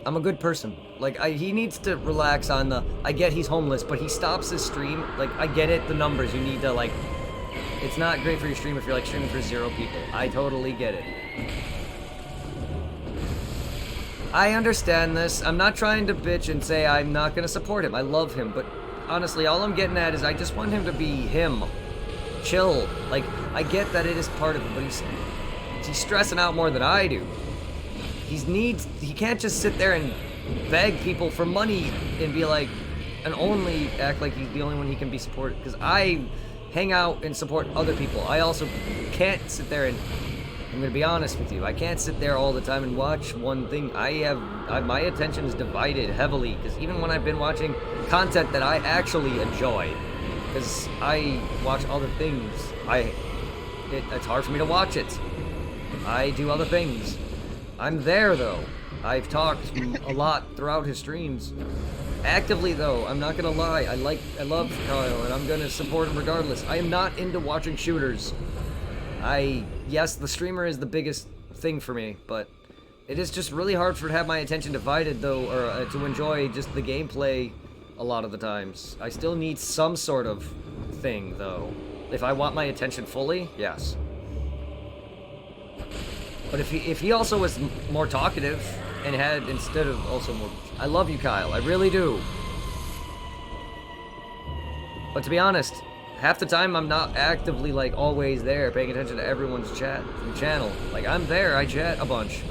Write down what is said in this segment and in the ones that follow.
I'm a good person. Like, he needs to relax on the, I get he's homeless, but he stops his stream. Like, I get it, the numbers, you need to, like, it's not great for your stream if you're, like, streaming for 0 people. I totally get it. I understand this. I'm not trying to bitch and say I'm not gonna support him. I love him, but honestly, all I'm getting at is I just want him to be him. Chill. Like, I get that it is part of him, but he's stressing out more than I do. He can't just sit there and beg people for money and be like, and only act like he's the only one he can be supported. Because I hang out and support other people. I also can't sit there and, I'm gonna be honest with you, I can't sit there all the time and watch one thing. My attention is divided heavily, because even when I've been watching content that I actually enjoy, because I watch other things, it's hard for me to watch it. I do other things. I'm there, though. I've talked a lot throughout his streams. Actively, though, I'm not gonna lie, I love Kyle, and I'm gonna support him regardless. I am not into watching shooters. Yes, the streamer is the biggest thing for me, but it is just really hard to have my attention divided, though, or to enjoy just the gameplay a lot of the times. I still need some sort of thing, though. If I want my attention fully, yes. But if he also was more talkative and had, instead of also more... I love you, Kyle. I really do. But to be honest, half the time I'm not actively, like, always there paying attention to everyone's chat and channel. Like, I'm there. I chat a bunch.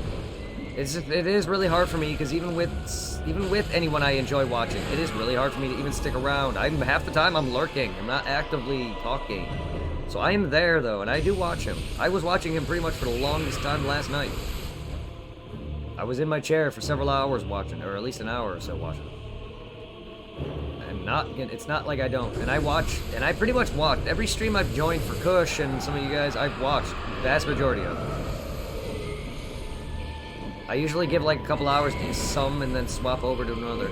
It is really hard for me, because even with anyone I enjoy watching, it is really hard for me to even stick around. Half the time I'm lurking. I'm not actively talking. So I am there, though, and I do watch him. I was watching him pretty much for the longest time last night. I was in my chair for several hours watching, or at least an hour or so watching. It's not like I don't. And I pretty much watched every stream I've joined for Kush and some of you guys, I've watched the vast majority of them. I usually give like a couple hours to some and then swap over to another.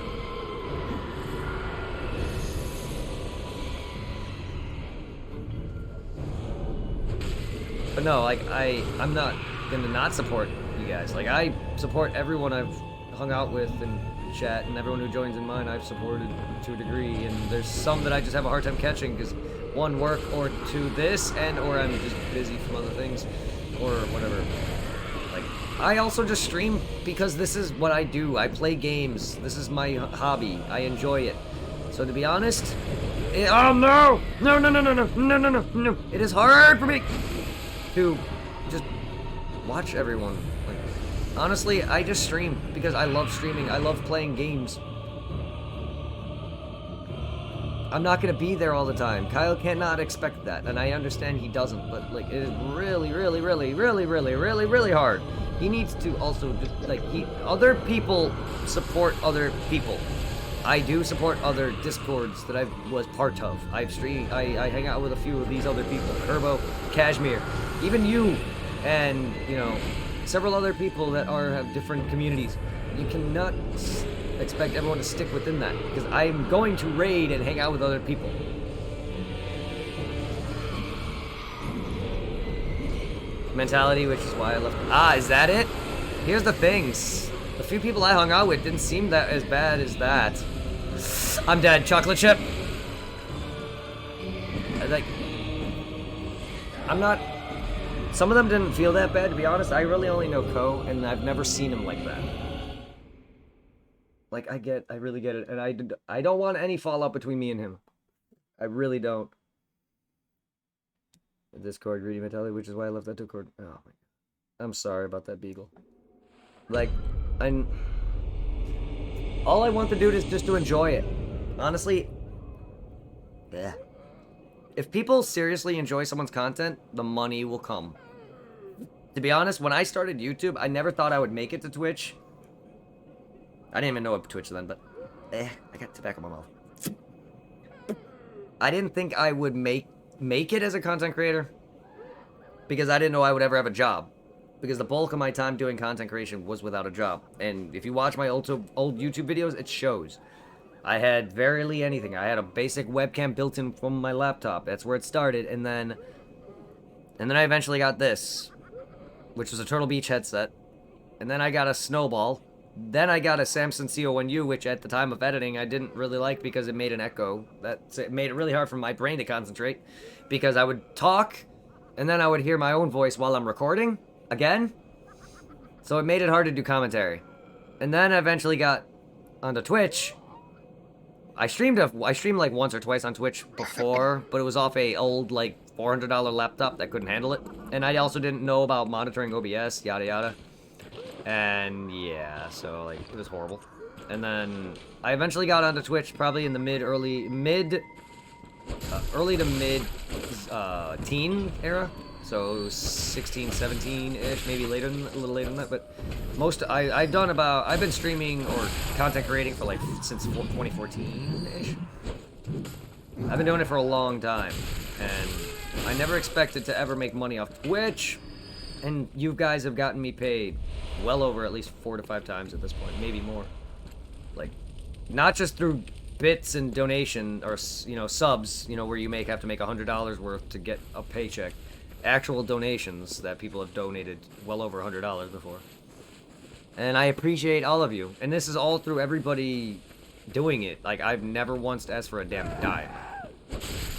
But no, like, I'm not gonna not support you guys. Like, I support everyone I've hung out with and chat, and everyone who joins in mine I've supported to a degree, and there's some that I just have a hard time catching, because one, work, or two, this, and or I'm just busy from other things, or whatever. Like, I also just stream because this is what I do. I play games. This is my hobby. I enjoy it. So to be honest, oh no! No. It is hard for me to just watch everyone. Like, honestly, I just stream because I love streaming. I love playing games. I'm not gonna be there all the time. Kyle cannot expect that, and I understand he doesn't, but like, it is really hard. He needs to also just, like, other people support other people. I do support other Discords that I was part of. I hang out with a few of these other people. Kerbo, Kashmir, even you, and, you know, several other people that have different communities. You cannot expect everyone to stick within that, because I'm going to raid and hang out with other people. Mentality, which is why I left. Ah, is that it? Here's the things. The few people I hung out with didn't seem that as bad as that. I'm dead. Chocolate chip. I'm not... Some of them didn't feel that bad, to be honest. I really only know Ko, and I've never seen him like that. Like, I really get it, and I don't want any fallout between me and him. I really don't. Discord, greedy mentality, which is why I left that Discord. Oh my god. I'm sorry about that, Beagle. Like, all I want the dude is just to enjoy it. Honestly, yeah. If people seriously enjoy someone's content, the money will come. To be honest, when I started YouTube, I never thought I would make it to Twitch. I didn't even know what Twitch then, but I got tobacco in my mouth. I didn't think I would make it as a content creator, because I didn't know I would ever have a job. Because the bulk of my time doing content creation was without a job. And if you watch my old YouTube videos, it shows. I had barely anything. I had a basic webcam built in from my laptop. That's where it started. And then I eventually got this, which was a Turtle Beach headset. And then I got a Snowball, Then I got a Samsung CO1U, which at the time of editing I didn't really like because it made an echo. It made it really hard for my brain to concentrate because I would talk and then I would hear my own voice while I'm recording again. So it made it hard to do commentary. And then I eventually got onto Twitch. I streamed like once or twice on Twitch before, but it was off a old like $400 laptop that couldn't handle it. And I also didn't know about monitoring OBS, yada yada. And yeah, so like it was horrible. And then I eventually got onto Twitch probably in the early to mid teen era. So it was 16, 17-ish, maybe later than, a little later than that, but I've been streaming or content creating for like since 2014-ish. I've been doing it for a long time, and I never expected to ever make money off Twitch, and you guys have gotten me paid well over at least 4 to 5 times at this point, maybe more. Like, not just through bits and donation or, you know, subs, you know, where you have to make $100 worth to get a paycheck. Actual donations that people have donated well over $100 before. And I appreciate all of you. And this is all through everybody doing it. Like, I've never once asked for a damn dime.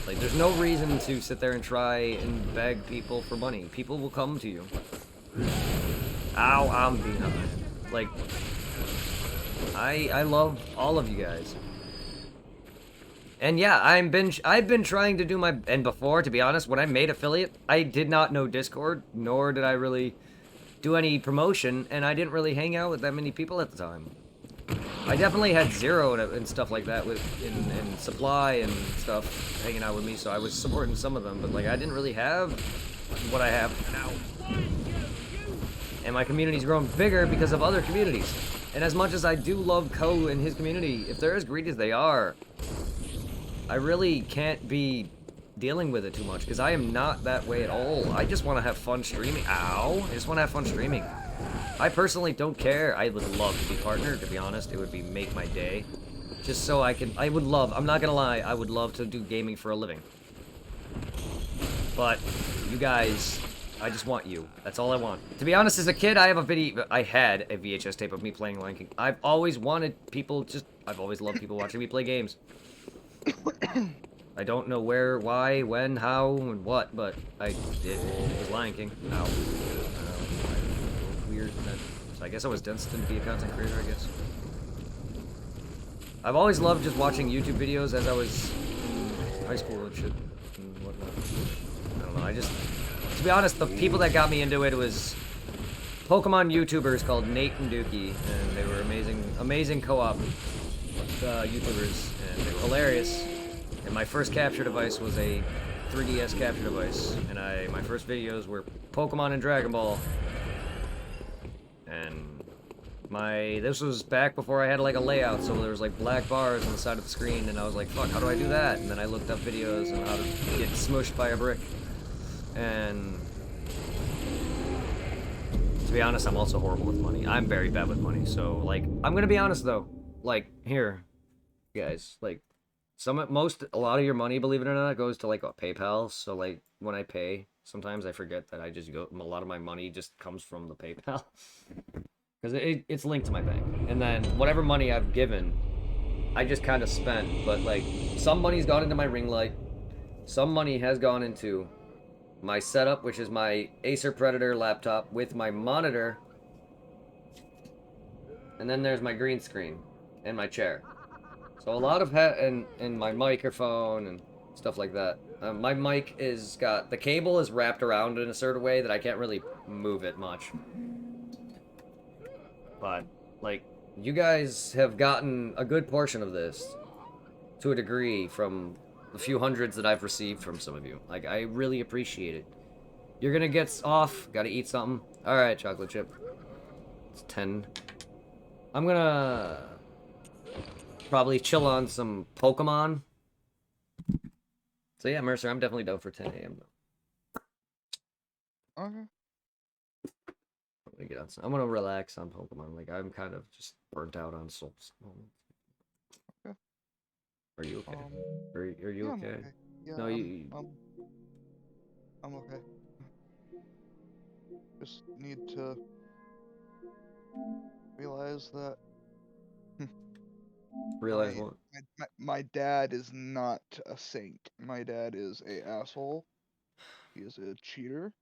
Like, there's no reason to sit there and try and beg people for money. People will come to you. Ow, I'm being up. Like, I love all of you guys. And yeah, I've been trying to do my, and before, to be honest, when I made affiliate, I did not know Discord, nor did I really do any promotion, and I didn't really hang out with that many people at the time. I definitely had Zero and stuff like that and Supply and stuff hanging out with me, so I was supporting some of them, but like I didn't really have what I have now. And my community's grown bigger because of other communities. And as much as I do love Ko and his community, if they're as greedy as they are, I really can't be dealing with it too much, because I am not that way at all. I just want to have fun streaming. Ow! I just want to have fun streaming. I personally don't care. I would love to be partnered, to be honest. It would make my day. Just so I would love, I'm not gonna lie, I would love to do gaming for a living. But, you guys, I just want you. That's all I want. To be honest, as a kid, I had a VHS tape of me playing Lion King. I've always wanted people I've always loved people watching me play games. I don't know where, why, when, how, and what, but I did. It was Lion King. Ow. Weird. So I guess I was destined to be a content creator, I guess. I've always loved just watching YouTube videos as I was in high school and shit and whatnot. I don't know, to be honest, the people that got me into it was Pokemon YouTubers called Nate and Dookie, and they were amazing co-op YouTubers, and they were hilarious. And my first capture device was a 3DS capture device, and my first videos were Pokemon and Dragon Ball. And this was back before I had like a layout, so there was like black bars on the side of the screen, and I was like, fuck, how do I do that? And then I looked up videos on how to get smushed by a brick. And to be honest, I'm also horrible with money. I'm very bad with money, so like, I'm gonna be honest though. Like, here, guys, like, a lot of your money, believe it or not, goes to like PayPal. So like, when I pay, sometimes I forget that a lot of my money just comes from the PayPal. Because it's linked to my bank. And then whatever money I've given, I just kind of spent. But like, some money's gone into my ring light. Some money has gone into my setup, which is my Acer Predator laptop with my monitor. And then there's my green screen and my chair. So a lot of and my microphone and stuff like that. My mic the cable is wrapped around in a certain way that I can't really move it much. But, like, you guys have gotten a good portion of this, to a degree, from the few hundreds that I've received from some of you. Like, I really appreciate it. You're gonna get off, gotta eat something. Alright, chocolate chip. It's 10. I'm gonna probably chill on some Pokemon. So yeah, Mercer, I'm definitely down for 10 a.m. Okay. I'm gonna relax on Pokemon. Like, I'm kind of just burnt out on Souls. Okay. Are you okay? Are you okay? Okay. Yeah, No, I'm okay. Just need to realize that Realize what? my dad is not a saint. My dad is a asshole. He is a cheater.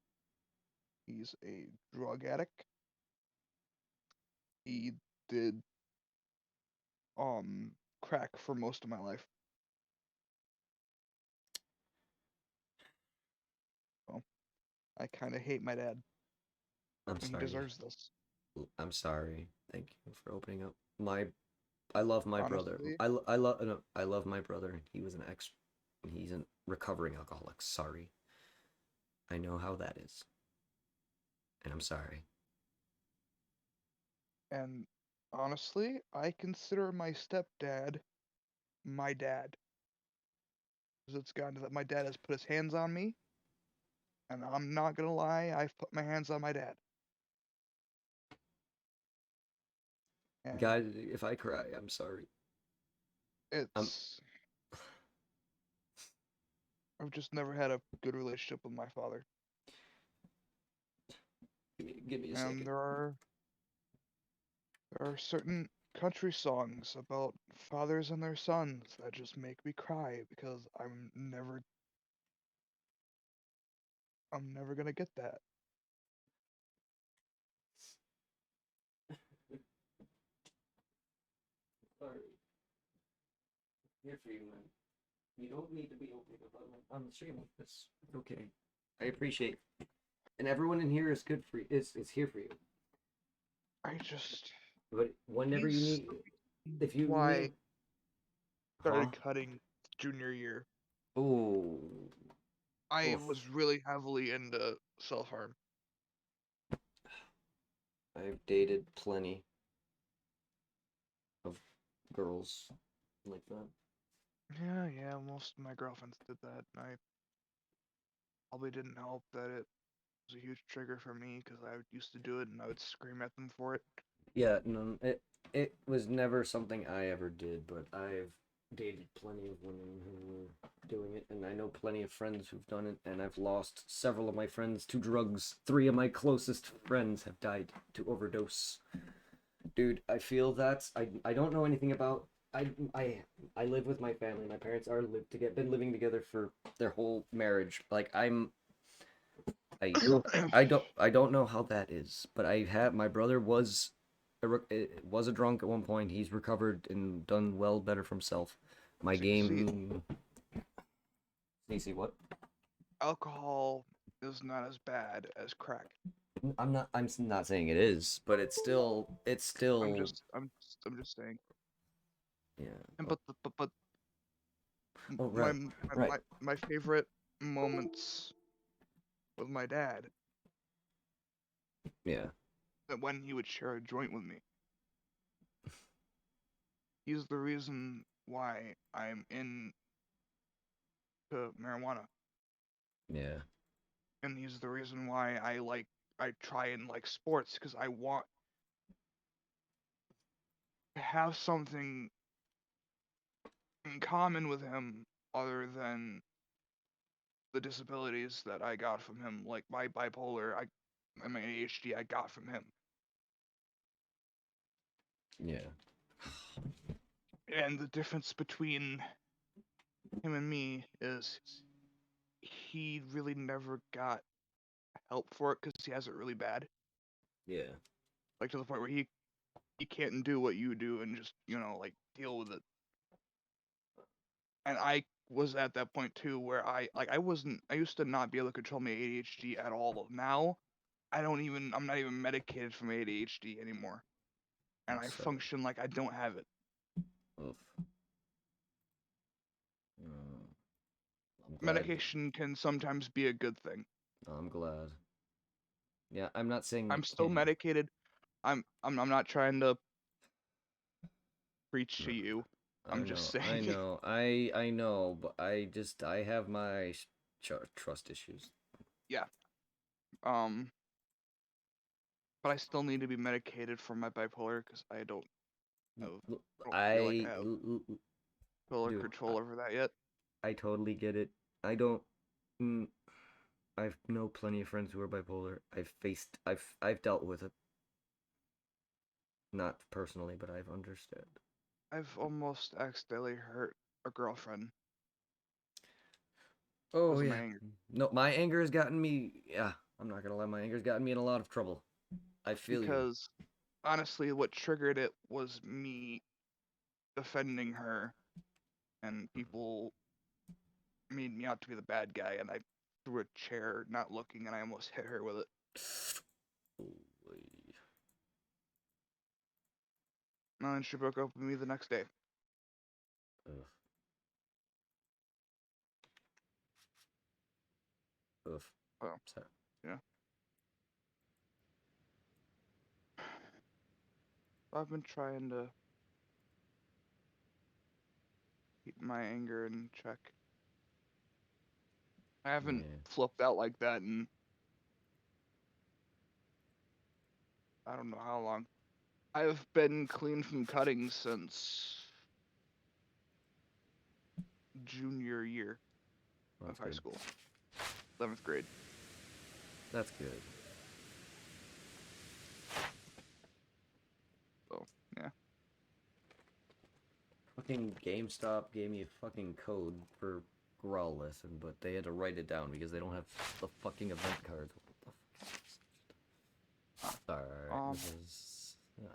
He's a drug addict. He did crack for most of my life. So I kind of hate my dad. I'm And he sorry. deserves this. I'm sorry. Thank you for opening up. I love my brother. Honestly, I love no, I love my brother. He's a recovering alcoholic. Sorry. I know how that is. And I'm sorry. and honestly, I consider my stepdad my dad. Because it's gotten to that my dad has put his hands on me, and I'm not gonna lie, I've put my hands on my dad. And Guys, if I cry, I'm sorry. I'm it's I've just never had a good relationship with my father. give me a And second. there are certain country songs about fathers and their sons that just make me cry because I'm never gonna get that. Sorry. Here for you, man. You don't need to be opening up on the stream like this. Okay. I appreciate it. And everyone in here is good for you. Is here for you. I just But whenever you he's need, if you why I need, huh? started cutting junior year. Oh, I oof. was really heavily into self harm. I've dated plenty of girls like that. Yeah, most of my girlfriends did that. And I probably didn't help that it was a huge trigger for me because I used to do it and I would scream at them for it. Yeah, no, it was never something I ever did, but I've dated plenty of women who were doing it, and I know plenty of friends who've done it, and I've lost several of my friends to drugs. 3 of my closest friends have died to overdose. Dude, I feel that I don't know anything about I I live with my family. My parents are been living together for their whole marriage. Like I I don't know how that is, but I have my brother was a drunk at one point. He's recovered and done well better for himself. My See, game. Stacy, what? alcohol is not as bad as crack. I'm not saying it is, but it's still I'm just saying. yeah. And Oh, but oh my right, right. my favorite moments with my dad Yeah, that when he would share a joint with me. He's the reason why I'm into marijuana, yeah, and he's the reason why I try and like sports because I want to have something in common with him other than the disabilities that I got from him, like my bipolar, and my ADHD I got from him. yeah, And the difference between him and me is he really never got help for it because he has it really bad. yeah, Like to the point where he can't do what you do and just, like deal with it. And I was at that point too where I used to not be able to control my ADHD at all. Now I'm not even medicated for my ADHD anymore. And I so function like I don't have it. oof. Uh, I'm glad. Medication can sometimes be a good thing. I'm glad. Yeah, I'm not saying I'm it still can't. medicated. I'm not trying to preach to you. I'm just I saying. know, I know, but I have my trust issues. Yeah. Um, but I still need to be medicated for my bipolar because I don't feel like I have full Dude, control over that yet. I totally get it. I don't. Mm, I've know plenty of friends who are bipolar. I've dealt with it. Not personally, but I've understood. I've almost accidentally hurt a girlfriend Oh because of my yeah. anger. No, my anger has gotten me. Yeah, I'm not gonna lie. My anger's gotten me in a lot of trouble. I feel you. Because honestly, what triggered it was me defending her, and people made me out to be the bad guy, and I threw a chair, not looking, and I almost hit her with it. Holy. And then she broke up with me the next day. Ugh. Ugh. Oh, So, yeah. I've been trying to keep my anger in check. I haven't yeah. flipped out like that in I don't know how long. I've been clean from cutting since junior year Well, of that's high good. school, 11th grade. That's good. So yeah. Fucking GameStop gave me a fucking code for Growl lesson, but they had to write it down because they don't have the fucking event cards. What the fuck? Alright, Um. this is.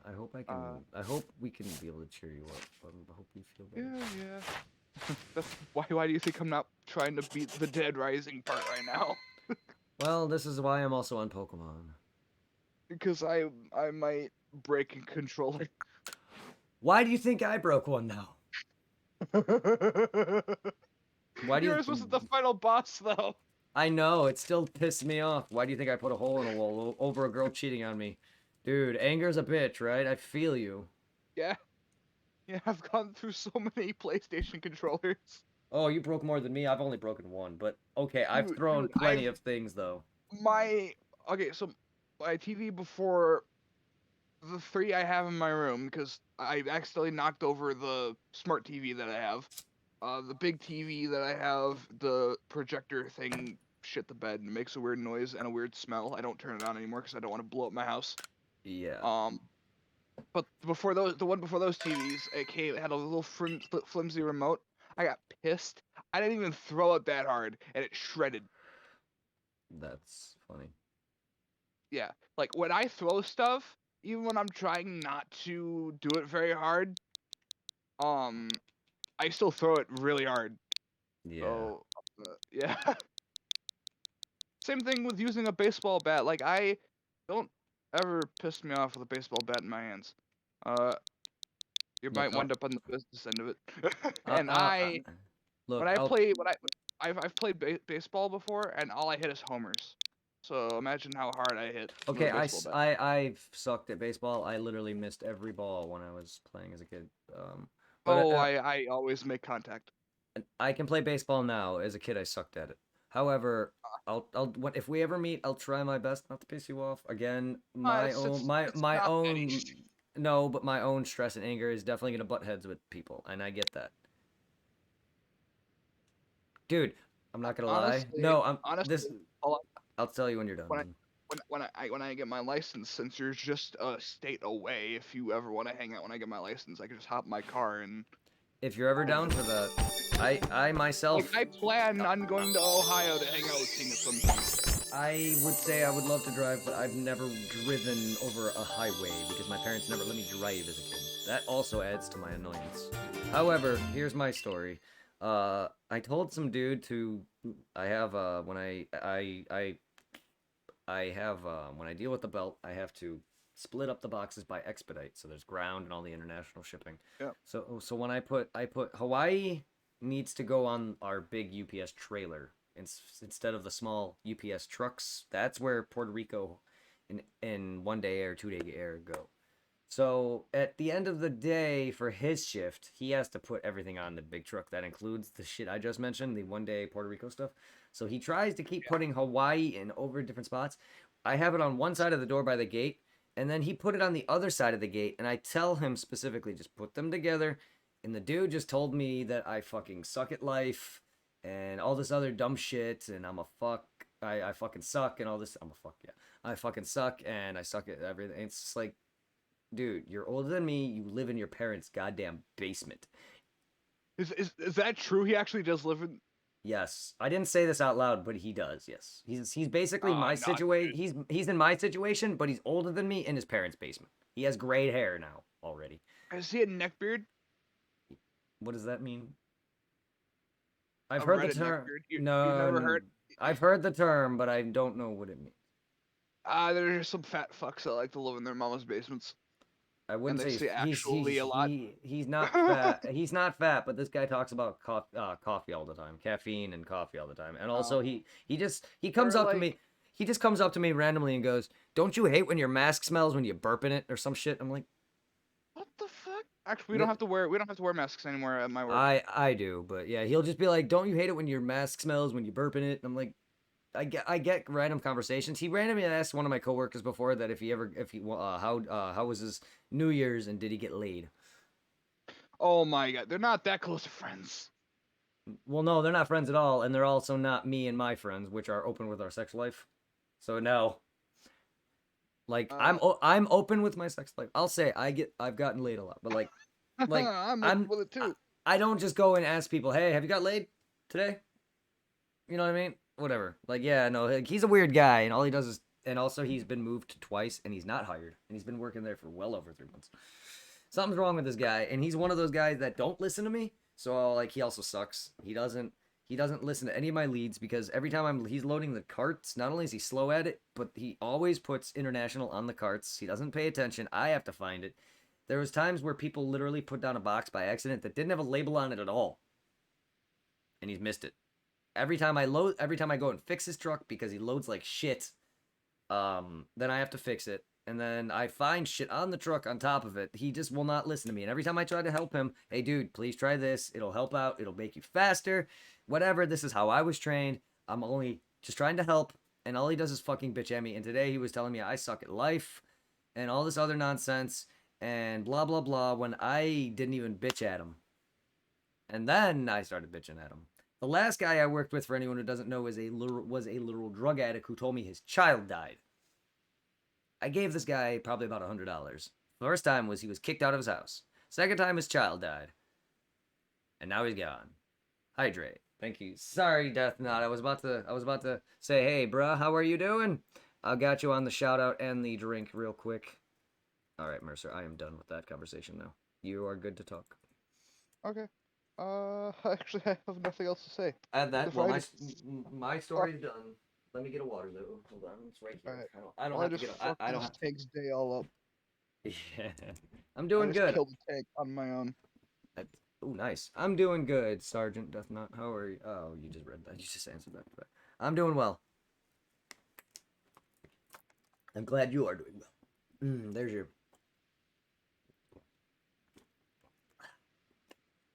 I hope I can. Uh. I hope we can be able to cheer you up. I hope you feel better. Yeah. Yeah. That's why. Why do you think I'm not trying to beat the Dead Rising part right now? Well, this is why I'm also on Pokemon. Because I might break a controller. Why do you think I broke one now? Why do You you? were supposed to the final boss though. I know, it still pissed me off. Why do you think I put a hole in a wall over a girl cheating on me? Dude, anger's a bitch, right? I feel you. Yeah. Yeah. I've gone through so many PlayStation controllers. Oh, you broke more than me. I've only broken one, but okay, I've thrown Dude, plenty of things though. my okay, so my TV before the three I have in my room because I accidentally knocked over the smart TV that I have. The big TV that I have, the projector thing shit the bed and makes a weird noise and a weird smell. I don't turn it on anymore because I don't want to blow up my house. Yeah. Um, but before those, the one before those TVs, it had a little flimsy remote. I got pissed. I didn't even throw it that hard, and it shredded. That's funny. Yeah, like when I throw stuff, even when I'm trying not to do it very hard, um, I still throw it really hard. Yeah. So, yeah. Same thing with using a baseball bat. Like I don't ever piss me off with a baseball bat in my hands. Uh, you Look, might wind up on the business end of it. uh, And uh, uh, when look, I play, I've played baseball before, and all I hit is homers. So imagine how hard I hit with a okay, baseball bat. I've sucked at baseball. I literally missed every ball when I was playing as a kid. But Oh, I always make contact. I can play baseball now. As a kid, I sucked at it. However, if we ever meet, I'll try my best not to piss you off. Again, It's not that easy. no, but my own stress and anger is definitely gonna butt heads with people, and I get that. Dude, I'm not gonna lie. Honestly, No, I'm this. honestly, all I'll tell you when you're done. when I Then. when I get my license, since you're just a state away, if you ever want to hang out when I get my license, I can just hop in my car and If you're ever down for that, I like myself, I plan on going to Ohio to hang out with King at some point. I would say I would love to drive, but I've never driven over a highway because my parents never let me drive as a kid. That also adds to my annoyance. However, here's my story. I told some dude to. I have when I have when I deal with the belt, I have to split up the boxes by expedite. So there's ground and all the international shipping. Yeah. So when I put Hawaii needs to go on our big UPS trailer instead of the small UPS trucks. That's where Puerto Rico in 1 day air, 2 day air go. So at the end of the day, for his shift, he has to put everything on the big truck. That includes the shit I just mentioned, the 1 day Puerto Rico stuff. So he tries to keep putting Hawaii in over different spots. I have it on one side of the door by the gate, and then he put it on the other side of the gate. And I tell him specifically, just put them together. And the dude just told me that I fucking suck at life and all this other dumb shit. And I'm a fuck. I fucking suck and all this. I'm a fuck, yeah. I fucking suck and I suck at everything. It's just like, dude, you're older than me. You live in your parents' goddamn basement. Is that true? He actually does live in. Yes, I didn't say this out loud, but he does. Yes, he's basically my Not situation. He's in my situation, but he's older than me in his parents' basement. He has gray hair now already. Is he a neckbeard? What does that mean? I've A heard the Reddit term. neckbeard? You've No, never heard? I've heard the term, but I don't know what it means. There's some fat fucks that like to live in their mama's basements, I and wouldn't they say say actually a lot. he's not fat. He's not fat, but this guy talks about coffee all the time, caffeine and coffee all the time, and also Oh, he comes they're up to like, me. He just comes up to me randomly and goes, "Don't you hate when your mask smells when you burp in it or some shit?" I'm like, what the fuck? Actually, "Li- we don't have to wear masks anymore at my work. I do, but yeah, he'll just be like, "Don't you hate it when your mask smells when you burp in it?" And I'm like, I get random conversations. He randomly asked one of my coworkers before that if he how was his New Year's and did he get laid? Oh my god, they're not that close to friends. Well, no, they're not friends at all, and they're also not me and my friends, which are open with our sex life. So no, like Uh, I'm open with my sex life. I'll say I've gotten laid a lot, but like I'm open I'm with it I, too. I don't just go and ask people, hey, have you got laid today? You know what I mean? Whatever. Like, yeah, no, like, he's a weird guy, and all he does is, and also he's been moved twice, and he's not hired, and he's been working there for well over 3 months. Something's wrong with this guy, and he's one of those guys that don't listen to me. So like, he also sucks. He doesn't listen to any of my leads because every time he's loading the carts, not only is he slow at it, but he always puts international on the carts. He doesn't pay attention. I have to find it. There was times where people literally put down a box by accident that didn't have a label on it at all, and he's missed it. Every time I go and fix his truck because he loads like shit, then I have to fix it. And then I find shit on the truck on top of it. He just will not listen to me. And every time I try to help him, hey dude, please try this. It'll help out. It'll make you faster. Whatever. This is how I was trained. I'm only just trying to help. And all he does is fucking bitch at me. And today he was telling me I suck at life and all this other nonsense and blah blah blah when I didn't even bitch at him. And then I started bitching at him. The last guy I worked with, for anyone who doesn't know, was a literal drug addict who told me his child died. I gave this guy probably about $100. First time was he was kicked out of his house. Second time his child died. And now he's gone. Hydrate. Thank you. Sorry, Death Knot. I was about to say, hey, bruh, how are you doing? I got you on the shout out and the drink real quick. All right, Mercer, I am done with that conversation now. You are good to talk. Okay. Actually, I have nothing else to say. Add The that. Well, fight is my story's done. Let me get a water though. Hold on, it's right here. alright. I don't Well, I have to just get. fucked I don't this have. tank's day all up. Yeah, I'm I doing just good. killed the tank on my own. Oh, nice. I'm doing good, Sergeant Death Knot. How are you? Oh, you just read that. You just answered that. But I'm doing well. I'm glad you are doing well. There's your.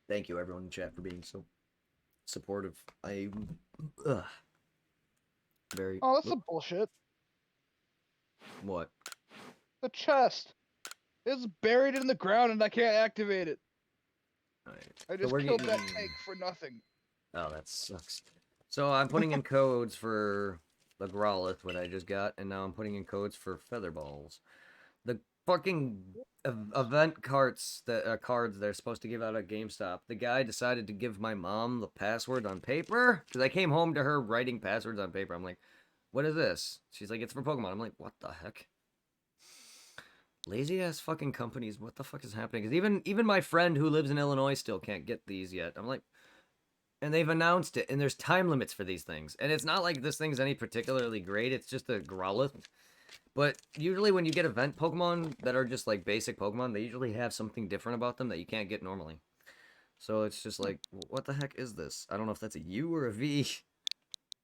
Thank you, everyone in chat, for being so supportive. I. Ugh, very. Oh, that's some bullshit. What? The chest. It's buried in the ground and I can't activate it. Alright. I So just we're killed getting. that tank for nothing. Oh, that sucks. So I'm putting in codes for the Growlithe, what I just got, and now I'm putting in codes for Featherballs. The fucking event carts that cards they're supposed to give out at GameStop. The guy decided to give my mom the password on paper because I came home to her writing passwords on paper. I'm like, "What is this?" She's like, "It's for Pokemon." I'm like, "What the heck?" Lazy ass fucking companies. What the fuck is happening? Because even my friend who lives in Illinois still can't get these yet. I'm like, and they've announced it, and there's time limits for these things. And it's not like this thing's any particularly great. It's just a Growlithe. But usually when you get event Pokemon that are just like basic Pokemon, they usually have something different about them that you can't get normally. So it's just like, what the heck is this? I don't know if that's a U or a V.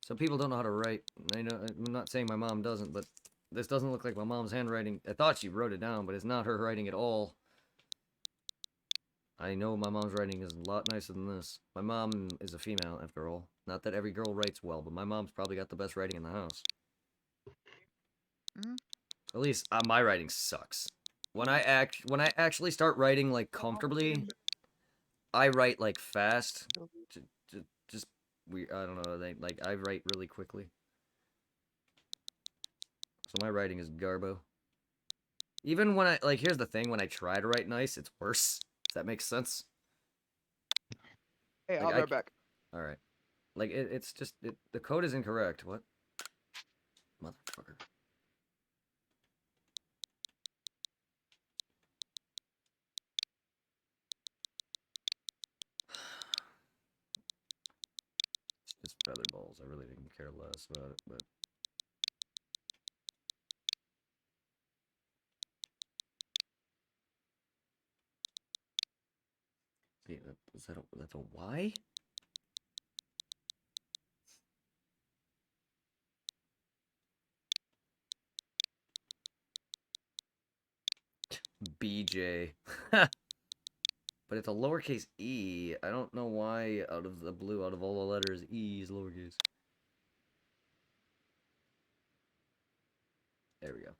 Some people don't know how to write. I know, I'm not saying my mom doesn't, but this doesn't look like my mom's handwriting. I thought she wrote it down, but it's not her writing at all. I know my mom's writing is a lot nicer than this. My mom is a female, after all. Not that every girl writes well, but my mom's probably got the best writing in the house. Mhm. At least my writing sucks. When I actually start writing like comfortably, I write like fast. Just weird. I don't know. Like I write really quickly. So my writing is garbo. Even when I, like, here's the thing, when I try to write nice, it's worse. Does that make sense? Hey, Like, I'll be right back. Alright. Like, it's just, the code is incorrect. What? Motherfucker. It's just feather balls. I really didn't care less about it, but... See, that's a Y? BJ. But it's a lowercase e. I don't know why out of the blue, out of all the letters, E is lowercase. There we go.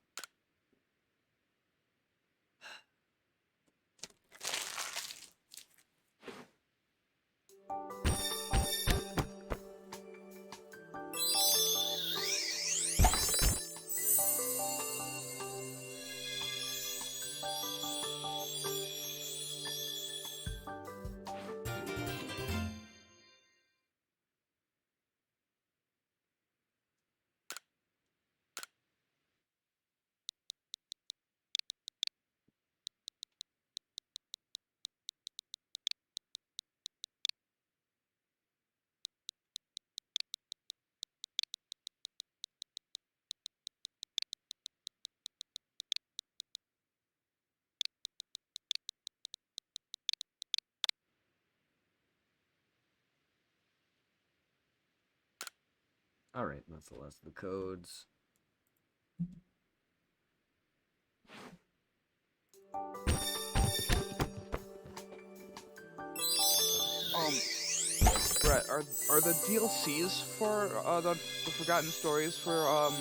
Alright, that's the last of the codes. Brett, are the DLCs for the Forgotten Stories for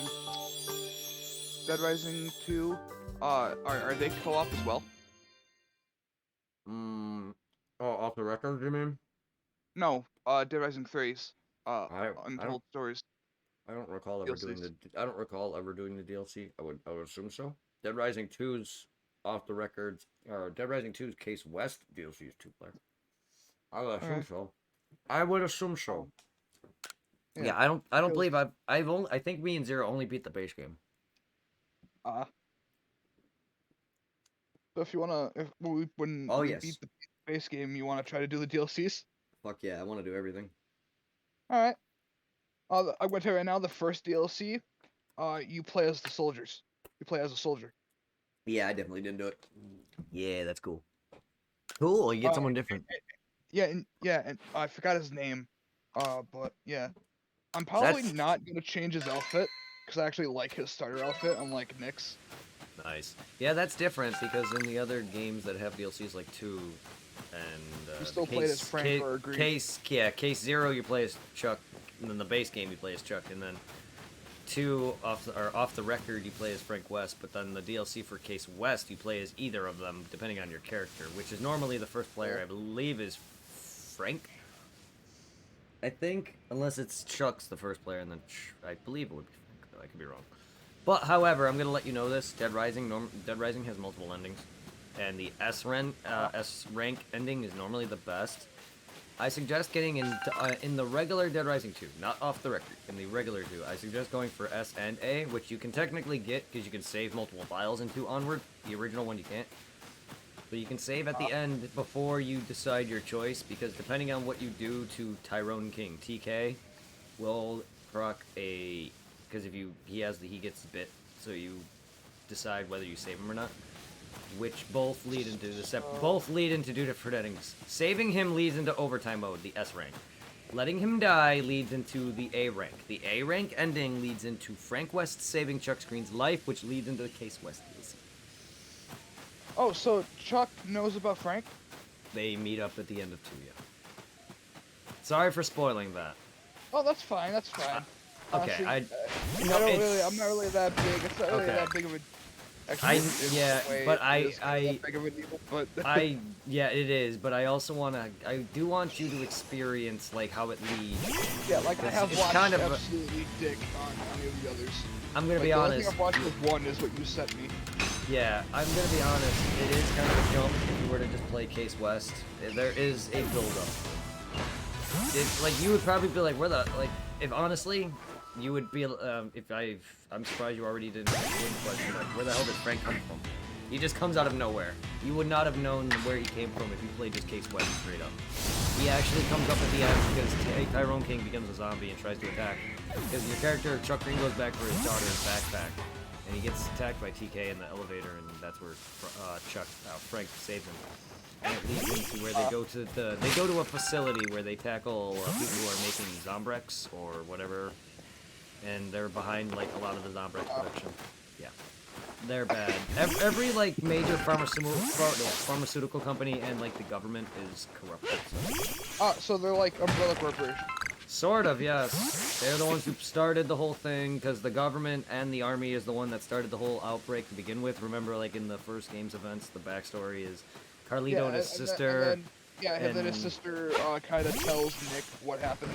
Dead Rising 2 are they co-op as well? Oh, off the record, you mean? No, Dead Rising 3's I Untold don't Stories I don't recall ever doing DLCs. I don't recall ever doing the DLC. I would assume so. Dead Rising 2's off the records, or Dead Rising 2's Case West DLC is 2-player. I would assume Alright. so. I would assume so. Yeah, I don't Because- believe I think me and Zero only beat the base game. So if you wanna, when we Yes. beat the base game, you wanna try to do the DLCs? Fuck yeah, I want to do everything. All right. I'm gonna tell you right now. The first DLC, you play as the soldiers. You play as a soldier. Yeah, I definitely didn't do it. Yeah, that's cool. Cool, you get someone different. And I forgot his name. But yeah, I'm probably not gonna change his outfit because I actually like his starter outfit, unlike Nick's. Nice. Yeah, that's different because in the other games that have DLCs like 2 and You still play as Frank or Greed. Case 0 you play as Chuck, and then the base game you play as Chuck, and then 2 off the record you play as Frank West, but then the DLC for Case West you play as either of them depending on your character, which is normally the first player I believe is Frank. I think, unless it's Chuck's the first player, and then I believe it would be Frank, though I could be wrong. But however, I'm gonna let you know this: Dead Rising has multiple endings, and the S rank ending is normally the best. I suggest getting into in the regular Dead Rising 2, not off the record. In the regular 2, I suggest going for S and A, which you can technically get because you can save multiple files into Onward. The original one you can't. But you can save at the end before you decide your choice, because depending on what you do to Tyrone King, TK will proc a, because if he gets bit, so you decide whether you save him or not, which both lead into two different endings. Saving him leads into overtime mode, the S rank. Letting him die leads into the A rank. The A rank ending leads into Frank West saving Chuck Screen's life, which leads into the Case West DLC. Oh, so Chuck knows about Frank? They meet up at the end of 2, yeah. Sorry for spoiling that. Oh, that's fine. That's fine. Okay, I'm not really that big. It's not really that big of a. Actually, it is, but I also I do want you to experience like how it leads. Yeah, like I have watched kind of absolutely dick on any of the others. I'm gonna be honest. The only thing I've watched with one is what you sent me. Yeah, I'm gonna be honest. It is kind of a jump if you were to just play Case West. There is a build-up. Like you would probably be like, where the like? If honestly, you would be I'm surprised you already didn't question like, where the hell did Frank come from? He just comes out of nowhere. You would not have known where he came from if you played just Case West straight up. He actually comes up at the end because Tyrone King becomes a zombie and tries to attack. Because your character Chuck Green goes back for his daughter's backpack. And he gets attacked by TK in the elevator, and that's where Frank saves him. And it leads into where they go to a facility where they tackle people who are making Zombrex or whatever, and they're behind like a lot of the Zombrex production. Yeah, they're bad. Every like major pharmaceutical company and like the government is corrupted. So they're like Umbrella Corporation. Sort of, yes. They're the ones who started the whole thing, because the government and the army is the one that started the whole outbreak to begin with. Remember, like, in the first game's events, the backstory is Carlito and his sister... and then his sister kind of tells Nick what happened.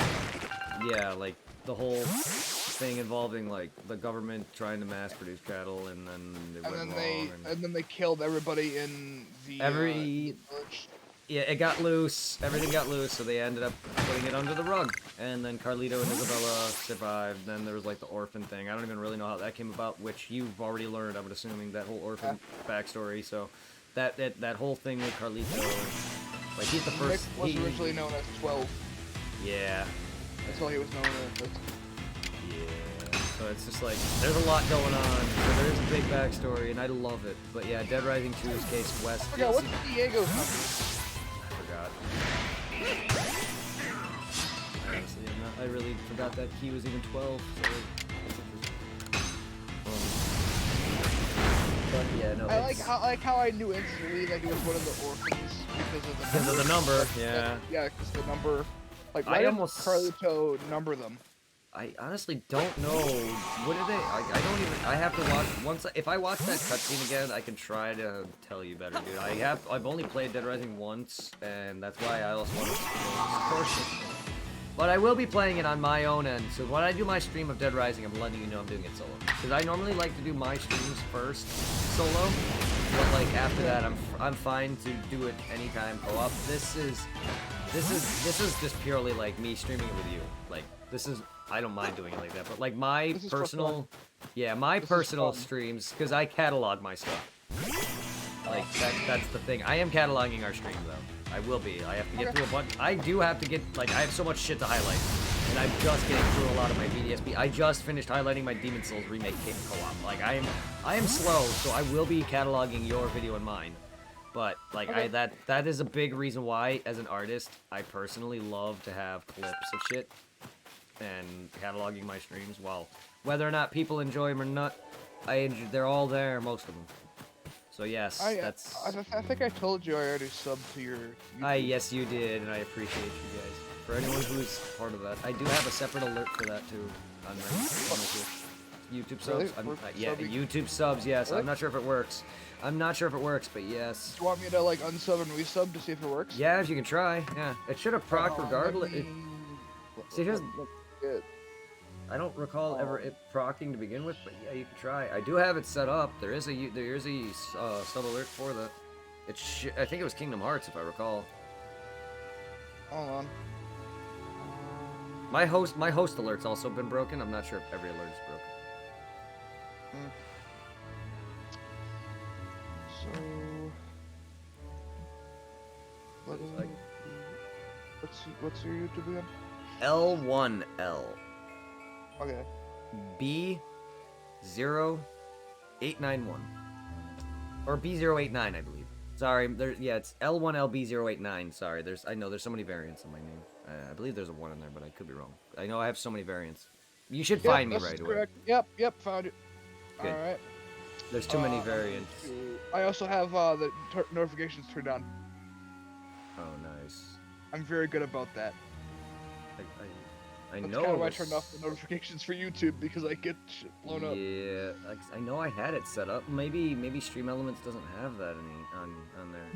Yeah, like, the whole thing involving, like, the government trying to mass-produce cattle, and then it went wrong. And then they killed everybody in the village. Yeah, it got loose. Everything got loose, so they ended up putting it under the rug. And then Carlito and Isabella survived. Then there was like the orphan thing. I don't even really know how that came about, which you've already learned. I'm assuming that whole orphan backstory. So that whole thing with Carlito, like he's the first. Nick was originally known as 12. Yeah. That's all he was known as. Yeah. So it's just like there's a lot going on. So there's a big backstory, and I love it. But yeah, Dead Rising 2's Case West. I forgot, what's Diego's number? Honestly, I really forgot that he was even 12. So but yeah, no. I like how I knew instantly that he was one of the orphans because of the number. Yeah. Yeah, because the number. Like, why did Carlito number them? I honestly don't know. What did they? I don't even. I have to watch if I watch that cutscene again, I can try to tell you better, dude. I've only played Dead Rising once, and that's why I also want to explore. But I will be playing it on my own end. So when I do my stream of Dead Rising, I'm letting you know I'm doing it solo. Because I normally like to do my streams first solo, but like after that, I'm fine to do it anytime co-op. This is just purely like me streaming it with you. Like this is. I don't mind doing it like that, but like my personal, streams, because I catalog my stuff. Like that's the thing. I am cataloging our stream though. I will be. I have to get through a bunch. I do have to get like I have so much shit to highlight, and I'm just getting through a lot of my VDSP. I just finished highlighting my Demon Souls remake co-op. Like I am slow, so I will be cataloging your video and mine. But like that is a big reason why, as an artist, I personally love to have clips of shit. And cataloging my streams, well, whether or not people enjoy them or not, they're all there, most of them. So yes, that's... I think I told you I already subbed to your YouTube. Yes, you did, and I appreciate you guys. For anyone who's part of that, I do have a separate alert for that too on my YouTube subs. Really? Yeah, YouTube subs. Yes, really? I'm not sure if it works. But yes. Do you want me to like unsub and resub to see if it works? Yeah, if you can try. Yeah, it should have proc regardless. See, here's. I don't recall ever it procking to begin with, but yeah, you can try. I do have it set up. There is a sub alert for that. I think it was Kingdom Hearts, if I recall. Hold on. My host alert's also been broken. I'm not sure if every alert is broken. So, what's your YouTube again? L1L. Okay. B0891. Or B089, I believe. Sorry, it's L1LB089. Sorry, I know there's so many variants in my name. I believe there's a 1 in there, but I could be wrong. I know I have so many variants. You should find me right away. Correct. Yep, found it. Good. Alright. There's too many variants. I also have the notifications turned on. Oh, nice. I'm very good about that. I know. That's kind of why I turned off the notifications for YouTube, because I get shit blown up. Yeah, I know I had it set up. Maybe Stream Elements doesn't have that on there.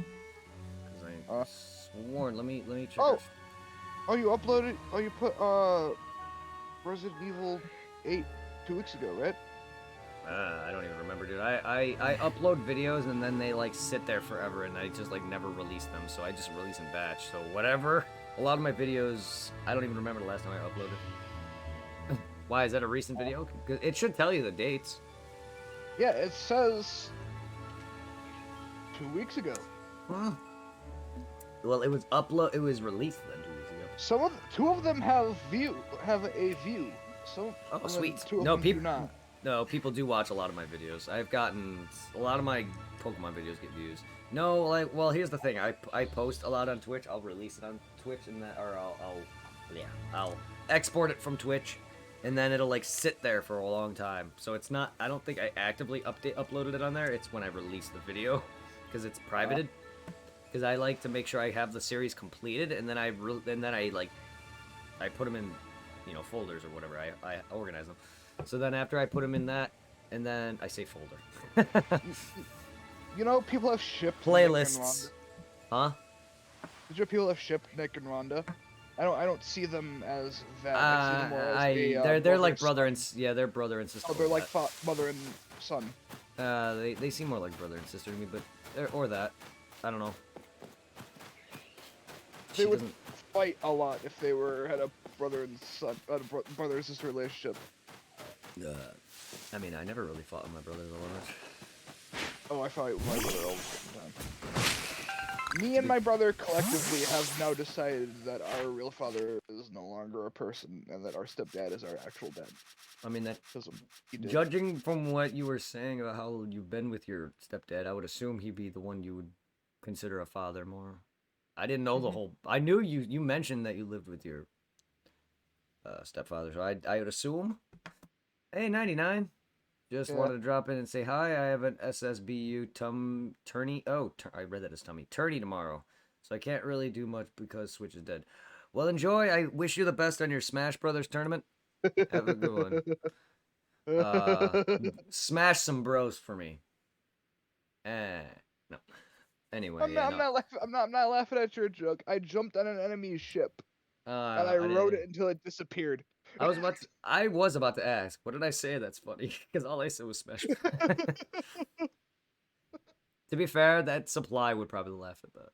Because I sworn. Let me check. Oh, you uploaded. Oh, you put Resident Evil 8 2 weeks ago, right? I don't even remember, dude. I upload videos and then they like sit there forever and I just like never release them. So I just release in batch. So whatever. A lot of my videos, I don't even remember the last time I uploaded. Why is that a recent video? 'Cause it should tell you the dates. Yeah, it says 2 weeks ago. Huh. Well, it was released then 2 weeks ago. Two of them have a view. Oh, sweet. Two of No, them do not. No, people do watch a lot of my videos. I've gotten a lot of my Pokemon videos get views. No, like, well, here's the thing. I post a lot on Twitch. I'll release it on Twitch and that, or I'll export it from Twitch, and then it'll like sit there for a long time. So it's not. I don't think I actively uploaded it on there. It's when I release the video, because it's privated. Because I like to make sure I have the series completed, and then I put them in, folders or whatever. I organize them. So then after I put them in that, and then I say folder. People have shipped Playlists. Huh? Did you people have shipped Nick and Rhonda? I don't see them as that. I see them more as they're like brother and they're brother and sister. Oh, they're like mother and son. They seem more like brother and sister to me, but or that. I don't know. They would fight a lot if they had a brother and son, brother and sister relationship. I mean, I never really fought with my brothers a lot. Oh, I fight with my brother all the time. Me and my brother collectively have now decided that our real father is no longer a person, and that our stepdad is our actual dad. I mean, judging from what you were saying about how you've been with your stepdad, I would assume he'd be the one you would consider a father more. I didn't know the whole. I knew you mentioned that you lived with your stepfather, so I would assume. Hey, 99. Just wanted to drop in and say hi. I have an SSBU tourney. Oh, I read that as tummy. Tourney tomorrow. So I can't really do much because Switch is dead. Well, enjoy. I wish you the best on your Smash Brothers tournament. Have a good one. Smash some bros for me. No. Anyway, I'm not laughing at your joke. I jumped on an enemy ship. And I rode it until it disappeared. I was about to ask, what did I say that's funny? Because all I said was Smash. To be fair, that Supply would probably laugh at that.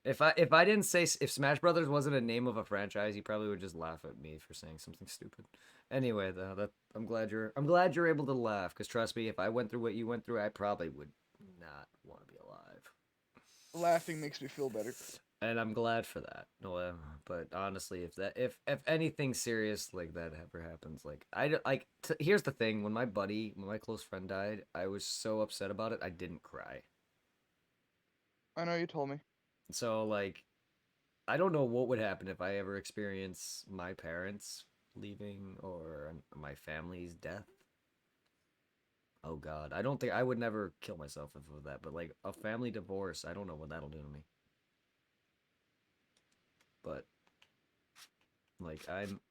If I didn't say if Smash Brothers wasn't a name of a franchise, he probably would just laugh at me for saying something stupid. Anyway, though, I'm glad you're able to laugh. Because trust me, if I went through what you went through, I probably would not want to be alive. Laughing makes me feel better. And I'm glad for that. No, but honestly, if anything serious like that ever happens, here's the thing: when my close friend died, I was so upset about it, I didn't cry. I know, you told me. So I don't know what would happen if I ever experience my parents leaving or my family's death. Oh God, I don't think I would never kill myself if it was that, but a family divorce, I don't know what that'll do to me. But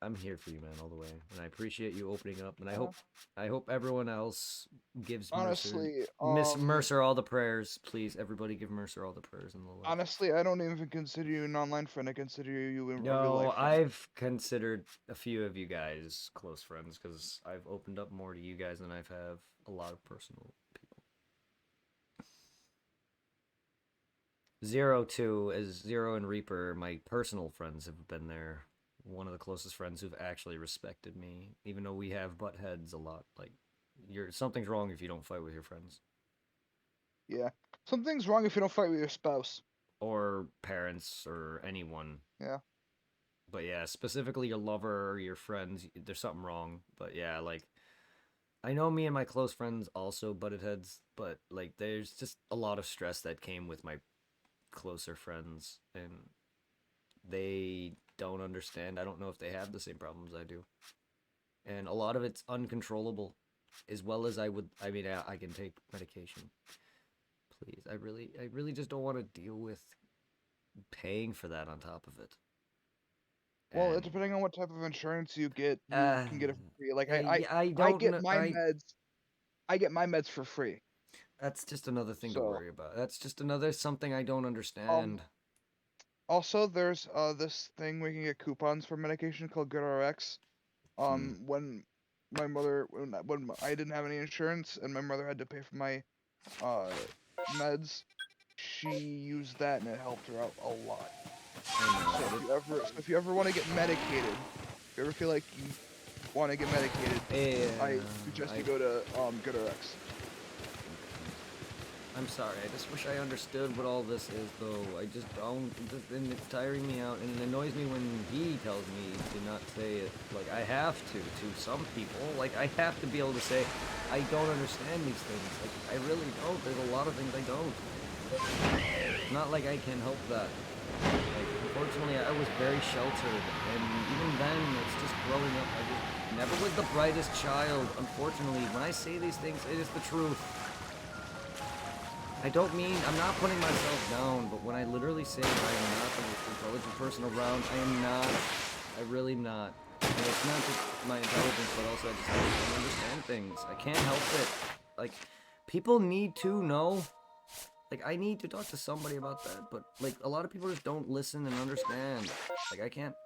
I'm here for you, man, all the way, and I appreciate you opening up, and I hope everyone else gives Mercer all the prayers. Please, everybody, give Mercer all the prayers in the Lord. Honestly, I don't even consider you an online friend. I consider you in real life. No, I've considered a few of you guys close friends because I've opened up more to you guys than I've have a lot of personal people. 02 is Zero and Reaper. My personal friends have been there. One of the closest friends who've actually respected me, even though we have butt heads a lot. Something's wrong if you don't fight with your friends. Yeah, something's wrong if you don't fight with your spouse or parents or anyone. Yeah. But yeah, specifically your lover or your friends, there's something wrong. But yeah, I know me and my close friends also butted heads, but there's just a lot of stress that came with my closer friends, and they don't understand. I don't know if they have the same problems I do, and a lot of it's uncontrollable, as well as I can take medication. Please, I really just don't want to deal with paying for that on top of it. Well, depending on what type of insurance you get, you can get it for free. I get my meds for free. That's just another thing to worry about. That's just something I don't understand. Also, there's this thing we can get coupons for medication called GoodRx. When my mother when I didn't have any insurance and my mother had to pay for my uh meds, she used that and it helped her out a lot. So if you ever want to get medicated, if you ever feel like you want to get medicated, I suggest you go to GoodRx. I'm sorry, I just wish I understood what all this is, though. I just don't, and it's tiring me out, and it annoys me when he tells me to not say it. Like, I have to some people. Like, I have to be able to say, I don't understand these things. Like, I really don't. There's a lot of things I don't. Not like I can help that. Like, unfortunately, I was very sheltered, and even then, it's just growing up. I just never was the brightest child. Unfortunately, when I say these things, it is the truth. I don't mean, I'm not putting myself down, but when I literally say I am not the most intelligent person around, I am not. I really not. And it's not just my intelligence, but also I just don't understand things. I can't help it. Like, people need to know. Like, I need to talk to somebody about that, but, like, a lot of people just don't listen and understand. Like, I can't.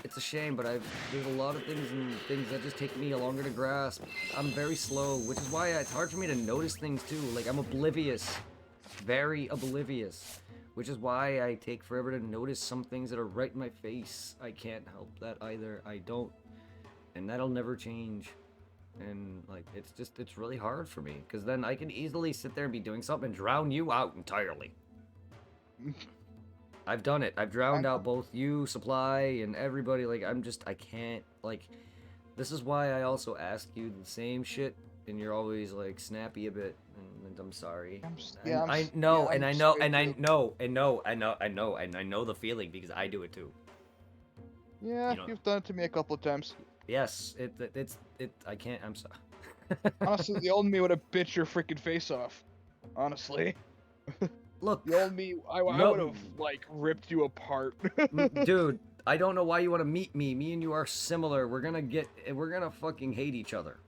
It's a shame, but there's a lot of things that just take me longer to grasp. I'm very slow, which is why it's hard for me to notice things too. Like, I'm oblivious. Very oblivious. Which is why I take forever to notice some things that are right in my face. I can't help that either. I don't. And that'll never change. And, like, it's really hard for me. Because then I can easily sit there and be doing something and drown you out entirely. I've done it. I've drowned out both you, Supply, and everybody. Like, I can't, like, this is why I also ask you the same shit, and you're always, like, snappy a bit, and I'm sorry. I know the feeling, because I do it too. Yeah, you've done it to me a couple of times. Yes, I can't, I'm sorry. Honestly, the old me would have bit your freaking face off. Honestly. Look, the old me, I would have, like, ripped you apart. Dude, I don't know why you want to meet me. Me and you are similar. We're gonna fucking hate each other.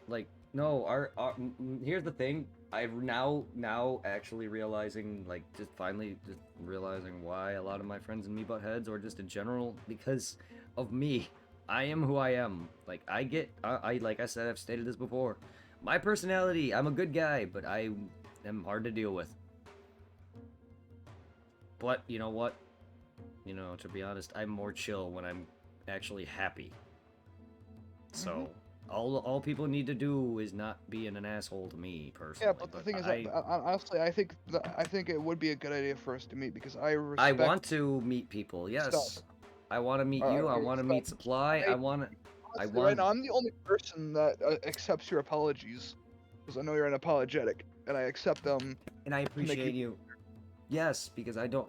Like, no, here's the thing. I'm now actually realizing, like, just realizing why a lot of my friends and me butt heads, or just in general, because of me. I am who I am. Like, like I said, I've stated this before. My personality, I'm a good guy, but I am hard to deal with. But, you know what? You know, to be honest, I'm more chill when I'm actually happy. So, all people need to do is not be an asshole to me, personally. Yeah, but the thing is, honestly, I think it would be a good idea for us to meet, because I respect... I want to meet people, yes. Stuff. I want to meet you, I want to meet Supply, Right now, I'm the only person that accepts your apologies, because I know you're unapologetic, and I accept them. And I appreciate you. Yes, because I don't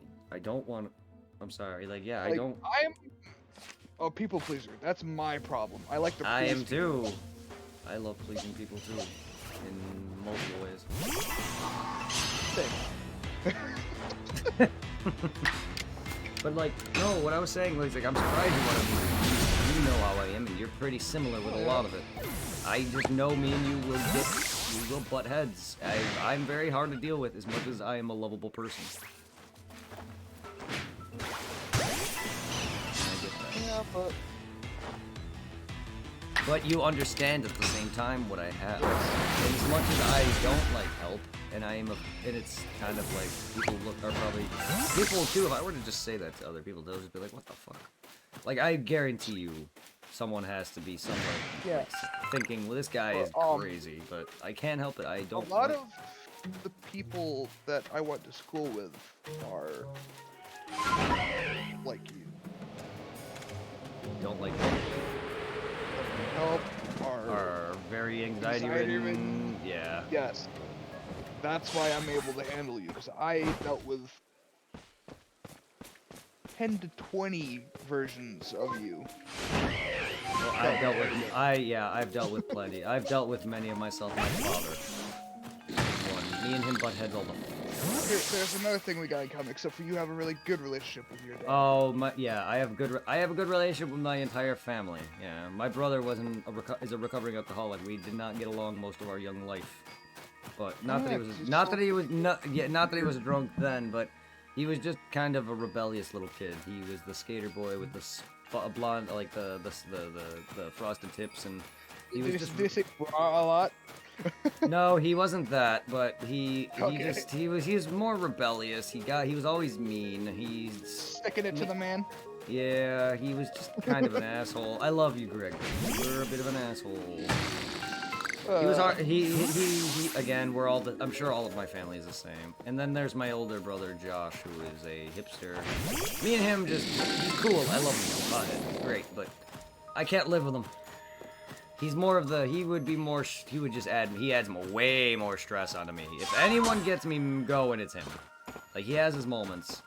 want. I'm sorry, like, yeah, like, I don't. I am a people pleaser. That's my problem. I like to please I am people. too. I love pleasing people too, in multiple ways. But, like, no, what I was saying was, like, I'm surprised you want to meet me. You know how I am, and you're pretty similar with a lot of it. I just know me and you will butt heads. I'm very hard to deal with, as much as I am a lovable person. I get that. Yeah, but you understand at the same time what I have. And as much as I don't like help, and it's kind of like, people too, if I were to just say that to other people, they'll just be like, what the fuck? Like, I guarantee you, someone has to be somewhere like, thinking, well, this guy is crazy, but I can't help it. I don't. A lot of the people that I went to school with are like you. Don't like help. Are very anxiety-ridden. Yeah. Yes. That's why I'm able to handle you, because I dealt with 10 to 20 versions of you. Well, I've dealt with plenty. I've dealt with many of myself and my father. Me and him butt heads all the time. There's another thing we got in common, except for you have a really good relationship with your dad. Oh, I have a good relationship with my entire family. Yeah, my brother is a recovering alcoholic. We did not get along most of our young life. But not that he was a drunk then, but He was just kind of a rebellious little kid. He was the skater boy with the blonde, like the frosted tips, and he was just. Do you say bra a lot? No, he wasn't that, but he Okay. he was more rebellious. He was always mean. He's Sticking it to the man. yeah, he was just kind of an asshole. I love you, Greg. You're a bit of an asshole. He was hard. He again. We're all. I'm sure all of my family is the same. And then there's my older brother Josh, who is a hipster. Me and him he's cool. I love him. He's great, but I can't live with him. He's more of the. He would just add. He adds way more stress onto me. If anyone gets me going, it's him. Like he has his moments.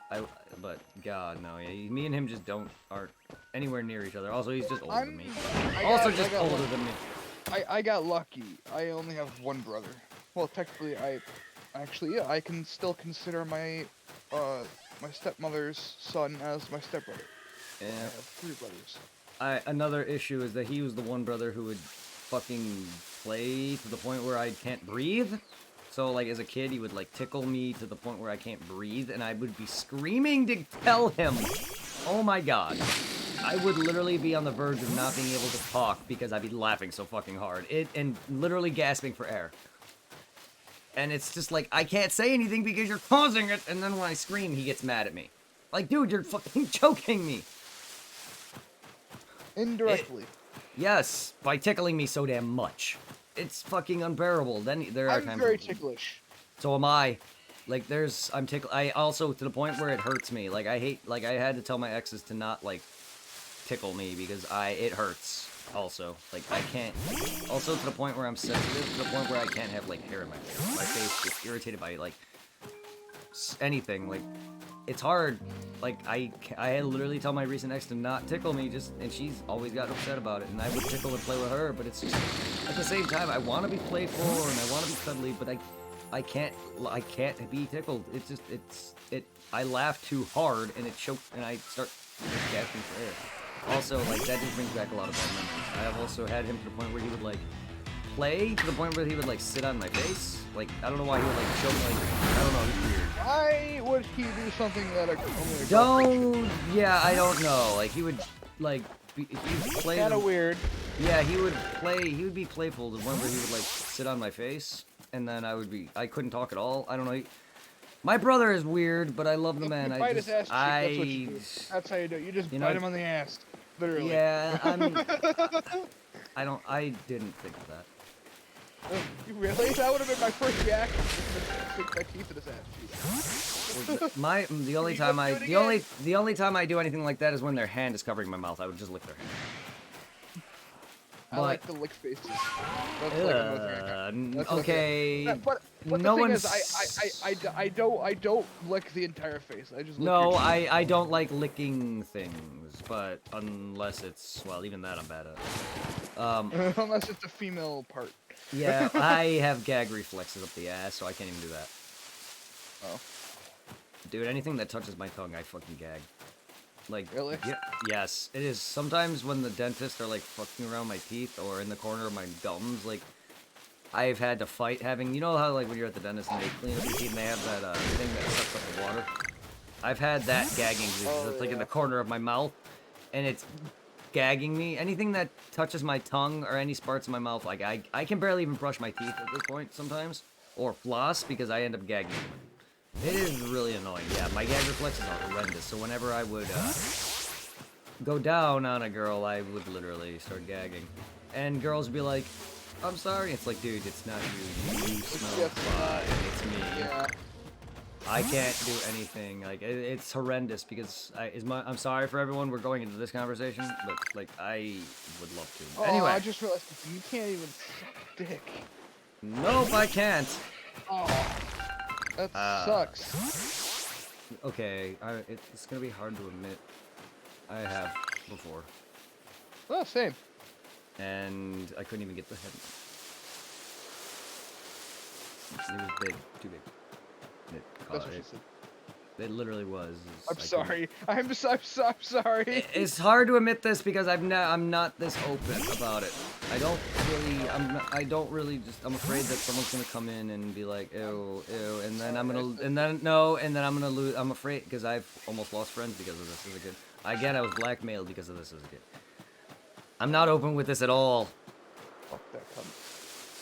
But God, no. Yeah, me and him just aren't anywhere near each other. Also, he's just older than me. Just older than me. I got lucky. I only have one brother. Well, technically, I can still consider my my stepmother's son as my stepbrother. Yeah. I have 3 brothers. Another issue is that he was the one brother who would fucking play to the point where I can't breathe. So, like, as a kid, he would, like, tickle me to the point where I can't breathe, and I would be screaming to tell him. Oh my god. I would literally be on the verge of not being able to talk because I'd be laughing so fucking hard. And literally gasping for air. And it's just like, I can't say anything because you're causing it, and then when I scream, he gets mad at me. Like, dude, you're fucking choking me. Indirectly. Yes, by tickling me so damn much. It's fucking unbearable. Then there are times. I'm very ticklish. So am I. Like, I also, to the point where it hurts me. Like, I had to tell my exes to not, like, tickle me because it hurts. Also, like, I can't. Also, to the point where I'm sensitive, to the point where I can't have, like, hair in my face. My face gets irritated by, like, anything. Like, it's hard. Like, I literally tell my recent ex to not tickle me, and she's always got upset about it. And I would tickle and play with her, but it's just, at the same time, I want to be playful and I want to be cuddly, but I can't be tickled. It's just, I laugh too hard and it chokes, and I start gasping for air. Also, like, that just brings back a lot of bad memories. I have also had him to the point where he would, like, play to the point where he would, like, sit on my face. Like, I don't know why he would, like, choke, like, I don't know, he's weird. Why would he do something that yeah, I don't know. Like, he would, like, he'd play. Kind of weird. Yeah, he would be playful to the point where he would, like, sit on my face, and then I couldn't talk at all. I don't know. My brother is weird, but I love the man. Bite his ass cheek, that's what you do. That's how you do it. You just bite him on the ass. Literally. Yeah, I didn't think of that. Really? That would have been my first reaction. Stick my teeth in his ass cheek. The only time I do anything like that is when their hand is covering my mouth. I would just lick their hand. I like the lick faces. Okay. But no the thing one's. is, I don't lick the entire face. I just lick no, your I don't like licking things, but unless it's, well, even that I'm bad at. Unless it's a female part. Yeah, I have gag reflexes up the ass, so I can't even do that. Oh. Dude, anything that touches my tongue, I fucking gag. Like, really? Yeah, yes, it is. Sometimes when the dentists are, like, fucking around my teeth or in the corner of my gums, like, I've had to fight having, you know how, like, when you're at the dentist and they clean up your teeth and they have that thing that sucks up the water? I've had that gagging, it's like in the corner of my mouth, and it's gagging me. Anything that touches my tongue or any parts of my mouth, like, I can barely even brush my teeth at this point sometimes, or floss, because I end up gagging. It is really annoying. Yeah, my gag reflexes are horrendous, so whenever I would go down on a girl, I would literally start gagging. And girls would be like, I'm sorry. It's like, dude, it's not you. You smell fine. It's me. Yeah. I can't do anything. Like, it's horrendous because I'm sorry for everyone. We're going into this conversation, but, like, I would love to. Oh, Anyway. I just realized you can't even suck dick. Nope, I can't. Oh. That sucks. Okay, it's gonna be hard to admit. I have before. Oh, same. And I couldn't even get the head. It was big, too big. That's what she said. It literally was. I'm I couldn't- sorry. I'm sorry. It's hard to admit this because I'm not this open about it. I don't really just, I'm afraid that someone's gonna come in and be like, ew, ew, and then I'm gonna lose, I'm afraid, because I've almost lost friends because of this as a kid. Again, I was blackmailed because of this as a kid. I'm not open with this at all. Fuck that cunt.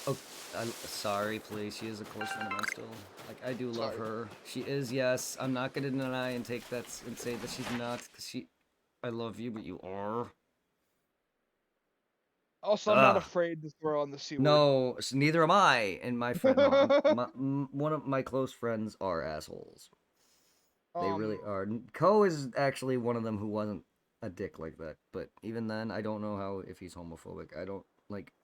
Oh, I'm sorry, please. She is a close friend of mine still. Like, I do love Sorry. her. She is, yes. I'm not gonna deny and take that and say that she's not, because I love you, but you are. Also, I'm not afraid to throw on the C word. No, neither am I. And my friend, no, one of my close friends are assholes. They really are. Ko is actually one of them who wasn't a dick like that. But even then, I don't know if he's homophobic.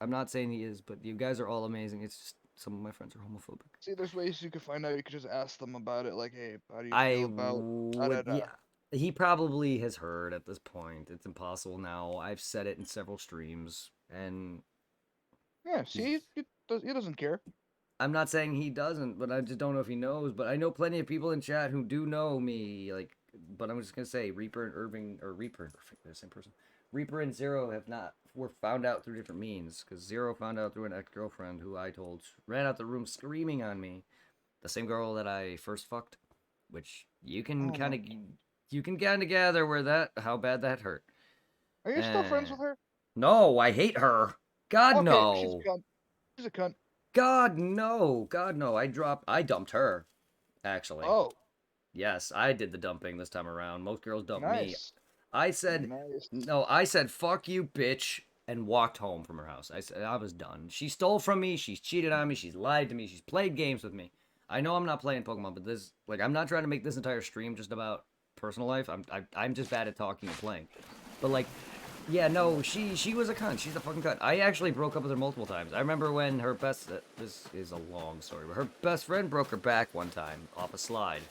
I'm not saying he is, but you guys are all amazing. It's just some of my friends are homophobic. See, there's ways you could find out. You could just ask them about it. Like, hey, how do you I feel about would, yeah. He probably has heard at this point. It's impossible now. I've said it in several streams, and yeah. See, he doesn't care. I'm not saying he doesn't, but I just don't know if he knows. But I know plenty of people in chat who do know me. But I'm just gonna say Reaper and Irving, or Reaper and Irving, they're the same person. Reaper and Zero were found out through different means. Because Zero found out through an ex-girlfriend who I told ran out the room screaming on me. The same girl that I first fucked, which you can kind of gather how bad that hurt. Are you still friends with her? No, I hate her. God, okay, no. She's a cunt. She's a cunt. God, no. God, no. I dumped her, actually. Oh. Yes, I did the dumping this time around. Most girls dump me. Nice. I said, fuck you, bitch, and walked home from her house. I said, I was done. She stole from me. She's cheated on me. She's lied to me. She's played games with me. I know I'm not playing Pokemon, but I'm not trying to make this entire stream just about personal life. I'm just bad at talking and playing. But, yeah, no, she was a cunt. She's a fucking cunt. I actually broke up with her multiple times. I remember when her this is a long story, but her best friend broke her back one time off a slide.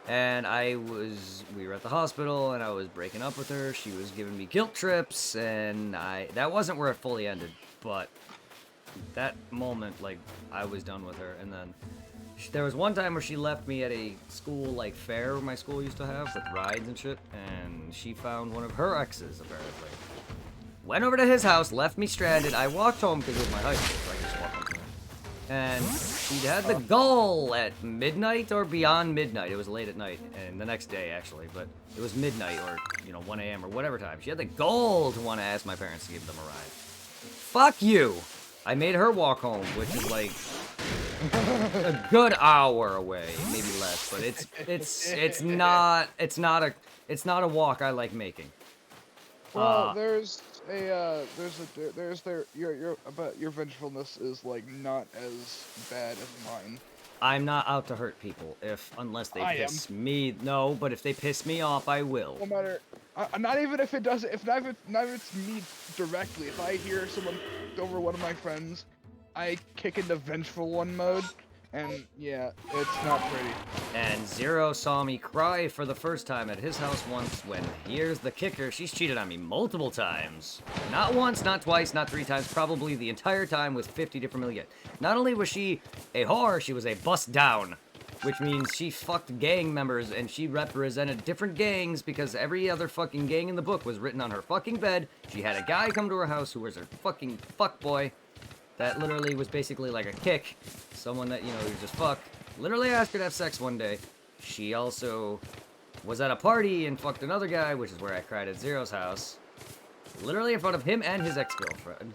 And we were at the hospital, and I was breaking up with her. She was giving me guilt trips, and that wasn't where it fully ended, but that moment, I was done with her. And then there was one time where she left me at a school, fair my school used to have with rides and shit, and she found one of her exes, apparently. Went over to his house, left me stranded. I walked home because it was my high school, so I could just walk home. And she had the gall at midnight or beyond midnight. It was late at night, and the next day, actually, but it was midnight or, 1 a.m. or whatever time. She had the gall to want to ask my parents to give them a ride. Fuck you! I made her walk home, which is a good hour away, maybe less, but it's not a walk I like making. Well, your vengefulness is not as bad as mine. I'm not out to hurt people unless they piss me. No, but if they piss me off, I will. No matter, not even if it does. If not if it's me directly. If I hear someone over one of my friends, I kick into vengeful one mode, and yeah, it's not pretty. And Zero saw me cry for the first time at his house once when, here's the kicker, she's cheated on me multiple times. Not once, not twice, not 3 times, probably the entire time with 50 different million. Not only was she a whore, she was a bust down, which means she fucked gang members and she represented different gangs because every other fucking gang in the book was written on her fucking bed. She had a guy come to her house who was her fucking fuckboy. That literally was basically like a kick. Someone that, you just fuck. Literally asked her to have sex one day. She also was at a party and fucked another guy, which is where I cried at Zero's house. Literally in front of him and his ex-girlfriend.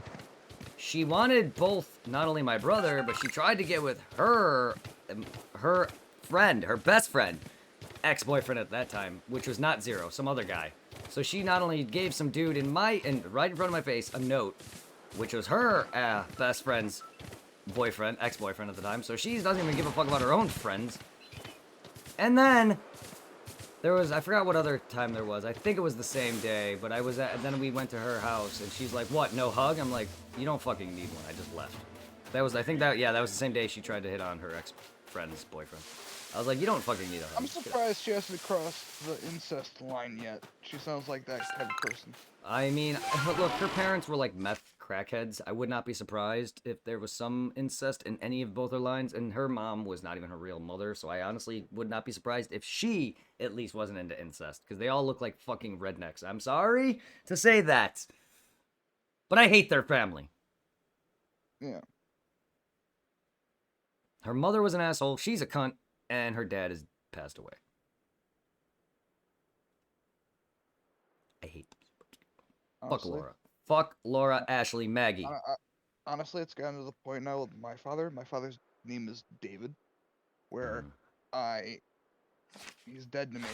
She wanted both, not only my brother, but she tried to get with her friend, her best friend, ex-boyfriend at that time, which was not Zero, some other guy. So she not only gave some dude right in front of my face a note, which was her best friend's boyfriend, ex-boyfriend at the time, so she doesn't even give a fuck about her own friends. And then I forgot what other time there was. I think it was the same day, but then we went to her house, and she's like, what, no hug? I'm like, you don't fucking need one, I just left. That was the same day she tried to hit on her ex-friend's boyfriend. I was like, you don't fucking need a hug. I'm surprised she hasn't crossed the incest line yet. She sounds like that type of person. I mean, look, her parents were like meth crackheads. I would not be surprised if there was some incest in any of both her lines, and her mom was not even her real mother, so I honestly would not be surprised if she at least wasn't into incest, because they all look like fucking rednecks. I'm sorry to say that, but I hate their family. Yeah. Her mother was an asshole, she's a cunt, and her dad has passed away. I hate them. Fuck Honestly, Laura. Fuck Laura, Ashley, Maggie. honestly, it's gotten to the point now with my father. My father's name is David, where he's dead to me.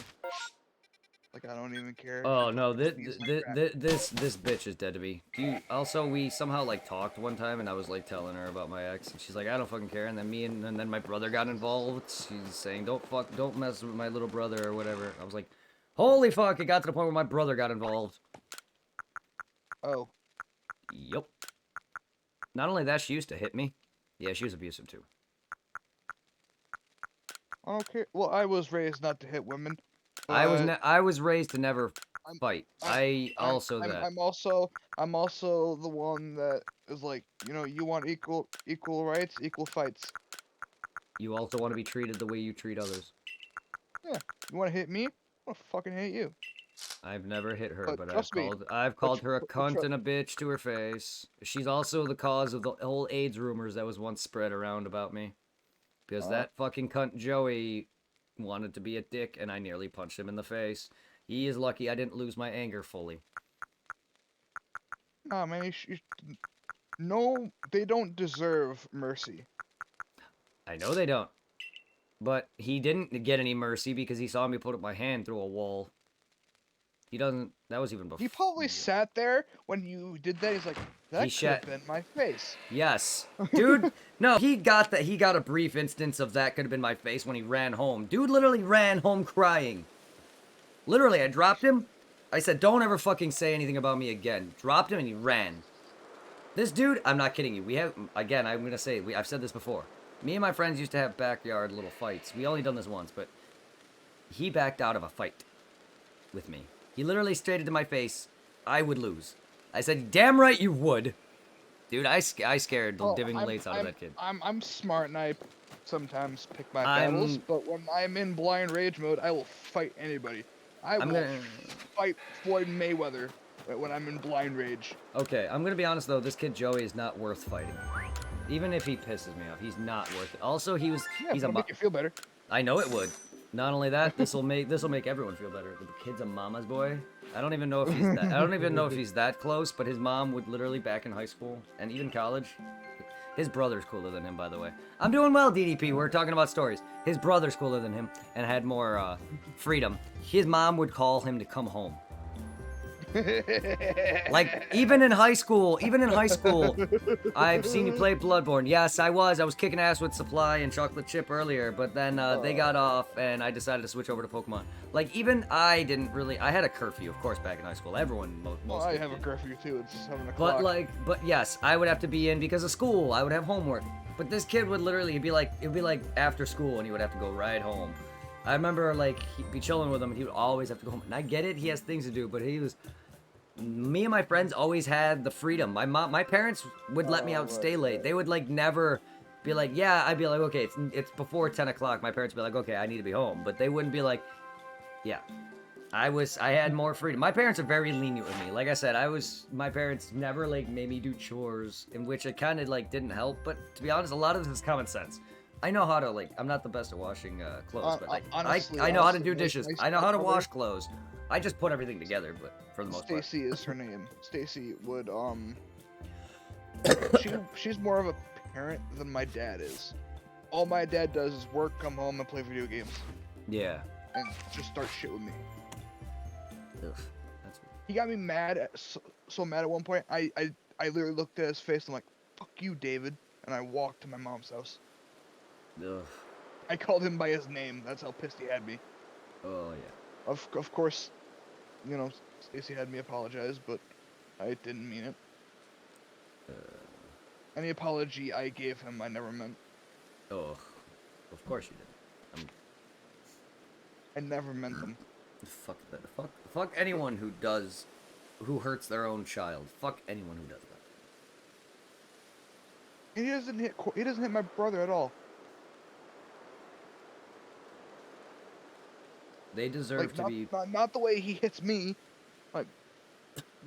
Like I don't even care. Oh If no, he sneezes like that. this bitch is dead to me. Also, we somehow like talked one time, and I was like telling her about my ex, and she's like, I don't fucking care. And then and then my brother got involved. She's saying, don't mess with my little brother or whatever. I was like, holy fuck! It got to the point where my brother got involved. Oh. Yup. Not only that, she used to hit me. Yeah, she was abusive too. Okay. Well, I was raised not to hit women. I was raised to never I'm, fight. I'm, I'm, That. I'm also the one that is like, you want equal rights, equal fights. You also want to be treated the way you treat others. Yeah. You want to hit me? I'll fucking hit you. I've never hit her, But but trust me. I've called her a cunt and a bitch to her face. She's also the cause of the whole AIDS rumors that was once spread around about me. Because that fucking cunt Joey wanted to be a dick, and I nearly punched him in the face. He is lucky I didn't lose my anger fully. Nah, man. No, they don't deserve mercy. I know they don't. But he didn't get any mercy because he saw me put up my hand through a wall. He doesn't. That was even before. He probably sat there when you did that. He's like, that could have been my face. Yes. Dude, no, he got that. He got a brief instance of that could have been my face when he ran home. Dude literally ran home crying. Literally, I dropped him. I said, don't ever fucking say anything about me again. Dropped him and he ran. This dude, I'm not kidding you. We have, again, I'm going to say, I've said this before. Me and my friends used to have backyard little fights. We only done this once, but he backed out of a fight with me. He literally stated to my face, I would lose. I said, damn right you would. Dude, I scared the living lates out of that kid. I'm smart and I sometimes pick my battles, but when I'm in blind rage mode, I will fight anybody. I will fight Floyd Mayweather when I'm in blind rage. Okay, I'm gonna be honest though, this kid Joey is not worth fighting. Even if he pisses me off, he's not worth it. Also, he's a make you feel better. I know it would. Not only that, this will make everyone feel better. The kid's a mama's boy. I don't even know if he's that. I don't even know if he's that close. But his mom would literally back in high school and even college. His brother's cooler than him, by the way. I'm doing well, DDP. We're talking about stories. His brother's cooler than him and had more freedom. His mom would call him to come home. Like, even in high school, I've seen you play Bloodborne. Yes, I was kicking ass with Supply and Chocolate Chip earlier, but then they got off, and I decided to switch over to Pokemon. Like, even I had a curfew, of course, back in high school. Everyone, most I have a curfew, too. It's 7 o'clock. But yes, I would have to be in because of school. I would have homework. But this kid would literally, it'd be like after school, and he would have to go right home. I remember, like, he'd be chilling with him, and he would always have to go home. And I get it, he has things to do, but me and my friends always had the freedom. My parents would let me out stay late. They would like never be like, yeah, I'd be like, okay, it's before 10 o'clock. My parents would be like, okay, I need to be home. But they wouldn't be like, yeah. I had more freedom. My parents are very lenient with me. Like I said, my parents never like made me do chores, in which it kind of like didn't help. But to be honest, a lot of this is common sense. I know how to like, I'm not the best at washing clothes, but like, I know how to do dishes. I know how to wash clothes. I just put everything together, but for the most part. Stacy is her name. Stacy would she's more of a parent than my dad is. All my dad does is work, come home, and play video games. Yeah. And just start shit with me. Ugh, he got me mad, so mad at one point. I literally looked at his face and I'm like, "Fuck you, David," and I walked to my mom's house. Ugh. I called him by his name. That's how pissed he had me. Oh yeah. Of course, Stacy had me apologize, but I didn't mean it. Any apology I gave him, I never meant. Oh, of course you didn't. I never meant them. Fuck that. Fuck anyone who hurts their own child. Fuck anyone who does that. He doesn't hit my brother at all. They deserve Like to be. not the way he hits me. Like,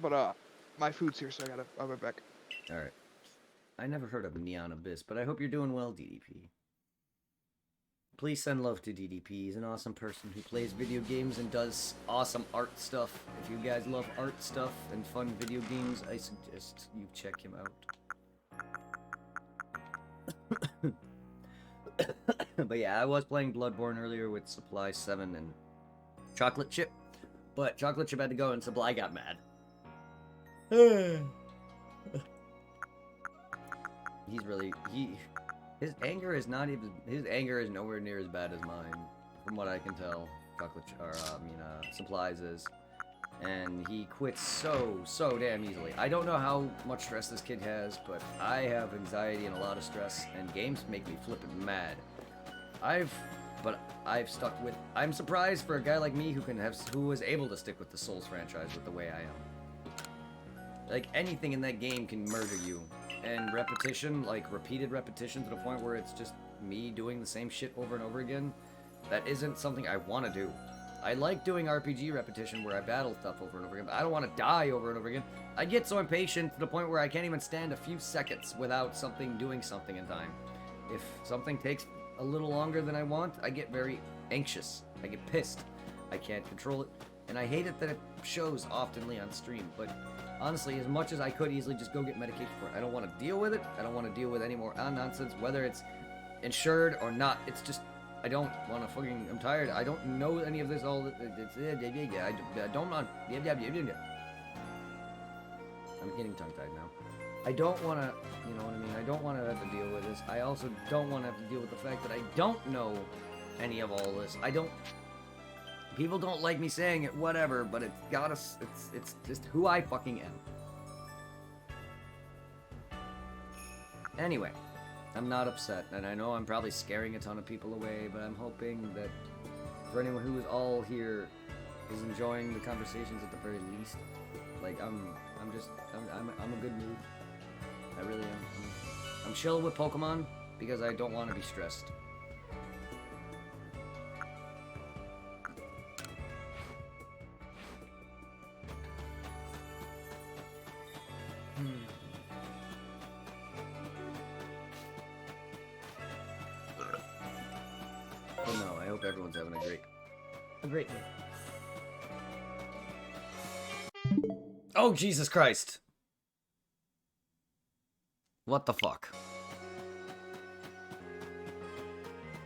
but my food's here, so I'll be back. All right. I never heard of Neon Abyss, but I hope you're doing well, DDP. Please send love to DDP. He's an awesome person who plays video games and does awesome art stuff. If you guys love art stuff and fun video games, I suggest you check him out. But yeah, I was playing Bloodborne earlier with supplyse7en and Chocolate Chip, but Chocolate Chip had to go and Supply got mad. His anger is not even. His anger is nowhere near as bad as mine, from what I can tell. Supplies is, and he quits so damn easily. I don't know how much stress this kid has, but I have anxiety and a lot of stress, and games make me flippin' mad. I've stuck with. I'm surprised for a guy like me who was able to stick with the Souls franchise with the way I am. Like anything in that game can murder you. And repetition, like repeated repetition to the point where it's just me doing the same shit over and over again, that isn't something I want to do. I like doing RPG repetition where I battle stuff over and over again, but I don't want to die over and over again. I get so impatient to the point where I can't even stand a few seconds without doing something in time. If something takes a little longer than I want, I get very anxious. I get pissed. I can't control it. And I hate it that it shows oftenly on stream, but honestly, as much as I could easily just go get medication for it, I don't want to deal with it. I don't want to deal with any more nonsense, whether it's insured or not. It's just, I don't want to fucking, I'm tired. I don't know any of this all. I don't want, I'm getting tongue-tied now. I don't want to, you know what I mean? I don't want to have to deal with this. I also don't want to have to deal with the fact that I don't know any of all this. People don't like me saying it, whatever, but it's just who I fucking am. Anyway, I'm not upset, and I know I'm probably scaring a ton of people away, but I'm hoping that for anyone who is all here is enjoying the conversations at the very least. Like, I'm a good mood. I really am. I'm chill with Pokemon because I don't want to be stressed. But no, I hope everyone's having a great day. Oh, Jesus Christ. What the fuck?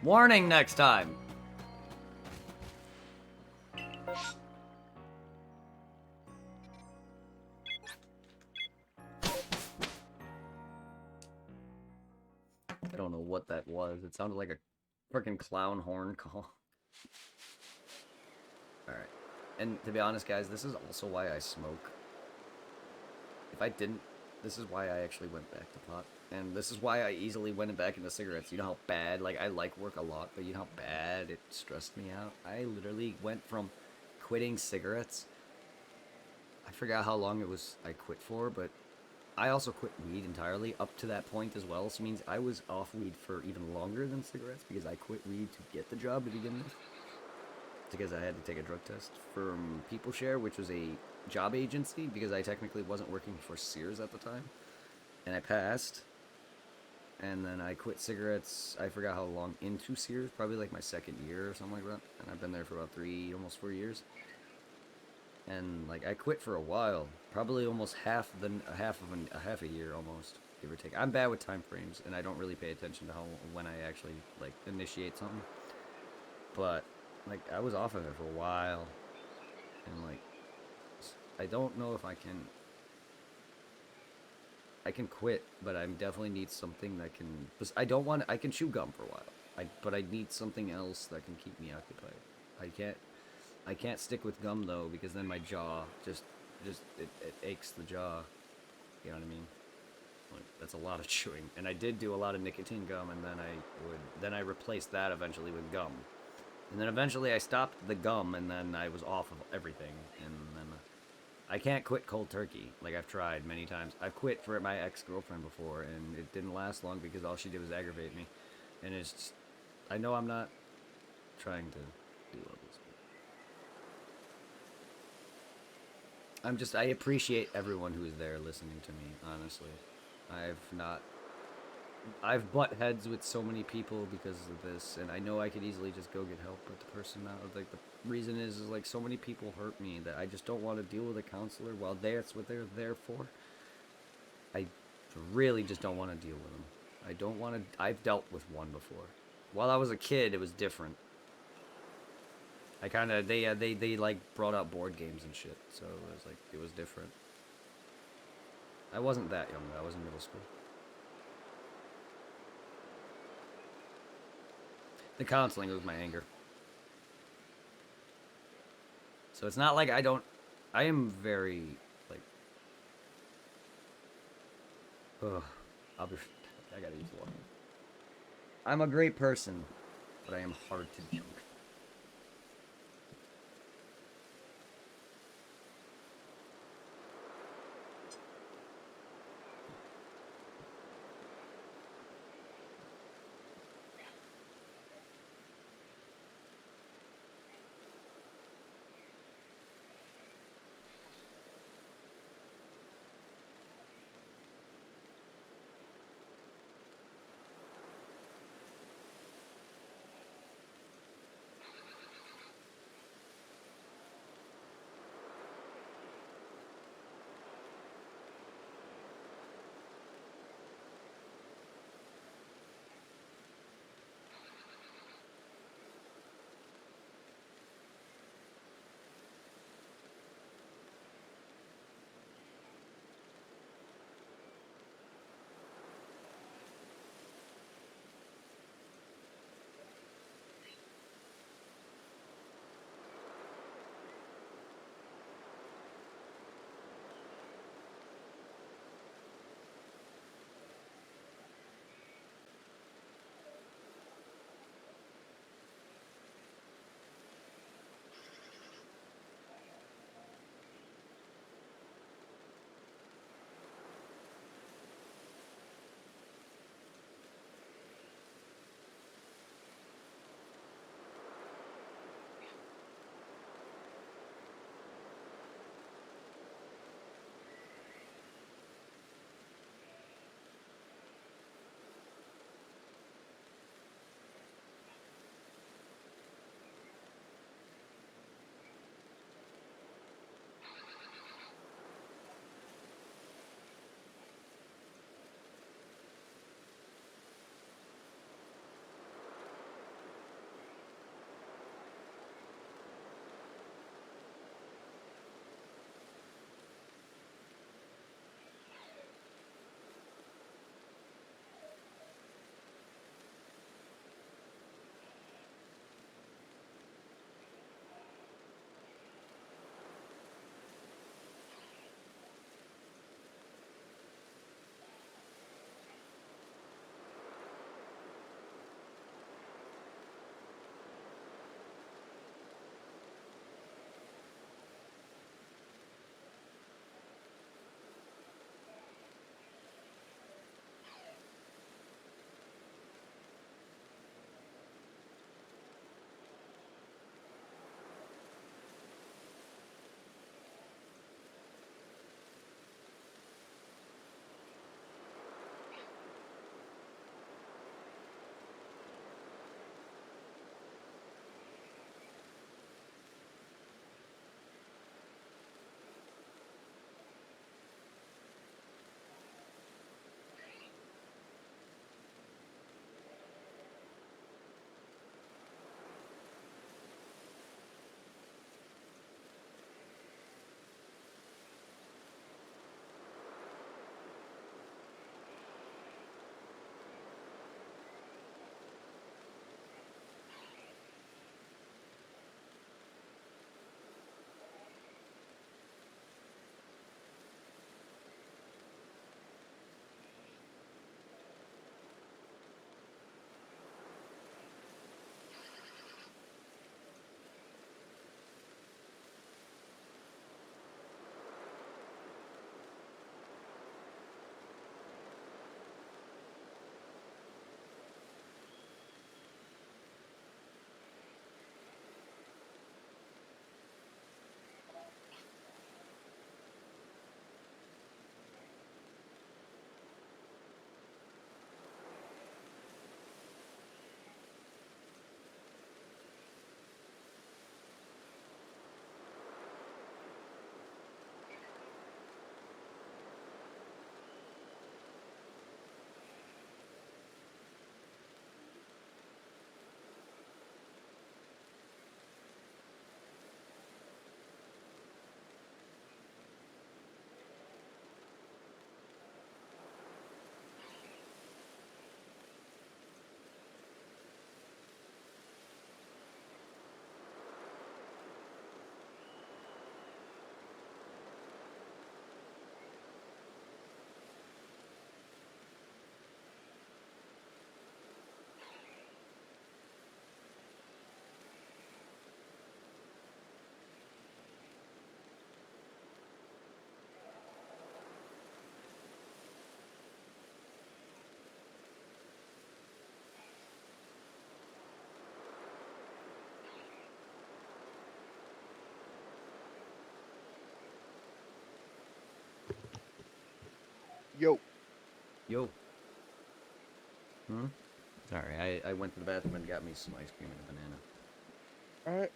Warning next time. I don't know what that was. It sounded like a freaking clown horn call. Alright. And to be honest, guys, this is also why I smoke. If I didn't, this is why I actually went back to pot. And this is why I easily went back into cigarettes. You know how bad, like, I like work a lot, but you know how bad it stressed me out? I literally went from quitting cigarettes. I forgot how long it was I quit for, but I also quit weed entirely up to that point as well. So it means I was off weed for even longer than cigarettes because I quit weed to get the job to begin with. Because I had to take a drug test from PeopleShare, which was a job agency, because I technically wasn't working for Sears at the time. And I passed. And then I quit cigarettes, I forgot how long into Sears, probably like my second year or something like that. And I've been there for about almost 4 years. And like I quit for a while, probably almost half a year almost, give or take. I'm bad with time frames, and I don't really pay attention to when I actually like initiate something. But like I was off of it for a while, and like I don't know if I can quit, but I definitely need something that can. I can chew gum for a while, but I need something else that can keep me occupied. I can't stick with gum though, because then my jaw just it aches the jaw. You know what I mean? Like, that's a lot of chewing, and I did do a lot of nicotine gum, and then I replaced that eventually with gum, and then eventually I stopped the gum, and then I was off of everything, and then I can't quit cold turkey. Like, I've tried many times. I've quit for my ex-girlfriend before, and it didn't last long because all she did was aggravate me. And it's just, I know I'm not trying to do all this. I appreciate everyone who is there listening to me, honestly. I've butt heads with so many people because of this, and I know I could easily just go get help, but the person now, like, the reason is like, so many people hurt me that I just don't want to deal with a counselor while that's what they're there for. I really just don't want to deal with them. I don't want to, I've dealt with one before. While I was a kid, it was different. I kind of, they like brought out board games and shit, so it was like, it was different. I wasn't that young, though. I was in middle school. The counseling was my anger. So it's not like I don't, I am very, like, ugh, I gotta use water. I'm a great person, but I am hard to joke. Yo. Yo. Hmm? Sorry, I went to the bathroom and got me some ice cream and a banana. Alright.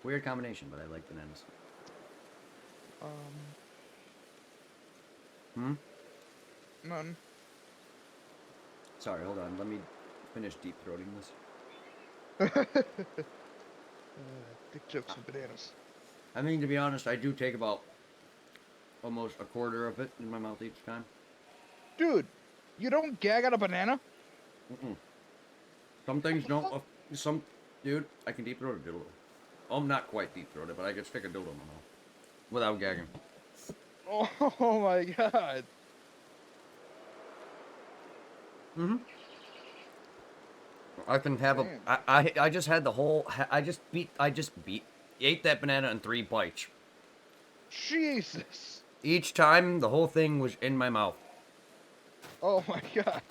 Weird combination, but I like bananas. Hmm? None. Sorry, hold on. Let me finish deep throating this. Dick jokes and bananas. I mean, to be honest, I do take about almost a quarter of it in my mouth each time. Dude, you don't gag on a banana? Mm-mm. Some things don't. Some, dude, I can deep throat a dildo. I'm not quite deep throated, but I can stick a dildo in my mouth without gagging. Oh my god. Mm-hmm. I can have Damn. I just had the whole. I just ate that banana in 3 bites. Jesus. Each time, the whole thing was in my mouth. Oh my god.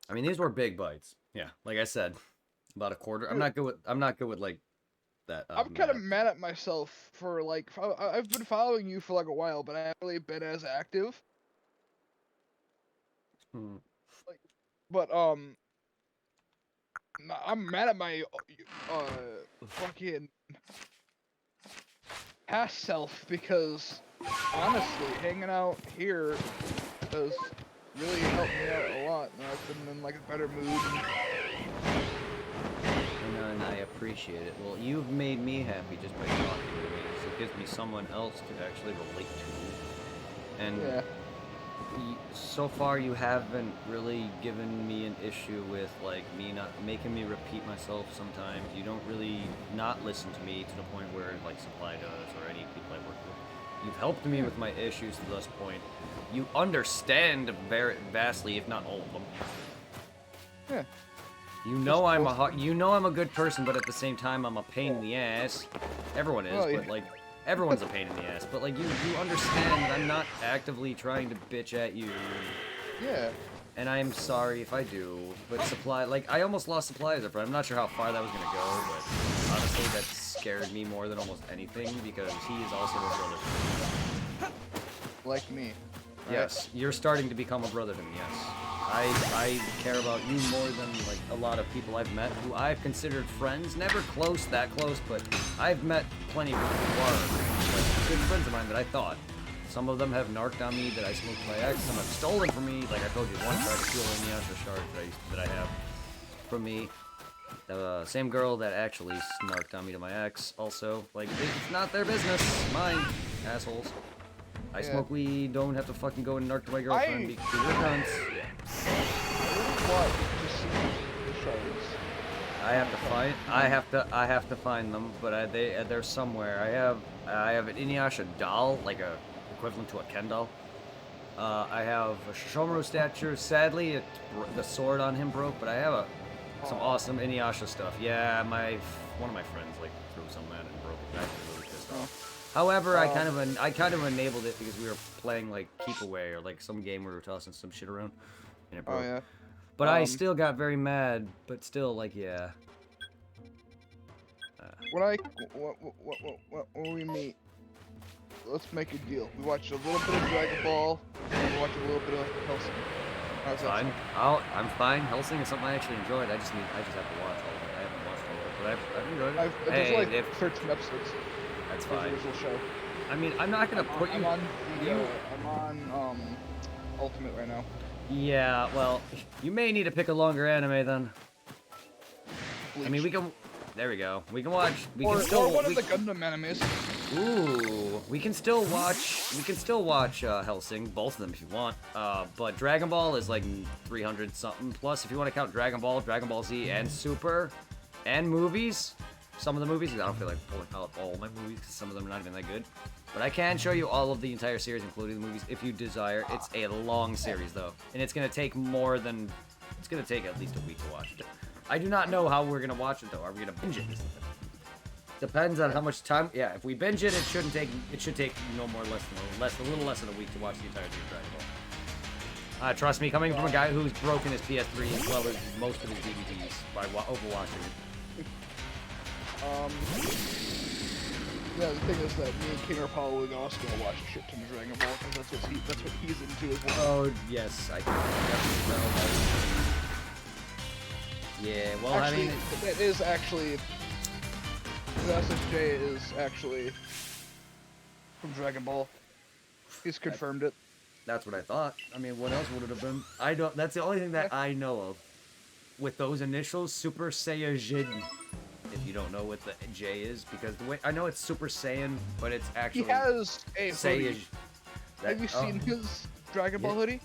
I mean, these were big bites. Yeah, like I said, about a quarter. I'm not good with like that. I'm kind of mad at myself for like I've been following you for like a while, but I haven't really been as active. Hmm. Like, but I'm mad at my fucking past self because honestly, hanging out here has really helped me out a lot, and I've been in like a better mood. And I appreciate it. Well, you've made me happy just by talking to me. So it gives me someone else to actually relate to. And Yeah. so far, you haven't really given me an issue with like me not making me repeat myself. Sometimes you don't really not listen to me to the point where like Supply does or any people I work with. You've helped me with my issues to this point. You understand very vastly, if not all of them. Yeah. You know I'm a good person, but at the same time I'm a pain in the ass. Everyone is, Oh, but like everyone's a pain in the ass. But like you understand that I'm not actively trying to bitch at you. Yeah. And I'm sorry if I do. But Supply, like I almost lost Supply as a friend. I'm not sure how far that was gonna go, but honestly that scared me more than almost anything because he is also a brother. Like me. Right? Yes, you're starting to become a brother to me, yes. I care about you more than, like, a lot of people I've met who I've considered friends. Never close, that close, but I've met plenty of people who are, like, good friends of mine that I thought. Some of them have narked on me that I smoked my ex. Some have stolen from me. Like I told you, one tried to steal a Nyasha shard that I have from me. The same girl that actually snarked on me to my ex also. Like, it's not their business. Mine. Assholes. I smoke weed, don't have to fucking go and narc to my girlfriend because you're cunts. Yeah. What? To see the shards. I have to find them, but they're somewhere. I have an Inuyasha doll, like a equivalent to a Ken doll. I have a Shoshomaru statue. Sadly, the sword on him broke, but I have some awesome Inuyasha stuff. Yeah, one of my friends like threw some of that and broke it. I was really pissed off. However, I kind of enabled it because we were playing like Keep Away or like some game where we were tossing some shit around, and it broke. Oh yeah. But I still got very mad. But still, like, yeah. When we meet, let's make a deal. We watch a little bit of Dragon Ball, and we watch a little bit of Hellsing. How's that Fine. sound? I'm fine. Hellsing is something I actually enjoyed. I just have to watch all of it. I haven't watched all of it, but I've enjoyed it. There's like 13 episodes. That's There's fine. a visual show. I mean, I'm not gonna put you. I'm on Ultimate right now. Yeah, well, you may need to pick a longer anime then. Bleach. I mean, we can. There we go. We can watch. Or one of the Gundam animes. Ooh, we can still watch. Hellsing, both of them if you want. But Dragon Ball is like 300 something plus if you want to count Dragon Ball Z, and Super, and movies. Some of the movies. I don't feel like pulling out all my movies because some of them are not even that good. But I can show you all of the entire series, including the movies, if you desire. It's a long series though, and it's gonna take more than. It's gonna take at least a week to watch it. I do not know how we're gonna watch it though. Are we gonna binge it? Depends on how much time. Yeah, if we binge it, it should take no more a little less than a week to watch the entirety of Dragon Ball. Trust me, coming from a guy who's broken his PS3 as well as most of his DVDs by overwatching it. Yeah, the thing is that me and King are probably also gonna watch a shit ton of Dragon Ball because that's what he's into as well. Oh yes, I can definitely tell. Yeah, well, Actually, I mean, that is actually the SSJ is actually from Dragon Ball. He's confirmed it. that's what I thought. I mean, what else would it have been? I don't. That's the only thing that I know of. With those initials, Super Saiyajin. If you don't know what the J is, because the way I know it's Super Saiyan, but it's actually He has a hoodie. Saiyaj. Have you seen his Dragon Ball hoodie?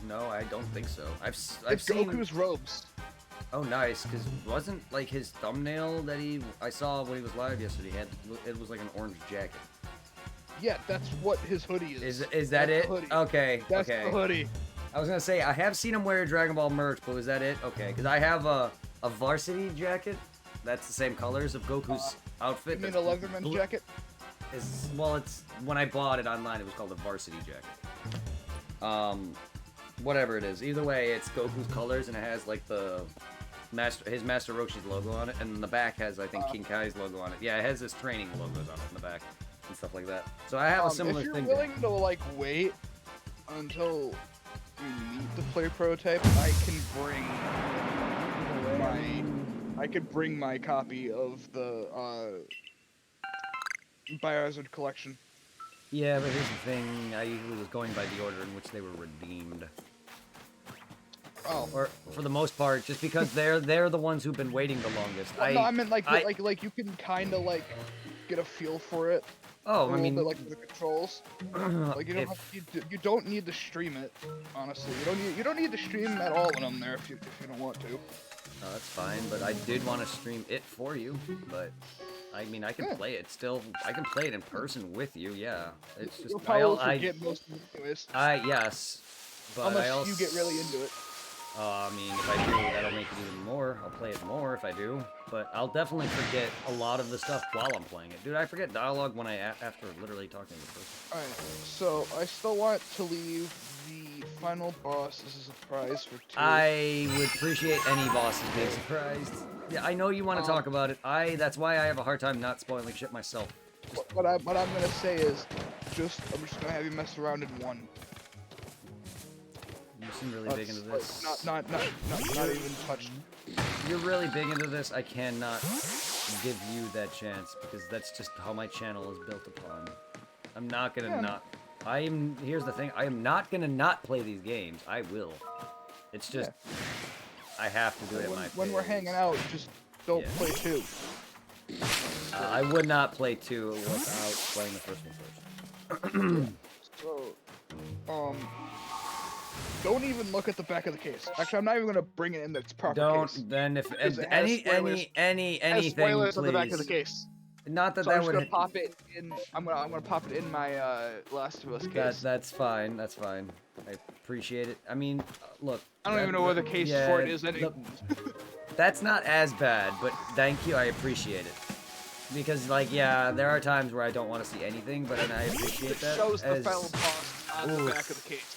No, I don't think so. I've It's seen Goku's robes. Oh, nice, because wasn't like his thumbnail that I saw when he was live yesterday. It was like an orange jacket. Yeah, that's what his hoodie is. Is that it? Okay. That's okay. the hoodie. I was gonna say I have seen him wear Dragon Ball merch, but was that it? Okay, because I have a varsity jacket. That's the same colors of Goku's outfit. You mean a Leatherman's jacket? Well, it's when I bought it online, it was called a varsity jacket. Whatever it is. Either way, it's Goku's colors, and it has like his Master Roshi's logo on it, and the back has, I think, King Kai's logo on it. Yeah, it has his training logos on it in the back and stuff like that. So I have a similar thing. If you're willing to like wait until we meet the play prototype, I can bring my copy of the Biohazard collection. Yeah, but here's the thing. I usually was going by the order in which they were redeemed. Oh. Or for the most part, just because they're the ones who've been waiting the longest. Well, no, I mean like you can kind of like get a feel for it. Oh, I mean, bit, like the controls. Like you don't need to stream it. Honestly, you don't need to stream at all when I'm there if you don't want to. No, that's fine, but I did want to stream it for you. But I mean, I can play it still. I can play it in person with you. Yeah, it's just You'll probably forget most of it anyways. Yes, but unless you get really into it. I mean, if I do, that'll make it even more. I'll play it more if I do, but I'll definitely forget a lot of the stuff while I'm playing it. Dude, I forget dialogue when after literally talking to the person. Alright, so I still want to leave the final boss as a surprise for 2. I would appreciate any bosses being surprised. Yeah, I know you want to talk about it. That's why I have a hard time not spoiling shit myself. What I'm gonna say is, I'm just gonna have you mess around in 1. You seem really big into this. Not even touched. You're really big into this. I cannot give you that chance because that's just how my channel is built upon. I'm not gonna not. Here's the thing. I am not gonna not play these games. I will. It's just I have to do it at my pace. When we're hanging out, just don't play 2. I would not play 2 without playing the first one first. So, don't even look at the back of the case. Actually, I'm not even gonna bring it in its proper case. Then if anything, spoilers please. on the back of the case. Not that So that I'm just would. gonna pop it in. I'm gonna pop it in my Last of Us case. That's fine. That's fine. I appreciate it. I mean, look. I don't even know where the case for it is anymore. That's not as bad, but thank you. I appreciate it. Because, like, yeah, there are times where I don't want to see anything, but I appreciate that. It shows the final boss on the back of the case.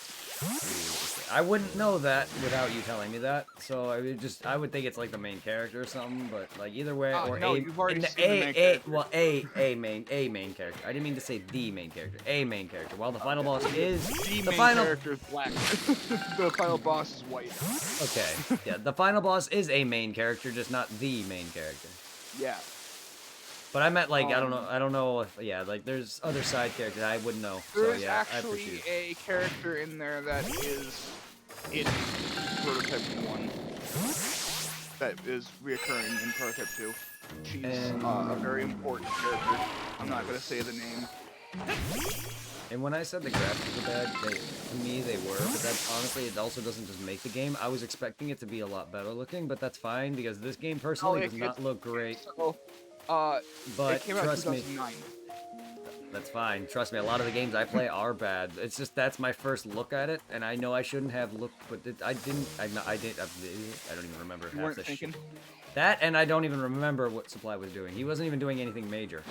I wouldn't know that without you telling me that, so I would think it's like the main character or something, but like either way, or no, you've already seen the main character. Well, a main character. I didn't mean to say the main character. A main character. While the final boss is the final character is black. The final boss is white. Okay, yeah, the final boss is a main character, just not the main character. Yeah. But I meant like I don't know if like there's other side characters I wouldn't know. There is I actually appreciate a it. character in there that is in Prototype 1 that is reoccurring in Prototype 2. She's a very important character. I'm not gonna say the name. And when I said the graphics were bad, to me they were, but that honestly it also doesn't just make the game. I was expecting it to be a lot better looking, but that's fine because this game personally does not look great. So, but it came out trust in me, 2009. that's fine. Trust me, a lot of the games I play are bad. It's just that's my first look at it, and I know I shouldn't have looked, but I didn't. I don't even remember half the shit. That, and I don't even remember what Supply was doing. He wasn't even doing anything major.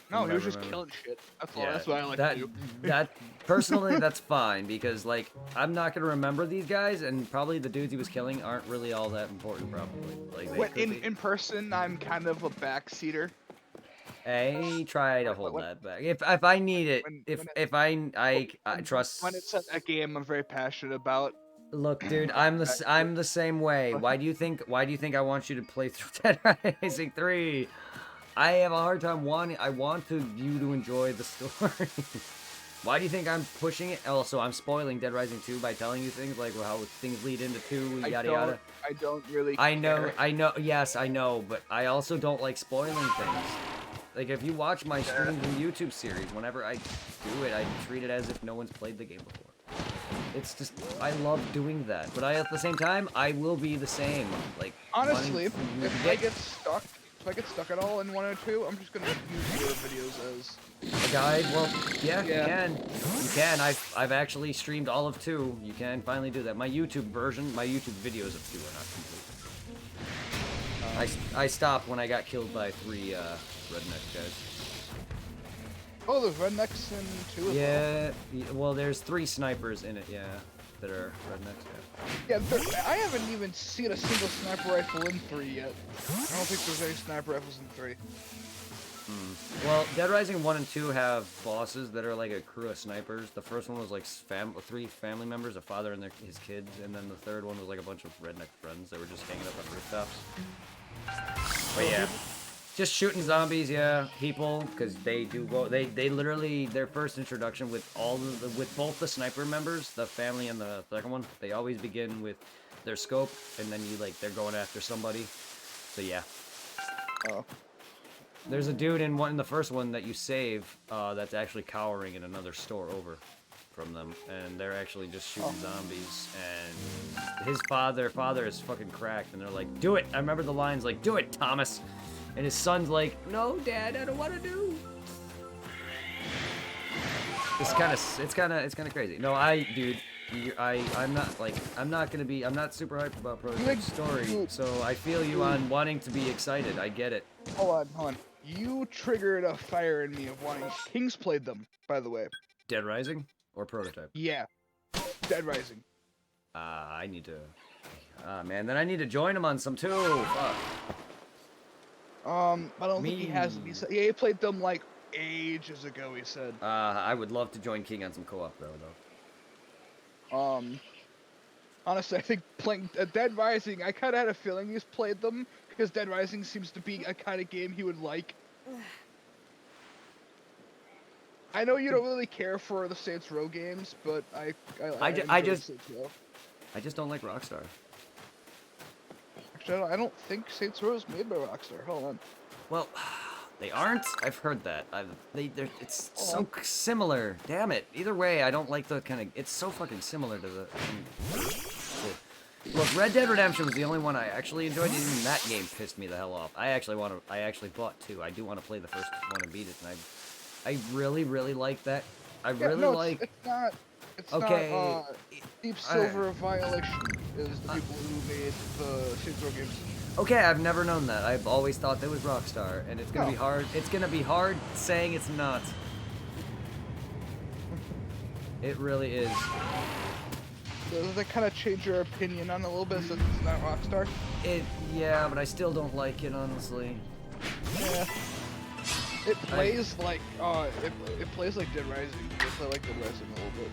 No, he was just killing shit. That's all. That's what I like to do. That personally, that's fine because like I'm not gonna remember these guys, and probably the dudes he was killing aren't really all that important. Probably like in person, I'm kind of a backseater. I try to hold when that back. If I need it, when I when trust. it's a game I'm very passionate about. Look, dude, I, I'm the same way. but Why do you think I want you to play through Dead Rising 3? I have a hard time wanting. I want you to enjoy the story. Why do you think I'm pushing it? Also, I'm spoiling Dead Rising 2 by telling you things like how things lead into 2, yada yada. I don't really care. I know, yes, I know, but I also don't like spoiling things. Like, if you watch my streams and YouTube series, whenever I do it, I treat it as if no one's played the game before. It's just, I love doing that. But at the same time, I will be the same. Like, Honestly, if I get stuck at all in 1 or 2, I'm just gonna use your videos as a guide, well, yeah, Yeah. you can. You can. I've actually streamed all of 2. You can finally do that. My YouTube videos of 2 are not complete. I stopped when I got killed by 3 redneck guys. Oh, there's rednecks in 2 as well. Yeah, well, there's 3 snipers in it, yeah, that are rednecks. Yeah, I haven't even seen a single sniper rifle in 3 yet. I don't think there's any sniper rifles in 3. Well, Dead Rising 1 and 2 have bosses that are like a crew of snipers. The first one was like 3 family members, a father and his kids, and then the third one was like a bunch of redneck friends that were just hanging up on rooftops. But yeah, just shooting zombies, yeah, people, because they do go. They literally their first introduction with with both the sniper members, the family and the second one, they always begin with their scope, and then they're going after somebody. So yeah. Oh. There's a dude in the first one that you save that's actually cowering in another store over from them, and they're actually just shooting zombies. And his father is fucking cracked, and they're like, "Do it!" I remember the lines like, "Do it, Thomas," and his son's like, "No, Dad, I don't want to do." It's kind of crazy. No, dude. I'm not super hyped about Project Story, so I feel you on wanting to be excited. I get it. Hold on. You triggered a fire in me of wanting. King's played them, by the way. Dead Rising or Prototype? Yeah, Dead Rising. I need to. Man, then I need to join him on some too. Fuck. I don't think he has. He played them like ages ago. He said. I would love to join King on some co-op though. Honestly, I think playing Dead Rising, I kind of had a feeling he's played them, because Dead Rising seems to be a kind of game he would like. I know you don't really care for the Saints Row games, but I just don't like Rockstar. Actually, I don't think Saints Row is made by Rockstar. Hold on. Well, they aren't? I've heard that. It's so similar. Damn it. Either way, I don't like the kind of... It's so fucking similar to the... Look, Red Dead Redemption was the only one I actually enjoyed. Even that game pissed me the hell off. I actually bought 2. I do want to play the first one and beat it, and I really, really like that. It's not... Deep Silver Violation is the people who made the Saints Row games. Okay, I've never known that. I've always thought that was Rockstar, and it's gonna be hard. It's gonna be hard saying it's not. It really is. Does that kind of change your opinion on it a little bit since it's not Rockstar? Yeah, but I still don't like it, honestly. Yeah. It plays like, it plays like Dead Rising. They play like Dead Rising a little bit.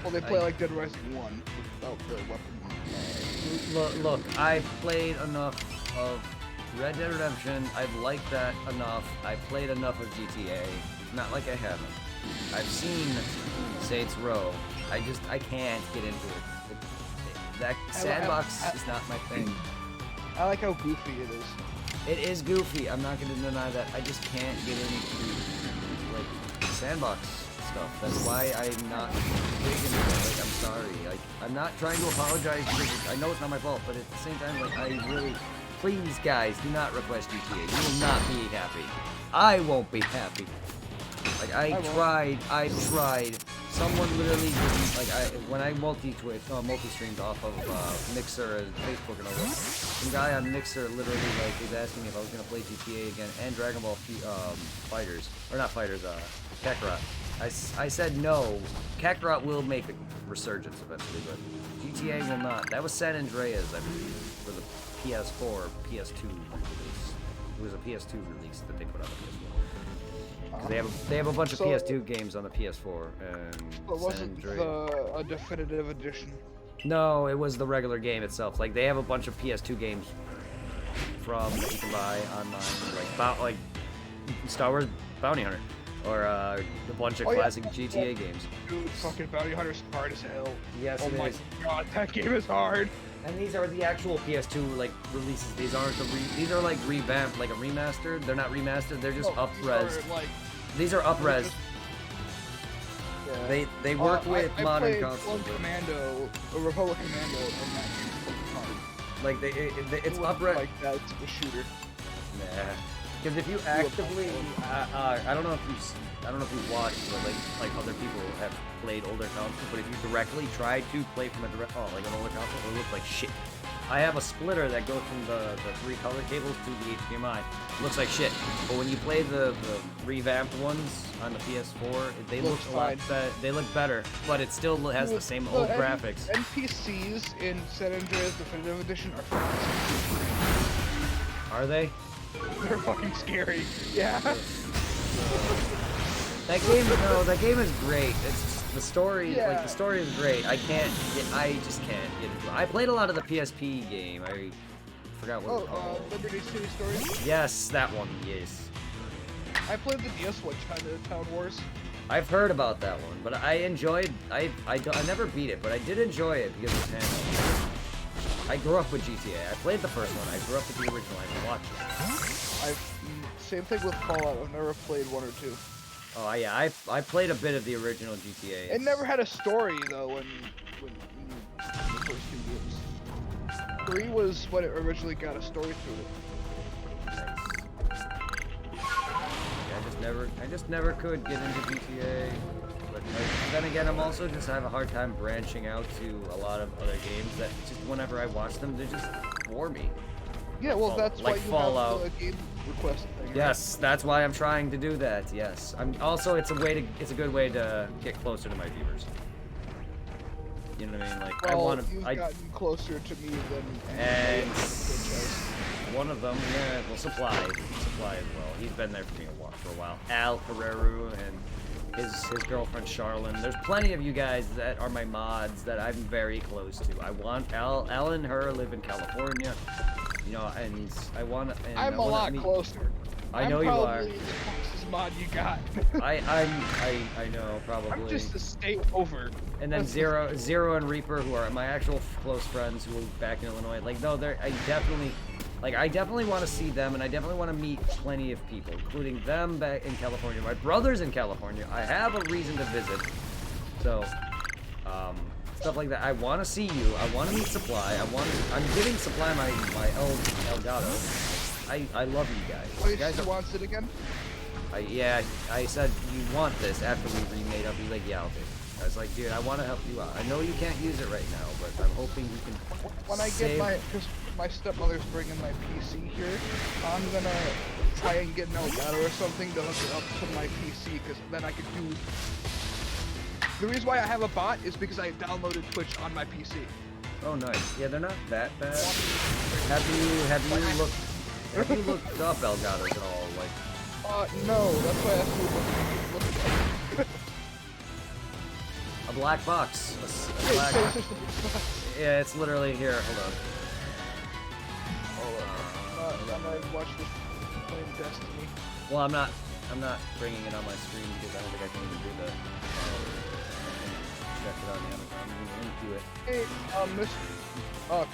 Well, they play like Dead Rising 1 without the weapon. Look, I've played enough of Red Dead Redemption. I've liked that enough. I've played enough of GTA. Not like I haven't. I've seen Saints Row. I can't get into it. That sandbox is not my thing. I like how goofy it is. It is goofy. I'm not going to deny that. I just can't get into like sandbox stuff. That's why I'm not big into it. Like, I'm sorry. I'm not trying to apologize because I know it's not my fault, but at the same time, like, I really, please, guys, do not request GTA. You will not be happy. I won't be happy. Like, I tried. Someone literally didn't, like, when I multi-streamed off of Mixer and Facebook and all that, some guy on Mixer literally, like, was asking me if I was gonna play GTA again and Dragon Ball Fighters, or not Fighters, Kakarot. I said no. Kakarot will make a resurgence eventually, but GTA will not. That was San Andreas, I believe, for the PS4, PS2 release. It was a PS2 release that they put on the PS4. 'Cause they have a bunch of So- PS2 games on the PS4. But wasn't a definitive edition? No, it was the regular game itself. Like they have a bunch of PS2 games that you can buy online, like Star Wars Bounty Hunter, or a bunch of classic GTA games. Dude, fucking Bounty Hunter's hard as hell. Yes, oh it my is. god, that game is hard. And these are the actual PS2 like releases. These aren't these are like revamped, like a remastered. They're not remastered. They're just up-res. These are up-res. Yeah. They work with modern I consoles. played Commando, a Republic Commando, and that game is hard. Like it's up-res. Like that's a shooter. Nah. Because if you actively, I don't know if you watched, but like other people have played older consoles, but if you directly try to play from an older console, it looks like shit. I have a splitter that goes from the 3 color cables to the HDMI. It looks like shit. But when you play the revamped ones on the PS4, they look a lot better. They look better, but it still has the same old graphics. NPCs in San Andreas Definitive Edition are fucking scary. Are they? They're fucking scary. Yeah. That game is great. It's just the story, like the story is great. I just can't get into it. I played a lot of the PSP game. I forgot what it's called. Liberty City Stories? Yes, that one, yes. I played the DS one, Chinatown Wars. I've heard about that one, but I enjoyed, I never beat it, but I did enjoy it because of Panda. I grew up with GTA. I played the first one. I grew up with the original. I watched it. Same thing with Fallout. I've never played 1 or 2. Oh yeah, I played a bit of the original GTA. It never had a story though when the first 2 games. 3 was when it originally got a story through it. Yeah, I just never could get into GTA. But then again, I'm also just have a hard time branching out to a lot of other games that just whenever I watch them, they just bore me. Yeah, well, that's like why you Fallout. have the game request thing. Right? Yes, that's why I'm trying to do that. Yes, I'm also it's a good way to get closer to my viewers. You know what I mean? Like well, you've gotten closer to me than and one of them, yeah, well, Supply as well. He's been there for me for a while. Al Carreru and his girlfriend Charlene. There's plenty of you guys that are my mods that I'm very close to. I want Al and her live in California, you know, and I want. And I'm a lot closer. I know you are. I'm probably the closest mod you got. I know probably. I'm just a state over. And then Zero and Reaper, who are my actual close friends who live back in Illinois. Like no, I definitely want to see them, and I definitely want to meet plenty of people, including them back in California. My brother's in California. I have a reason to visit. So, stuff like that. I want to see you. I want to meet Supply. I'm giving Supply my Elgato. I love you guys. Wait, you guys wants it again? Yeah, I said you want this after we remade up. He's like, yeah, okay. I was like, dude, I want to help you out. I know you can't use it right now, but I'm hoping you can. When I get because my stepmother's bringing my PC here, I'm gonna try and get an Elgato or something to hook it up to my PC, because then I could do. The reason why I have a bot is because I downloaded Twitch on my PC. Oh, nice. Yeah, they're not that bad. Have you looked up Elgatos at all? Like. No. That's why I asked you what it looked like. A black box. Yeah, it's literally here. Hold on. I'm gonna watch this playing Destiny. Well, I'm not bringing it on my screen because I don't think I can even do that. Check it on Amazon. I'm gonna do it. Hey,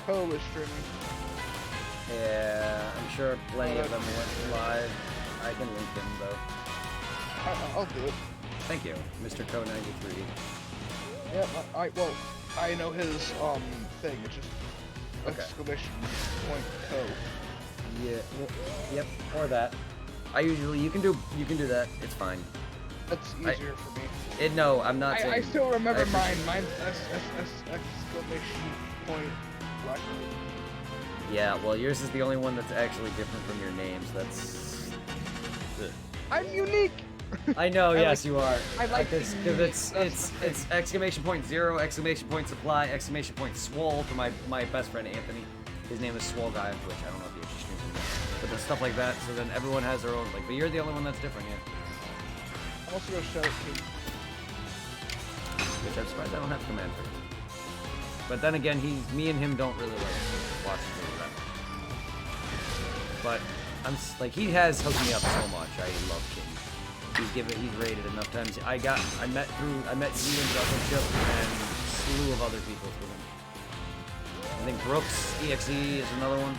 Co is streaming. Yeah, I'm sure plenty of them went live. I can link him though. I'll do it. Thank you, Mr. Co93. Yeah, I know his thing. It's just exclamation point Co. Yeah. Yep. Or that. You can do that. It's fine. That's easier for me. No, I'm not saying. I still remember mine. Mine's exclamation point Blackbird. Yeah. Well, yours is the only one that's actually different from your names. That's. I'm unique. I know, yes, you are. I like this because it's exclamation point 0, exclamation point supply, exclamation point swole for my best friend Anthony. His name is Swole Guy on Twitch. I don't know if he actually streams anymore. but the stuff like that. So then everyone has their own. Like, but you're the only one that's different, yeah. I'm also gonna shout out King. Which I'm surprised I don't have command for. But then again, me and him don't really like watch him do that. But like he has hooked me up so much. I love King. He's rated enough times. I met you and Chocolate Chip and a slew of other people through him. I think Brooks EXE is another one.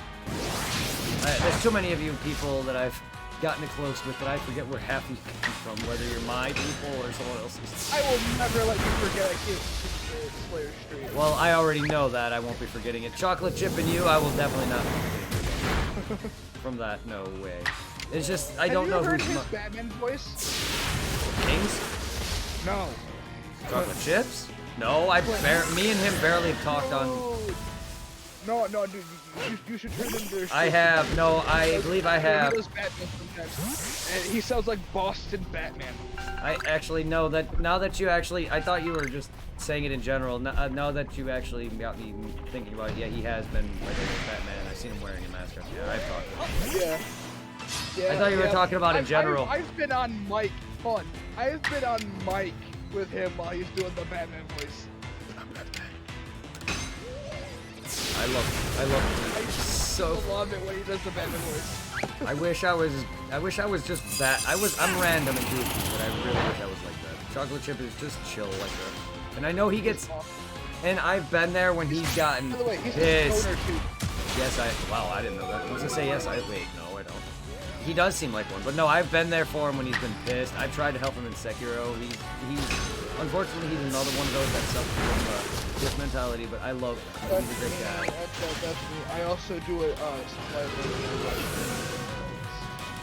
There's too many of you people that I've gotten close with that I forget where half you come from, whether you're my people or someone else's. I will never let you forget I came from Slayer Street. Well, I already know that. I won't be forgetting it. Chocolate Chip and you, I will definitely not be forgetting. From that, no way. It's just, I don't know who's... Have you heard his Batman voice? Kings? No. Chocolate Chips? No, me and him barely have talked on... No, dude, you should turn him to... I believe I have. He does Batman sometimes, and he sounds like Boston Batman. I actually know that, now that you actually, I thought you were just saying it in general. Now that you actually got me thinking about it, yeah, he has been like a Batman. I've seen him wearing a mask. Yeah, I've talked to him. Yeah, I thought you were talking about in general. I've been on mic, I've been on mic with him while he's doing the Batman voice. I love it. I love it when he does the Batman voice. I wish I was just that. I'm random and goofy, but I really wish I was like that. Chocolate Chip is just chill like that. And I know he gets, and I've been there when he's gotten By the way, he's pissed. a stoner too. Yes, wow, I didn't know that. I was gonna say yes, wait, no, I don't. He does seem like one, but no, I've been there for him when he's been pissed. I've tried to help him in Sekiro. He's unfortunately, he's another one of those that suffers from this mentality, but I love him. He's a great guy. That's me. I also do a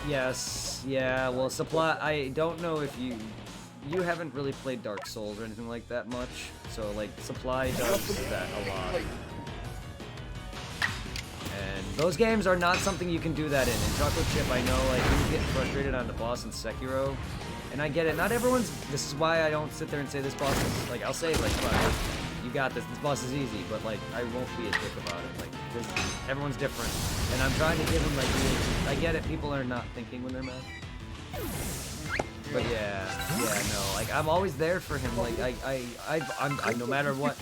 Yes, yeah, well, Supply, I don't know if you haven't really played Dark Souls or anything like that much, so, like, Supply does that a lot. And those games are not something you can do that in. In Chocolate Chip, I know, like, he's getting frustrated on the boss in Sekiro, and I get it. Not everyone's, this is why I don't sit there and say this boss is, like, I'll say, like, you got this boss is easy, but, like, I won't be a dick about it, like, because everyone's different, and I'm trying to give them, like, I get it, people are not thinking when they're mad. But yeah, no, like, I'm always there for him, like, I'm no matter what.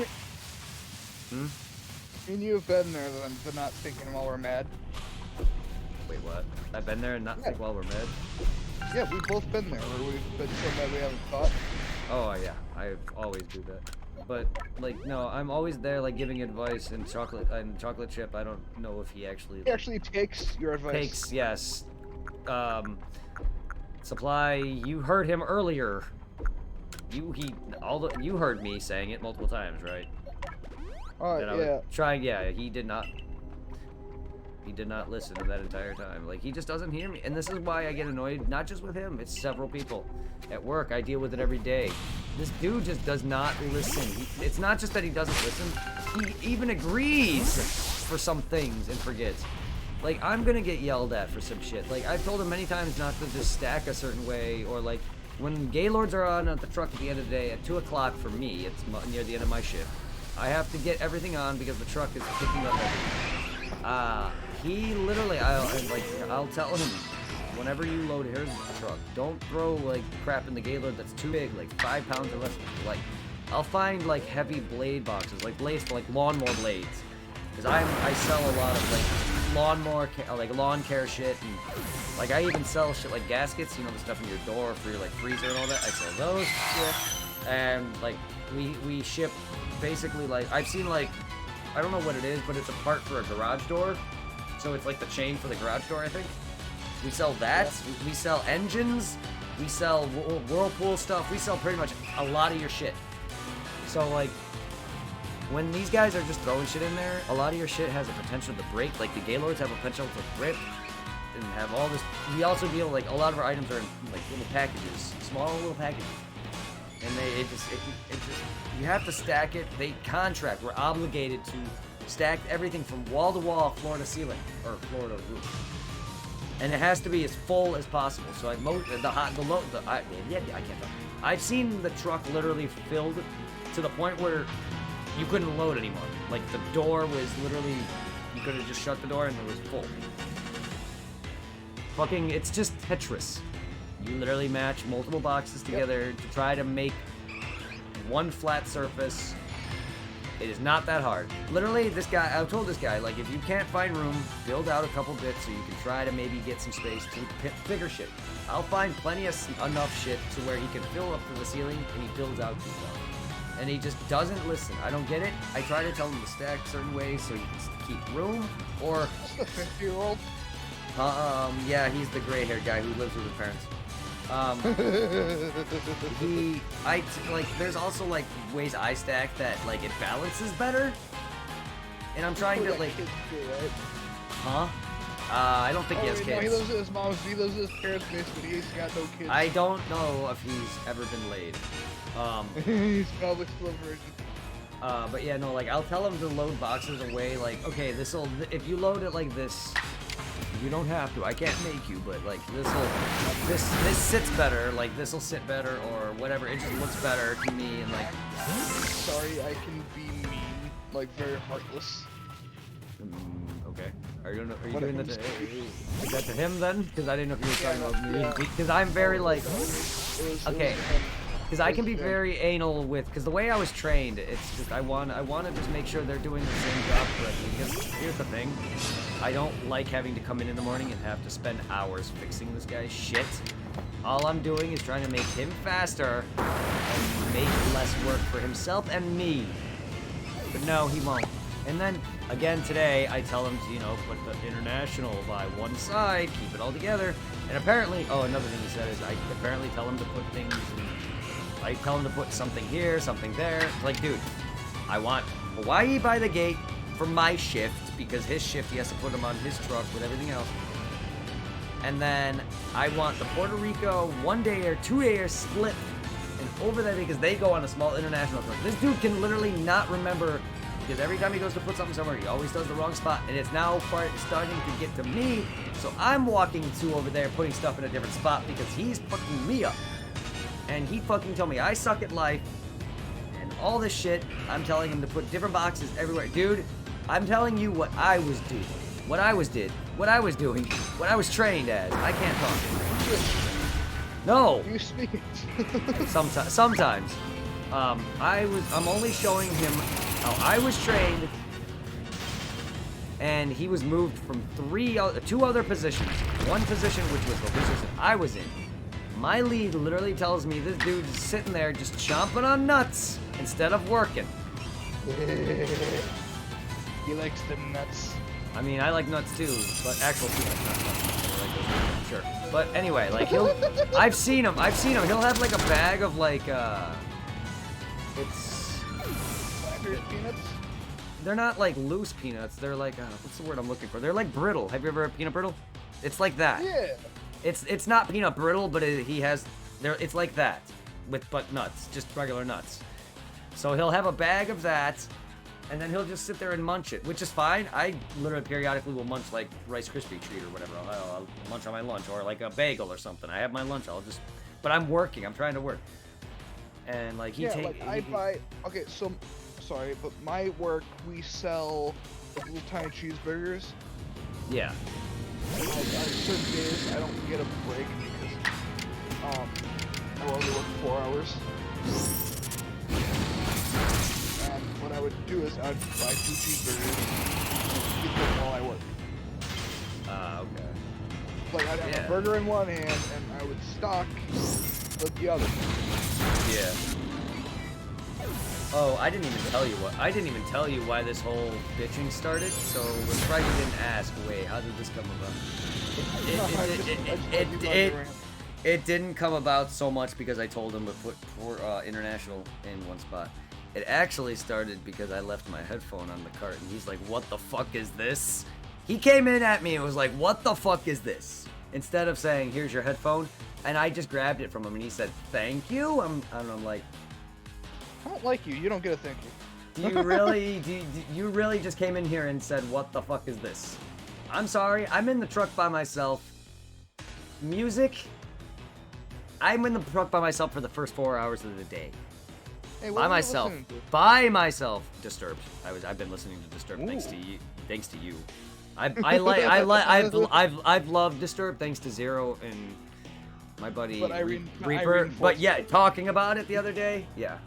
Me and you have been there, but not thinking while we're mad. Wait, what? I've been there and not think while we're mad? Yeah, we've both been there, where we've been so mad we haven't thought. Oh, yeah, I always do that. But, like, no, I'm always there, like, giving advice, and Chocolate Chip, I don't know if he actually... He actually takes your advice. Takes, yes. Supply, you heard him earlier. You heard me saying it multiple times, right? Yeah. He did not listen to that entire time. Like, he just doesn't hear me. And this is why I get annoyed, not just with him, it's several people. At work, I deal with it every day. This dude just does not listen. It's not just that he doesn't listen, he even agrees for some things and forgets. Like, I'm gonna get yelled at for some shit. Like, I've told him many times not to just stack a certain way, or like, when Gaylords are on at the truck at the end of the day, at 2 o'clock for me, it's near the end of my shift, I have to get everything on because the truck is picking up everything. He literally, I'll tell him, whenever you load, here's the truck, don't throw, like, crap in the Gaylord that's too big, like 5 pounds or less. Like, I'll find, like, heavy blade boxes, like blades for, like, lawnmower blades. Because I sell a lot of, like, lawn care shit, and, like, I even sell shit like gaskets, you know, the stuff in your door for your, like, freezer and all that. I sell those shit. And, like, we ship, basically, like, I've seen, like, I don't know what it is, but it's a part for a garage door. So it's like the chain for the garage door, I think. We sell that. We sell engines. We sell Whirlpool stuff. We sell pretty much a lot of your shit. So, like, when these guys are just throwing shit in there, a lot of your shit has a potential to break. Like, the Gaylords have a potential to rip and have all this. We also deal, like, a lot of our items are in, like, little packages, small little packages. And it just, you have to stack it. They contract. We're obligated to stack everything from wall to wall, floor to ceiling, or floor to roof. And it has to be as full as possible. So I can't talk. I've seen the truck literally filled to the point where you couldn't load anymore. Like, the door was literally, you could have just shut the door and it was full. fucking, it's just Tetris. You literally match multiple boxes together to try to make one flat surface. It is not that hard. Literally, this guy, I told this guy, like, if you can't find room, build out a couple bits so you can try to maybe get some space to figure shit. I'll find plenty of enough shit to where he can fill up to the ceiling and he builds out too far. And he just doesn't listen. I don't get it. I try to tell him to stack certain ways so he can keep room, or... That's the 50-year-old? Yeah, he's the gray-haired guy who lives with his parents. There's also, like, ways I stack that, like, it balances better. And I'm trying to, like... Kids too, right? Huh? I don't think he has No, kids. he lives with his mom, he lives with his parents' basement, he's got no kids. I don't know if he's ever been laid. He's probably still a virgin. But yeah, no, like, I'll tell him to load boxes away, like, okay, if you load it like this, you don't have to, I can't make you, but, like, this sits better, like, this'll sit better, or whatever, it just looks better to me, and, like... Sorry, I can be mean, like, very heartless. Okay. Are you doing that to... Is that to him, then? Because I didn't know if you were talking about me. Because I'm very, like... Okay. Because I can be very anal with, because the way I was trained, it's just I want to just make sure they're doing the same job correctly. Because here's the thing, I don't like having to come in the morning and have to spend hours fixing this guy's shit. All I'm doing is trying to make him faster and make less work for himself and me. But no, he won't. And then again today, I tell him to, you know, put the international by one side, keep it all together. And apparently, oh, another thing he said is I apparently tell him to put things. I tell him to put something here, something there. Like, dude, I want Hawaii by the gate for my shift, because his shift, he has to put them on his truck with everything else. And then I want the Puerto Rico 1-day or 2-day split and over there, because they go on a small international truck. This dude can literally not remember, because every time he goes to put something somewhere, he always does the wrong spot, and it's now starting to get to me, so I'm walking to over there putting stuff in a different spot because he's fucking me up. And he fucking told me I suck at life and all this shit. I'm telling him to put different boxes everywhere. Dude, I'm telling you what I was doing. What I was doing. What I was trained as. I can't talk. No. You speak. Sometimes. I'm only showing him how I was trained, and he was moved from two other positions. One position, which was the position I was in. My lead literally tells me this dude is sitting there just chomping on nuts instead of working. He likes the nuts. I mean, I like nuts too, but actual peanuts, not nuts. I like those, sure. But anyway, like I've seen him. He'll have like a bag of like, it's... Peanuts? They're not like loose peanuts. They're like, what's the word I'm looking for? They're like brittle. Have you ever had peanut brittle? It's like that. Yeah. It's not peanut brittle, but it's like that, but nuts, just regular nuts. So he'll have a bag of that, and then he'll just sit there and munch it, which is fine. I literally periodically will munch like Rice Krispie treat or whatever. I'll munch on my lunch, or like a bagel or something. I have my lunch. But I'm working. I'm trying to work. And like okay, so sorry, but my work, we sell like, little tiny cheeseburgers. Yeah. On certain days, I don't get a break because I only work 4 hours. And what I would do is I would buy 2 cheeseburgers and eat them while I work. Okay. Like I'd have a burger in one hand and I would stock with the other. Yeah. Oh, I didn't even tell you why this whole bitching started, so we're surprised you didn't ask. Wait, how did this come about? It didn't come about so much because I told him to put international in one spot. It actually started because I left my headphone on the cart, and he's like, what the fuck is this? He came in at me and was like, what the fuck is this? Instead of saying, here's your headphone, and I just grabbed it from him, and he said, thank you? And I'm like... I don't like you. You don't get a thank you. You really just came in here and said, what the fuck is this? I'm sorry. I'm in the truck by myself. Music? I'm in the truck by myself for the first 4 hours of the day. Hey, by myself. By myself. Disturbed. I've been listening to Disturbed thanks to you. I've loved Disturbed thanks to Zero and my buddy But Reaper. Irene But yeah, forced it. talking about it the other day, yeah.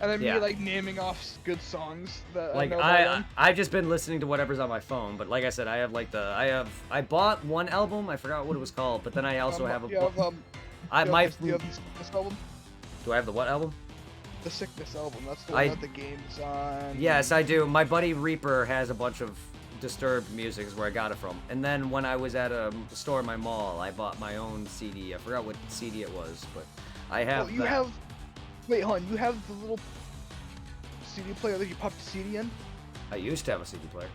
And then Yeah. me like naming off good songs that Like I know by them. I've just been listening to whatever's on my phone, but like I said, I have like I bought one album, I forgot what it was called, but then I also have a you have, you have the Sickness album? Do I have the what album? The Sickness album. That's the one that the game's on. Yes, I do. My buddy Reaper has a bunch of Disturbed music is where I got it from. And then when I was at a store in my mall, I bought my own CD. I forgot what CD it was, but I have Well, you have. Wait, hold on. You have the little CD player that you pop the CD in? I used to have a CD player.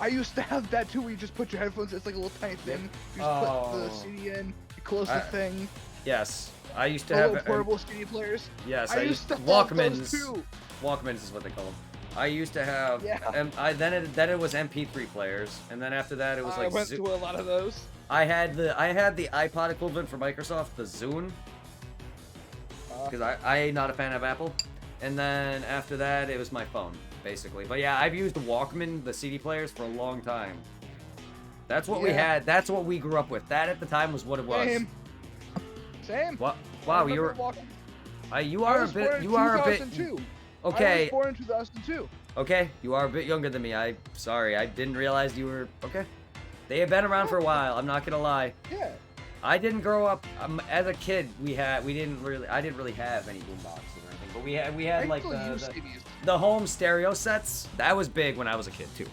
I used to have that too, where you just put your headphones. It's like a little tiny thing. You just put the CD in. You close the thing. Yes, I used to Little have portable CD players. Yes, I used to have Walkmans. those too. Walkmans is what they call them. I used to have. Yeah. Then it was MP3 players, and then after that it was like. I went through a lot of those. I had the iPod equivalent for Microsoft, the Zune, because I'm not a fan of Apple. And then after that, it was my phone, basically. But yeah, I've used the Walkman, the CD players, for a long time. That's what we had. That's what we grew up with. That at the time was what it was. Same. What? Wow, you are a bit. You are a bit. Okay. I was born in 2002. Okay, you are a bit younger than me. Sorry, I didn't realize you were. Okay. They have been around for a while. I'm not gonna lie. Yeah. I didn't grow up as a kid. I didn't really have any boomboxes or anything, but we had like the home stereo sets. That was big when I was a kid too.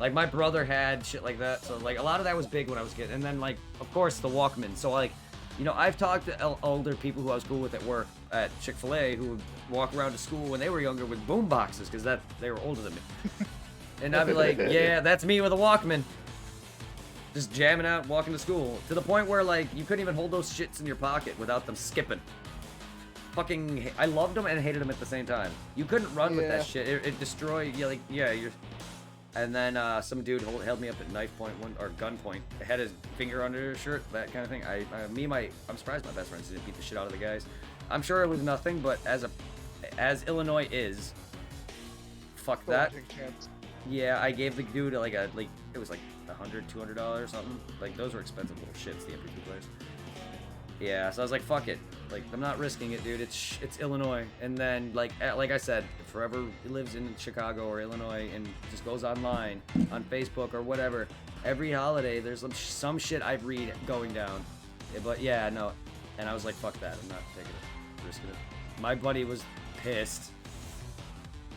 Like my brother had shit like that, so like a lot of that was big when I was a kid. And then like of course the Walkman. So like, you know, I've talked to older people who I was cool with at work at Chick-fil-A who would walk around to school when they were younger with boomboxes because they were older than me. And I'd be like, yeah, that's me with a Walkman. Just jamming out, walking to school. To the point where, like, you couldn't even hold those shits in your pocket without them skipping. Fucking, I loved them and hated them at the same time. You couldn't run with that shit. It destroyed, you're... And then some dude held me up at knife point, or gun point. Had his finger under his shirt, that kind of thing. I'm surprised my best friends didn't beat the shit out of the guys. I'm sure it was nothing, but as Illinois is, fuck that. Yeah, I gave the dude it was like $100, $200 or something. Like those were expensive little shits, the MP3 players. Yeah, so I was like, fuck it. Like I'm not risking it, dude. It's Illinois. And then like I said, if forever lives in Chicago or Illinois and just goes online on Facebook or whatever, every holiday there's some shit I read going down. But yeah, no. And I was like, fuck that. I'm not taking it, risking it. My buddy was pissed.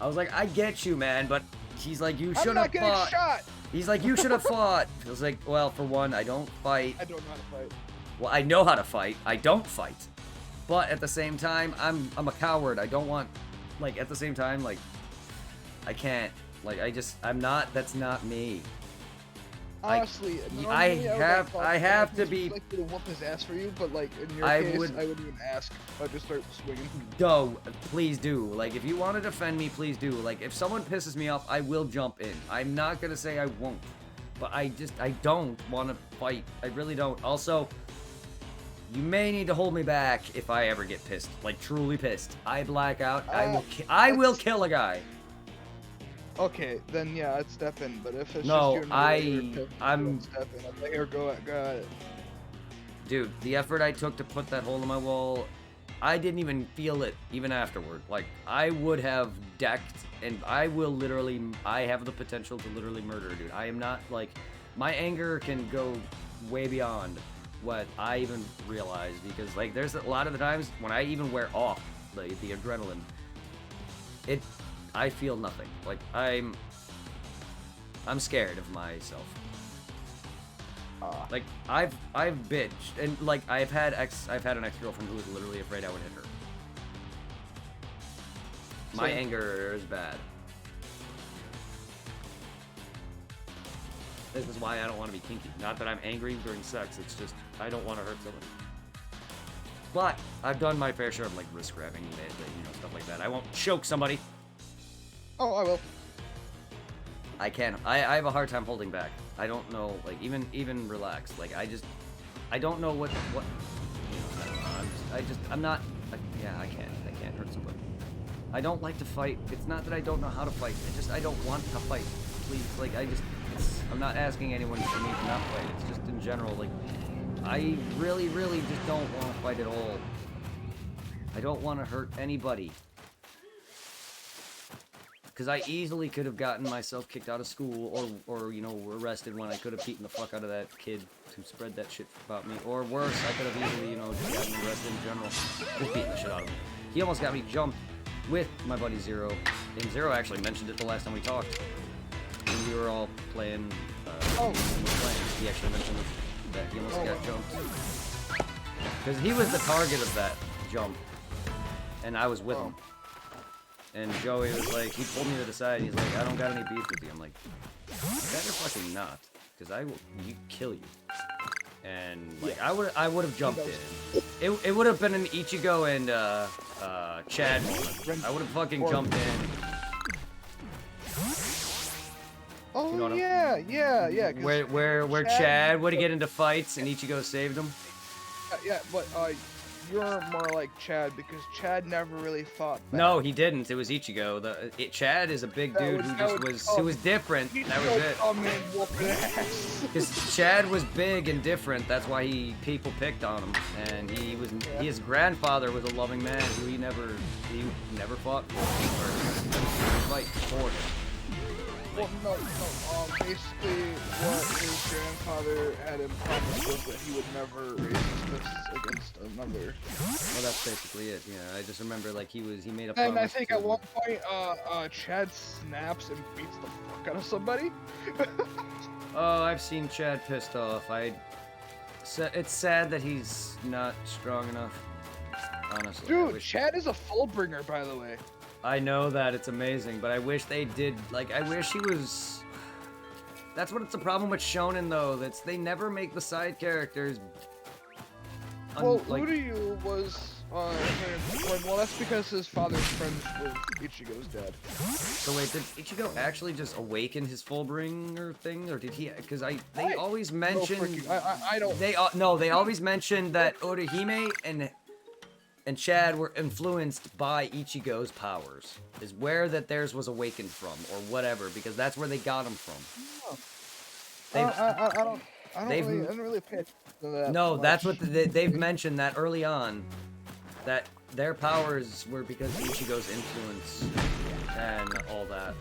I was like, I get you, man, but he's like, you should have fought. Shot. He's like, you should have fought. I was like, well, for one, I don't fight. I don't know how to fight. Well, I know how to fight. I don't fight. But at the same time, I'm a coward. I don't want, like, at the same time, like, I can't. Like, I'm not, that's not me. Honestly, I have to be. Like to whoop his ass for you, but like in your case, I wouldn't even ask. I'd just start swinging. No, please do. Like, if you want to defend me, please do. Like, if someone pisses me off, I will jump in. I'm not gonna say I won't, but I don't want to fight. I really don't. Also, you may need to hold me back if I ever get pissed, like truly pissed. I black out. I will kill a guy. Okay, then yeah, I'd step in. But if it's no, just you and I'm step in. I'm like, here, go at it. Dude, the effort I took to put that hole in my wall, I didn't even feel it even afterward. Like I would have decked, and I have the potential to literally murder a dude. I am not like, my anger can go way beyond what I even realize, because like there's a lot of the times when I even wear off the adrenaline, I feel nothing. Like I'm scared of myself. Like I've bitched, and like I've had an ex-girlfriend who was literally afraid I would hit her. My anger is bad. This is why I don't want to be kinky. Not that I'm angry during sex, it's just I don't want to hurt someone. But I've done my fair share of like wrist grabbing, stuff like that. I won't choke somebody. Oh, I will. I can. I have a hard time holding back. I don't know, like even relaxed. Like I don't know what. I'm not. I can't hurt somebody. I don't like to fight. It's not that I don't know how to fight. I don't want to fight. Please, like I'm not asking anyone for me to not fight. It's just in general, like, I really, really just don't want to fight at all. I don't want to hurt anybody. Because I easily could have gotten myself kicked out of school, or you know, arrested when I could have beaten the fuck out of that kid who spread that shit about me. Or worse, I could have easily, you know, just gotten arrested in general. Just beating the shit out of him. He almost got me jumped with my buddy Zero. And Zero actually mentioned it the last time we talked. When we were all playing, he actually mentioned that he almost got jumped. Because he was the target of that jump. And I was with him. And Joey was like, he pulled me to the side, he's like, I don't got any beef with you. I'm like, you better fucking not, because I will kill you. And like, I would have jumped in. It would have been an Ichigo and Chad moment. I would have fucking jumped in. Oh, you know yeah. Where Chad would get into fights and Ichigo saved him. Yeah, but you're more like Chad because Chad never really fought back. No, he didn't. It was Ichigo. Chad is a big dude who was different. That was it. Oh man, whooping ass. Because Chad was big and different. That's why people picked on him. And his grandfather was a loving man who he never fought for. Or fight for him. Well, no. Basically, what his grandfather had him promised was that he would never raise his fists against another. Well, that's basically it. Yeah, I just remember like he made a promise. And I think at one point, Chad snaps and beats the fuck out of somebody. Oh, I've seen Chad pissed off. It's sad that he's not strong enough. Honestly, dude, Chad is a full-bringer, by the way. I know that, it's amazing, but I wish they did, like, I wish he was... That's what it's a problem with Shonen, though, they never make the side characters... Well, Uryu was, well, that's because his father's friends with Ichigo's dad. So wait, did Ichigo actually just awaken his Fullbringer thing, or did he, because they always mention... I don't... They always mention that Orihime and Chad were influenced by Ichigo's powers, is where that theirs was awakened from, or whatever, because that's where they got them from. Oh. I don't really pay attention to that. No, much. that's what they've mentioned that early on, that their powers were because of Ichigo's influence and all that.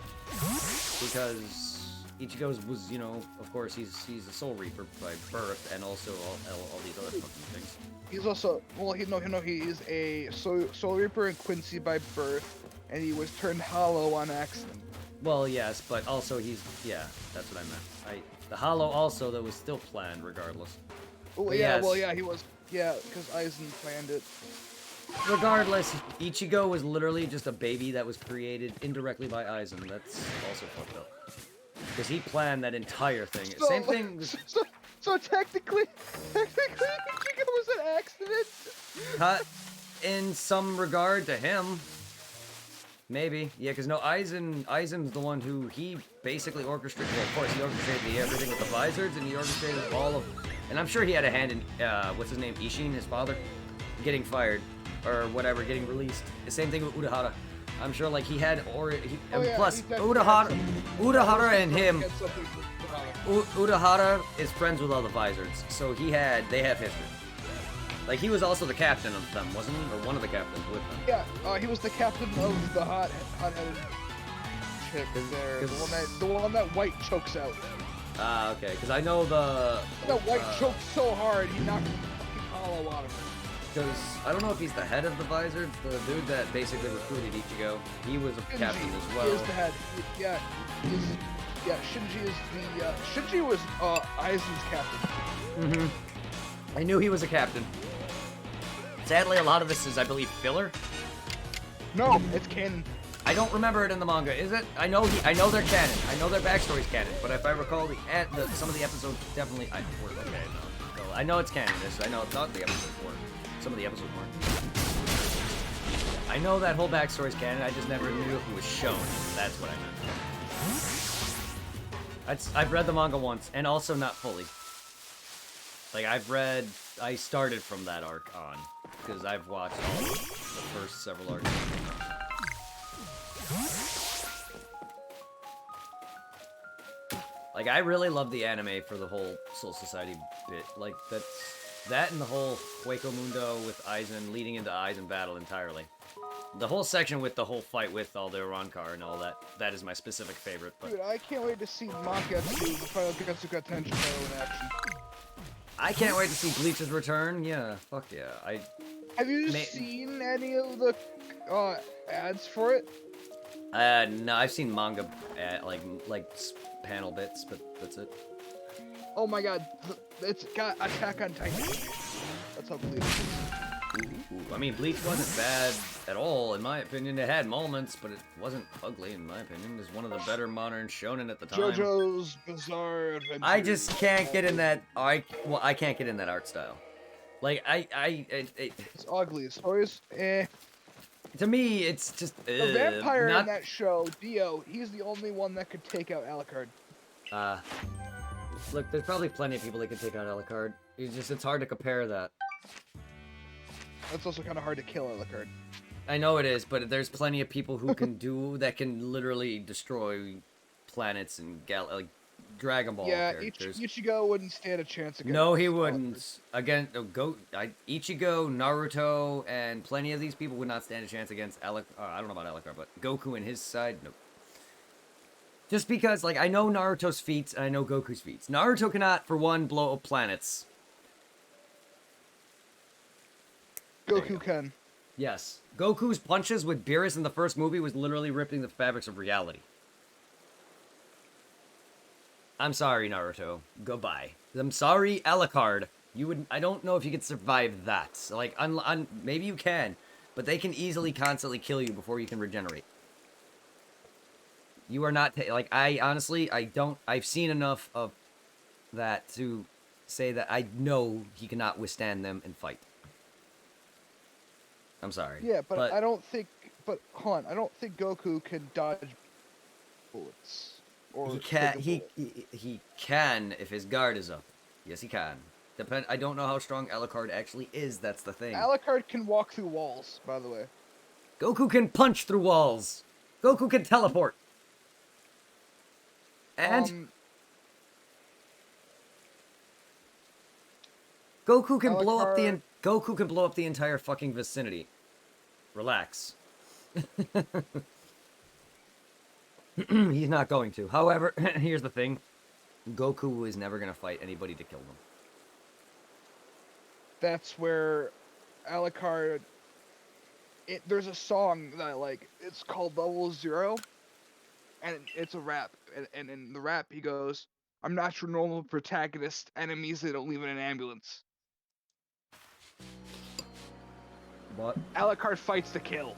Because Ichigo's was, you know, of course, he's a Soul Reaper by birth, and also all these other fucking things. He's also, well, he is a Soul Reaper and Quincy by birth, and he was turned hollow on accident. Well, yes, but also yeah, that's what I meant. The hollow also, that was still planned regardless. Oh, yeah, yes. Well, yeah, he was, yeah, because Aizen planned it. Regardless, Ichigo was literally just a baby that was created indirectly by Aizen. That's also fucked up. Because he planned that entire thing. So, same thing. So technically, Ichigo was an accident. In some regard to him, maybe. Yeah, because no, Aizen's the one who he basically orchestrated. Well, of course, he orchestrated everything with the visors, and he orchestrated all of. And I'm sure he had a hand in what's his name, Ishin, his father, getting fired or whatever, getting released. The same thing with Urahara. I'm sure, like, he had, plus, Urahara and him, Urahara is friends with all the Vizards, so they have history. Like, he was also the captain of them, wasn't he? Or one of the captains with them. Yeah, he was the captain of the hot-headed chick there, the one that White chokes out. Ah, okay, because I know that White choked so hard, he knocked the fucking hollow out of her. Because I don't know if he's the head of the Vizards, the dude that basically recruited Ichigo. He was a captain as well. He is the head. Yeah, Shinji is the. Shinji was Aizen's captain. I knew he was a captain. Sadly, a lot of this is, I believe, filler. No, it's canon. I don't remember it in the manga. Is it? I know they're canon. I know their backstory's canon. But if I recall, some of the episodes definitely. I know it's canon. I know it's not the episode 4. Some of the episodes weren't. I know that whole backstory's canon, I just never knew if it was shown. That's what I meant. I've read the manga once, and also not fully. Like, I started from that arc on, because I've watched all the first several arcs. Like, I really love the anime for the whole Soul Society bit. Like, that and the whole Hueco Mundo with Aizen, leading into Aizen battle entirely. The whole section with the whole fight with all the Rancor and all that, that is my specific favorite. But Dude, I can't wait to see Makatsu, the Final Getsuga Tensho in action. I can't wait to see Bleach's return. Yeah, fuck yeah. Have you seen any of the ads for it? No, I've seen manga, like panel bits, but that's it. Oh my god, it's got Attack on Titan. That's how Bleach is. Ooh, I mean, Bleach wasn't bad at all, in my opinion. It had moments, but it wasn't ugly, in my opinion. It's one of the better modern shonen at the time. JoJo's Bizarre Adventure. I just can't get in that. I can't get in that art style. Like it's ugly. The story's To me, it's just the vampire in that show, Dio. He's the only one that could take out Alucard. Look, there's probably plenty of people that can take out Alucard. It's hard to compare that. That's also kind of hard to kill Alucard. I know it is, but there's plenty of people who can that can literally destroy planets and like Dragon Ball characters. Ichigo wouldn't stand a chance against. No, he wouldn't. Ichigo, Naruto, and plenty of these people would not stand a chance against I don't know about Alucard, but Goku and his side, no. Just because, like, I know Naruto's feats and I know Goku's feats. Naruto cannot, for one, blow up planets. Goku can. Yes. Goku's punches with Beerus in the first movie was literally ripping the fabrics of reality. I'm sorry, Naruto. Goodbye. I'm sorry, Alucard. I don't know if you could survive that. Like, maybe you can, but they can easily constantly kill you before you can regenerate. You are not, I've seen enough of that to say that I know he cannot withstand them and fight. I'm sorry. Yeah, but I don't think, hold on, I don't think Goku can dodge bullets. Or he can. He can if his guard is up. Yes, he can. I don't know how strong Alucard actually is. That's the thing. Alucard can walk through walls, by the way. Goku can punch through walls. Goku can teleport. And Goku can blow up the entire fucking vicinity. Relax. He's not going to. However, here's the thing. Goku is never going to fight anybody to kill them. That's where Alucard... There's a song that I like. It's called Level 0. And it's a rap. And in the rap, he goes, I'm not your normal protagonist. Enemies that don't leave in an ambulance. What? Alucard fights to kill.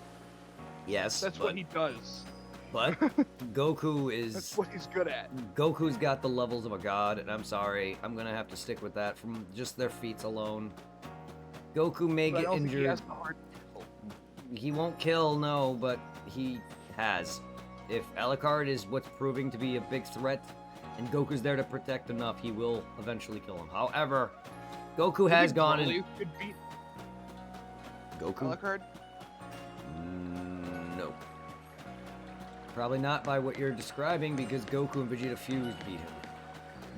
Yes, That's what he does. But Goku is... That's what he's good at. Goku's got the levels of a god, and I'm sorry, I'm gonna have to stick with that from just their feats alone. Goku may get injured. He has the heart to kill. He won't kill, no, but he has. If Alucard is what's proving to be a big threat, and Goku's there to protect enough, he will eventually kill him. However, Goku has gone and... could beat Goku? Alucard? No. Probably not by what you're describing, because Goku and Vegeta fused beat him.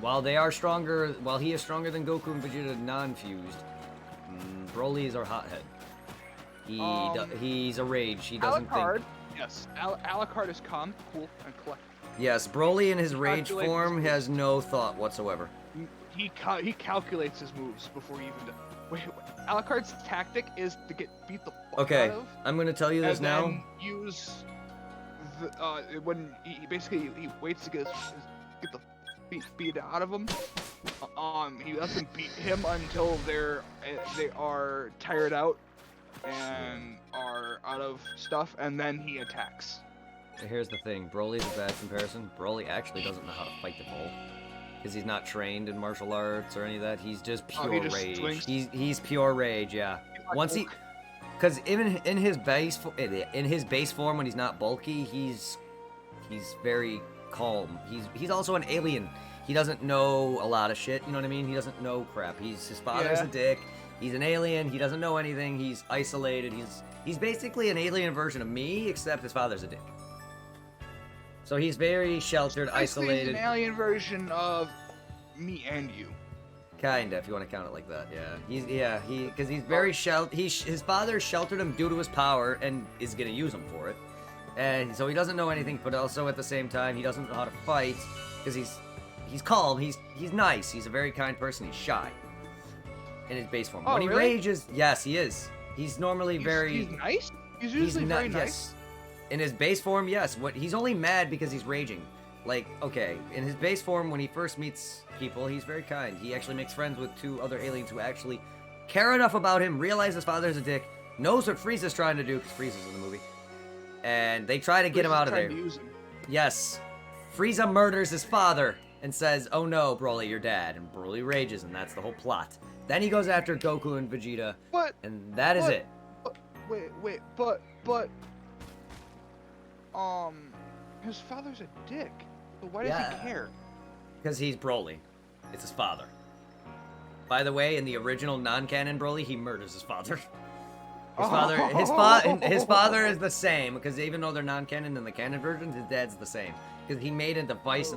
While he is stronger than Goku and Vegeta non-fused, Broly is our hothead. He's a rage. He doesn't think... Yes, Alucard is calm, cool, and collected. Yes, Broly in his rage form has no thought whatsoever. He calculates his moves before he even does. Wait, Alucard's tactic is to beat the fuck out of. I'm gonna tell you this and now. Then use the when he basically waits to get the beat out of him. He lets them beat him until they are tired out and are out of stuff, and then he attacks. Here's the thing, Broly's a bad comparison. Broly actually doesn't know how to fight the bull. Because he's not trained in martial arts or any of that. He's just pure rage. Swings. He's pure rage, yeah. Because even in his base form when he's not bulky, he's very calm. He's also an alien. He doesn't know a lot of shit. You know what I mean? He doesn't know crap. His father's a dick. He's an alien. He doesn't know anything. He's isolated. He's basically an alien version of me, except his father's a dick. So he's very sheltered, Basically, he's isolated. an alien version of me and you. Kinda, if you want to count it like that, yeah. Because he's very his father sheltered him due to his power and is gonna use him for it. And so he doesn't know anything, but also at the same time, he doesn't know how to fight because he's calm, he's nice, he's a very kind person, he's shy in his base form. Oh, When he really? rages, yes, he is. He's normally He's nice. He's usually very nice. Yes. In his base form, yes. He's only mad because he's raging. Like, okay, in his base form, when he first meets people, he's very kind. He actually makes friends with 2 other aliens who actually care enough about him, realize his father's a dick, knows what Frieza's trying to do, because Frieza's in the movie, and they try to get him out of there. Yes. Frieza murders his father and says, "Oh no, Broly, you're dead," and Broly rages, and that's the whole plot. Then he goes after Goku and Vegeta, and that is it. But, his father's a dick. So why does he care? Because he's Broly. It's his father. By the way, in the original non-canon Broly, he murders his father. His father is the same, because even though they're non-canon in the canon versions, his dad's the same. Because he made a device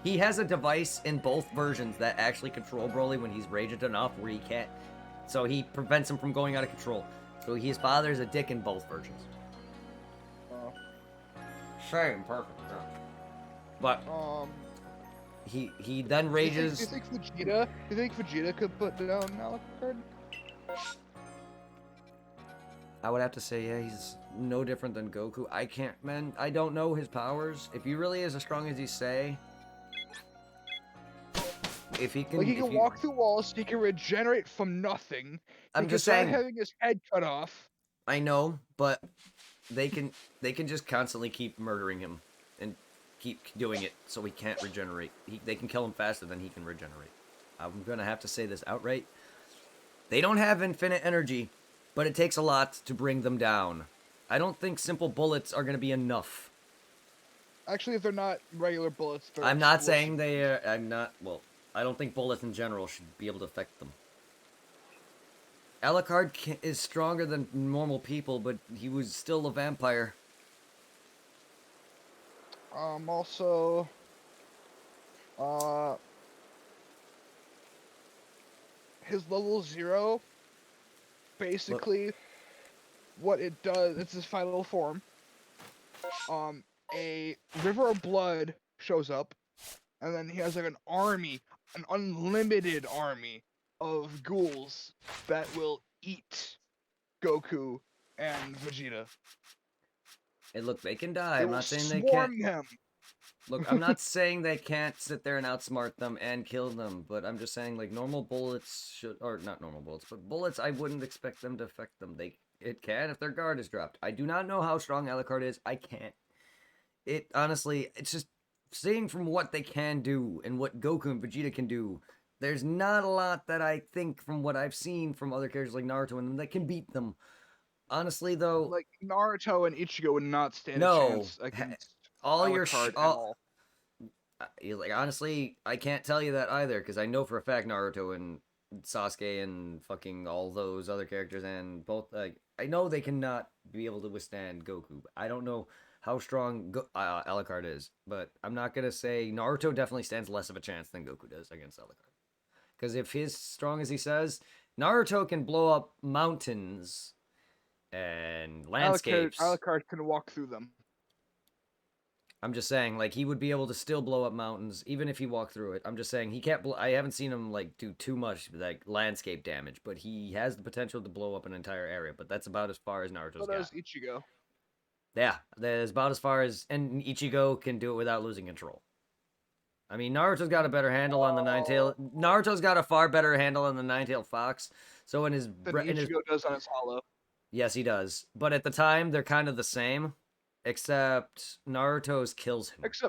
he has a device in both versions that actually control Broly when he's raged enough where he can't. So he prevents him from going out of control. So his father's a dick in both versions. Same, perfect. Yeah. But he then rages. Do you think Vegeta could put down Alucard? I would have to say, yeah, he's no different than Goku. I don't know his powers. If he really is as strong as he say, if he can, like he can walk through walls, he can regenerate from nothing. I'm just saying, having his head cut off. I know, but they can just constantly keep murdering him and keep doing it so he can't regenerate. They can kill him faster than he can regenerate. I'm gonna have to say this outright. They don't have infinite energy, but it takes a lot to bring them down. I don't think simple bullets are gonna be enough. Actually, if they're not regular bullets, they're I'm not saying they are. Well, I don't think bullets in general should be able to affect them. Alucard is stronger than normal people, but he was still a vampire. Also, his level 0, basically, what it does, it's his final form. A river of blood shows up, and then he has like an army, an unlimited army of ghouls that will eat Goku and Vegeta. Hey, look, they can die. I'm not saying they swarm can't. them. Look, I'm not saying they can't sit there and outsmart them and kill them, but I'm just saying, like, normal bullets should, or not normal bullets, but bullets, I wouldn't expect them to affect them. It can if their guard is dropped. I do not know how strong Alucard is. I can't. Honestly, it's just seeing from what they can do and what Goku and Vegeta can do. There's not a lot that I think from what I've seen from other characters like Naruto and them that can beat them. Honestly, though, like Naruto and Ichigo would not stand a chance against Alucard at all. Like, honestly, I can't tell you that either, because I know for a fact Naruto and Sasuke and fucking all those other characters and both, I know they cannot be able to withstand Goku. I don't know how strong Alucard is, but I'm not gonna say Naruto definitely stands less of a chance than Goku does against Alucard. Because if he's strong as he says, Naruto can blow up mountains and landscapes. Alucard can walk through them. I'm just saying, like, he would be able to still blow up mountains, even if he walked through it. I'm just saying, he can't I haven't seen him, like, do too much, like, landscape damage, but he has the potential to blow up an entire area, but that's about as far as Naruto's got. So does Ichigo. Yeah, that's about as far as, and Ichigo can do it without losing control. I mean, Naruto's got a better handle on the Naruto's got a far better handle on the Nine-Tailed Fox, so Ichigo does on his hollow. Yes, he does. But at the time, they're kind of the same. Except Naruto's kills him. Does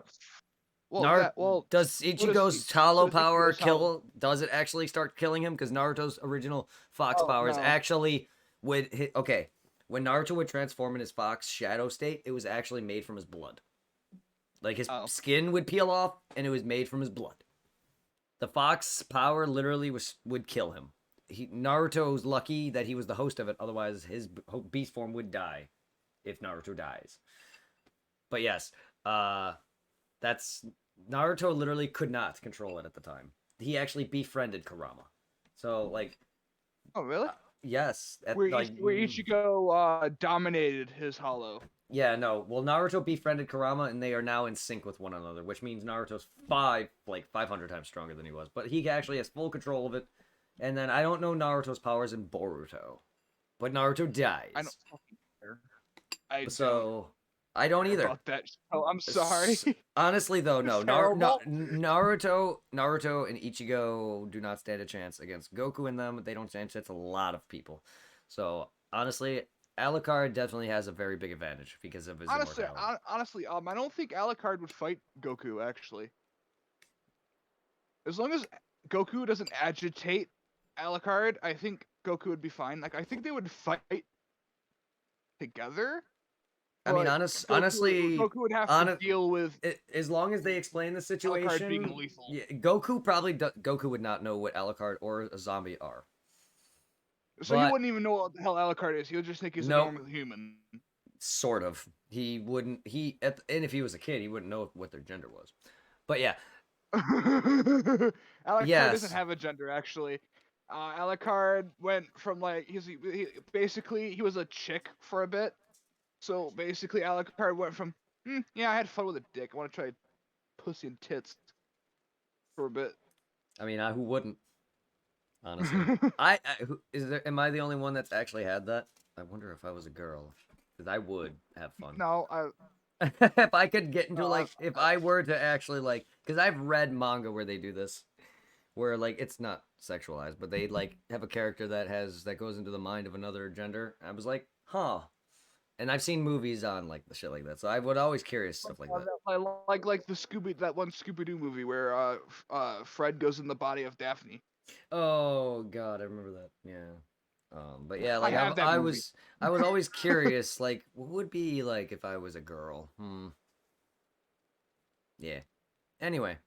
Ichigo's hollow power kill? Does it actually start killing him? Because Naruto's original fox powers actually would hit. Okay, when Naruto would transform in his fox shadow state, it was actually made from his blood. Like his skin would peel off, and it was made from his blood. The fox power literally would kill him. Naruto's lucky that he was the host of it. Otherwise, his beast form would die if Naruto dies. But yes, That's Naruto literally could not control it at the time. He actually befriended Kurama. So like, Oh, really? yes, at Where like Ichigo dominated his hollow. yeah, no. Well, Naruto befriended Kurama, and they are now in sync with one another, which means Naruto's 500 times stronger than he was. But he actually has full control of it. And then I don't know Naruto's powers in Boruto, but Naruto I don't dies. fucking care. I don't So I don't care either. about that show. I'm sorry. Honestly, though, It's no. terrible. Naruto, and Ichigo do not stand a chance against Goku and them. They don't stand a chance. A lot of people. So honestly, Alucard definitely has a very big advantage because of his immortality. Honestly, I don't think Alucard would fight Goku actually. As long as Goku doesn't agitate Alucard, I think Goku would be fine. Like I think they would fight together, I mean, but honestly, Goku would have to deal with as long as they explain the Alucard being situation, lethal. yeah, Goku would not know what Alucard or a zombie are. So he wouldn't even know what the hell Alucard is. He would just think he's a normal human. Sort of. He wouldn't. And if he was a kid, he wouldn't know what their gender was. But yeah. Alucard doesn't have a gender actually. Alucard went from like basically he was a chick for a bit. So basically Alucard went from yeah, I had fun with a dick. I want to try pussy and tits for a bit. I mean, who wouldn't? Honestly, am I the only one that's actually had that? I wonder if I was a girl, because I would have fun. No, if I could get into if I were to actually because I've read manga where they do this, where like it's not sexualized, but they like have a character that goes into the mind of another gender. I was like, huh. And I've seen movies on like the shit like that, so I would always curious stuff like that. Like that one Scooby Doo movie where Fred goes in the body of Daphne. Oh God, I remember that. Yeah. But yeah, like I was always curious, like what would be like if I was a girl? Yeah. Anyway.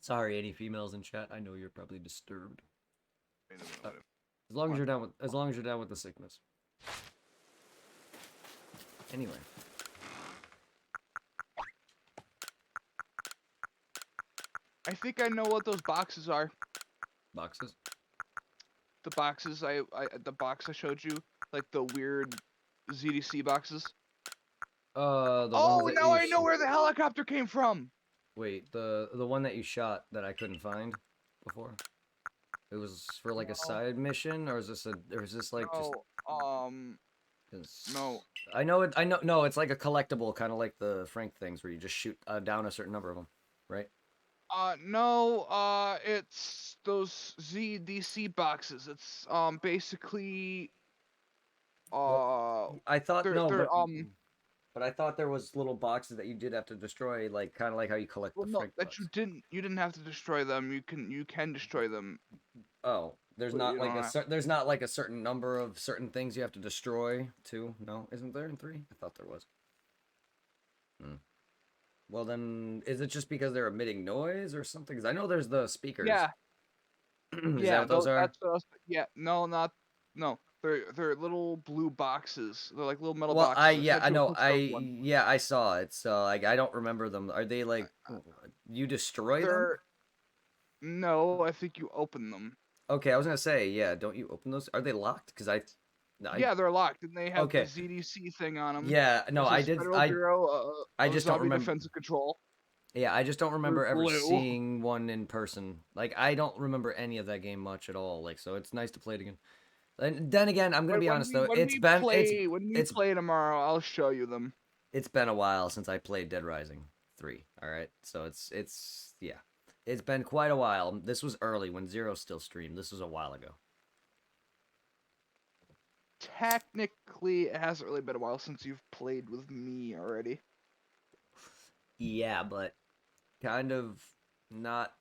Sorry, any females in chat. I know you're probably disturbed. As long as you're down with the sickness. Anyway. I think I know what those boxes are. Boxes? The boxes the box I showed you, like the weird ZDC boxes. Oh, now I know where the helicopter came from. Wait, the one that you shot that I couldn't find before. It was for like a side mission, or is this like no. I know. No, it's like a collectible, kind of like the Frank things, where you just shoot down a certain number of them, right? No. It's those ZDC boxes. It's basically. I thought but I thought there was little boxes that you did have to destroy, like kind of like how you collect the Frank box. You didn't. You didn't have to destroy them. You can destroy them. Oh, there's not like there's not like a certain number of certain things you have to destroy too. No, isn't there in 3? I thought there was. Well then, is it just because they're emitting noise or something? Because I know there's the speakers. Yeah. Is that what those are? No. They're little blue boxes. They're like little metal boxes. I know. I saw it. So like I don't remember them. Are they like you destroy them? No, I think you open them. Okay, I was gonna say, yeah. Don't you open those? Are they locked? Because yeah, they're locked, and they have the ZDC thing on them. Yeah, no, I did. I just don't remember defensive control. Yeah, I just don't remember ever seeing one in person. Like, I don't remember any of that game much at all. Like, so it's nice to play it again. And then again, I'm gonna be honest though, when we play tomorrow, I'll show you them. It's been a while since I played Dead Rising 3. All right, so yeah, it's been quite a while. This was early when Zero still streamed. This was a while ago. Technically, it hasn't really been a while since you've played with me already. Yeah, but kind of not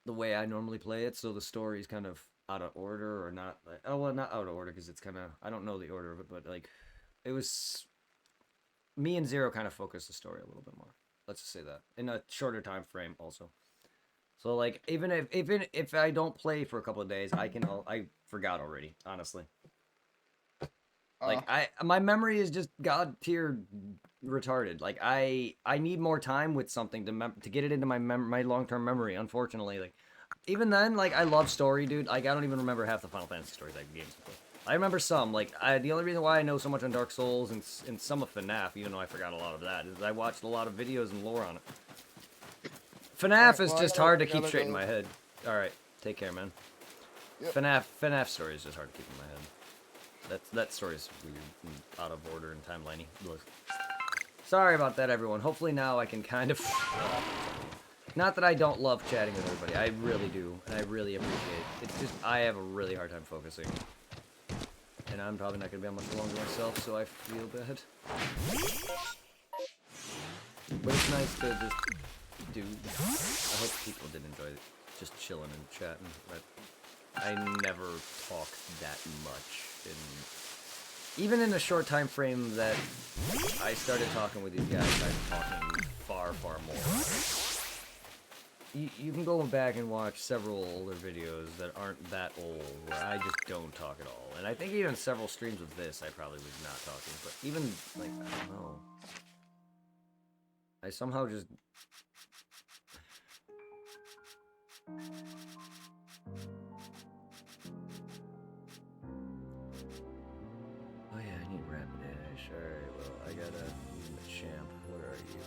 the way I normally play it, so the story's kind of out of order, or not not out of order, because it's kind of, I don't know the order of it, but like it was me and Zero kind of focused the story a little bit more, let's just say that, in a shorter time frame also. So like even if I don't play for a couple of days, I forgot already, honestly. Like my memory is just god tier retarded. Like I need more time with something to get it into my long term memory. Unfortunately, like even then, like I love story, dude. Like I don't even remember half the Final Fantasy stories like games. I remember some. Like the only reason why I know so much on Dark Souls and some of FNAF, even though I forgot a lot of that, is I watched a lot of videos and lore on it. FNAF is just hard to keep straight in my head. All right, take care, man. Yep. FNAF story is just hard to keep in my head. That story is weird and out of order and timeliney. Sorry about that, everyone. Hopefully now I can kind of. Not that I don't love chatting with everybody. I really do, and I really appreciate it. It's just I have a really hard time focusing, and I'm probably not gonna be on much longer myself, so I feel bad. But it's nice to just do. I hope people did enjoy it, just chilling and chatting. But I never talk that much, even in a short time frame that I started talking with these guys, I'm talking far, far more. You can go back and watch several older videos that aren't that old, where I just don't talk at all. And I think even several streams of this, I probably was not talking. But even, like, I don't know. I somehow just... Oh yeah, I need Rapidash. Alright, well, I gotta use my champ. Where are you?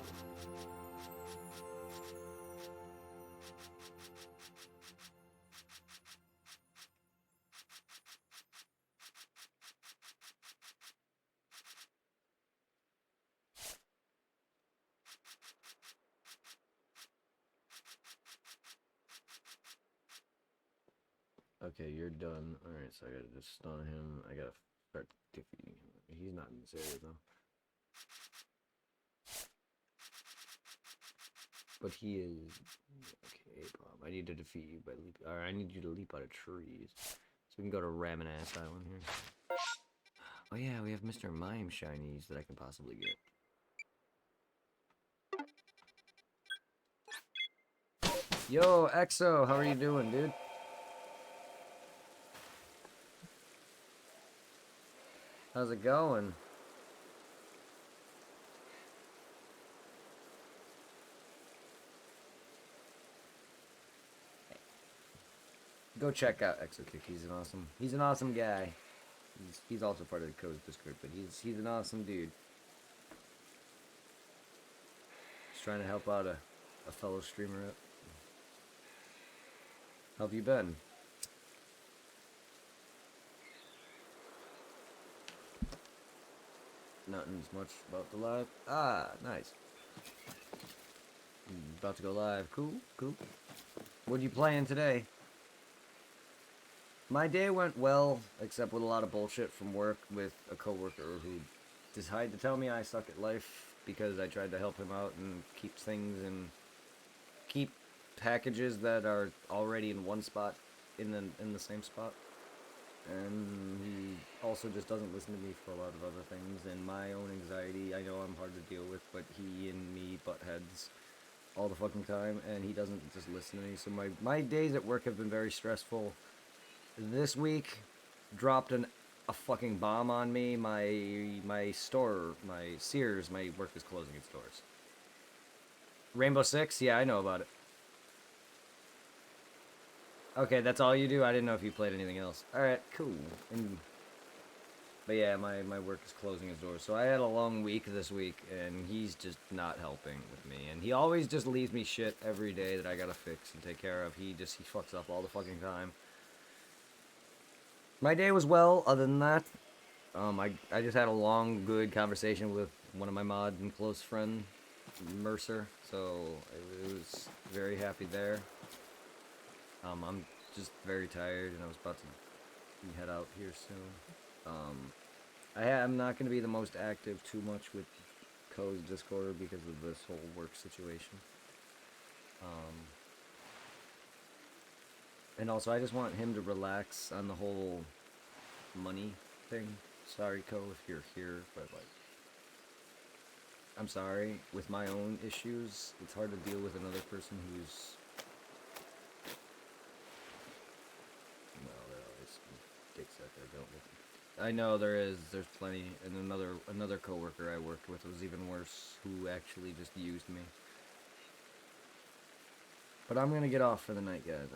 Okay, you're done. Alright, so I gotta just stun him. I gotta start defeating him. He's not in this area, though. But he is... Okay, I need to defeat you by leaping... Alright, I need you to leap out of trees. So we can go to Raminass Island here. Oh yeah, we have Mr. Mime shinies that I can possibly get. Yo, Exo, how are you doing, dude? How's it going? Go check out Exokick. He's an awesome guy. He's also part of the Code's Discord, but he's an awesome dude. He's trying to help out a fellow streamer out. How have you been? Nothing as much about the live. Ah, nice. About to go live. Cool, cool. What are you playing today? My day went well, except with a lot of bullshit from work with a coworker who decided to tell me I suck at life because I tried to help him out and keep things and keep packages that are already in one spot in the same spot. And he also just doesn't listen to me for a lot of other things, and my own anxiety, I know I'm hard to deal with, but he and me butt heads all the fucking time, and he doesn't just listen to me. So my days at work have been very stressful. This week dropped a fucking bomb on me. My store, my Sears, my work is closing its doors. Rainbow Six? Yeah, I know about it. Okay, that's all you do? I didn't know if you played anything else. Alright, cool. But yeah, my work is closing its doors. So I had a long week this week, and he's just not helping with me. And he always just leaves me shit every day that I gotta fix and take care of. He fucks up all the fucking time. My day was well, other than that. I just had a long, good conversation with one of my mod and close friend, Mercer. So I was very happy there. I'm just very tired, and I was about to head out here soon. I'm not going to be the most active too much with Co's Discord because of this whole work situation. And also, I just want him to relax on the whole money thing. Sorry, Co, if you're here, but like, I'm sorry. With my own issues, it's hard to deal with another person who's... Well, there are always dicks out there, don't listen. I know there is. There's plenty. And another coworker I worked with was even worse, who actually just used me. But I'm gonna get off for the night, guys.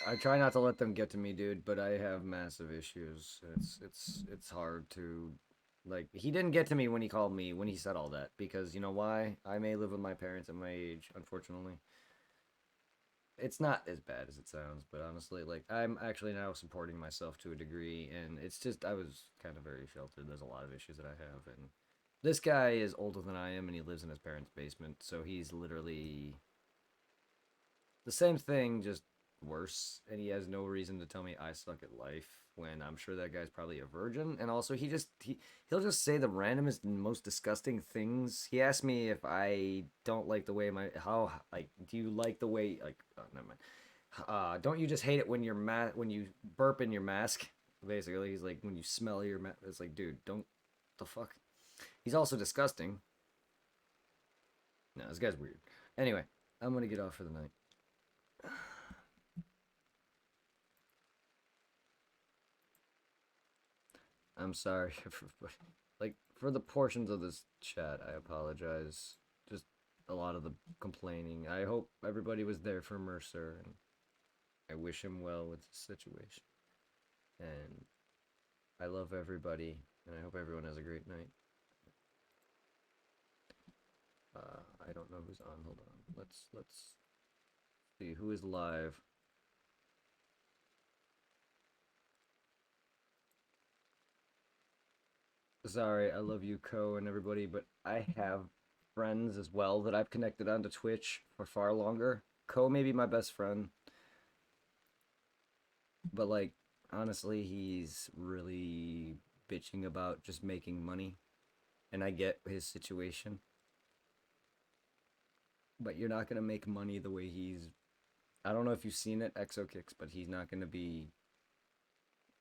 I try not to let them get to me, dude, but I have massive issues. It's hard to, like, he didn't get to me when he called me, when he said all that, because you know why? I may live with my parents at my age, unfortunately. It's not as bad as it sounds, but honestly, like, I'm actually now supporting myself to a degree, and it's just, I was kind of very sheltered. There's a lot of issues that I have, and this guy is older than I am, and he lives in his parents' basement, so he's literally the same thing, just worse, and he has no reason to tell me I suck at life when I'm sure that guy's probably a virgin. And also, he'll just say the randomest and most disgusting things. He asked me if I don't like the way do you like the way, like, oh, never mind. Don't you just hate it when when you burp in your mask? Basically, he's like, when you smell your mask. It's like, dude, don't, the fuck. He's also disgusting. No, this guy's weird. Anyway, I'm gonna get off for the night. I'm sorry for the portions of this chat. I apologize. Just a lot of the complaining. I hope everybody was there for Mercer, and I wish him well with the situation. And I love everybody, and I hope everyone has a great night. I don't know who's on. Hold on. Let's see who is live. Sorry, I love you, Co, and everybody, but I have friends as well that I've connected onto Twitch for far longer. Co may be my best friend, but like honestly, he's really bitching about just making money, and I get his situation. But you're not gonna make money the way he's. I don't know if you've seen it, Exokicks, but he's not gonna be.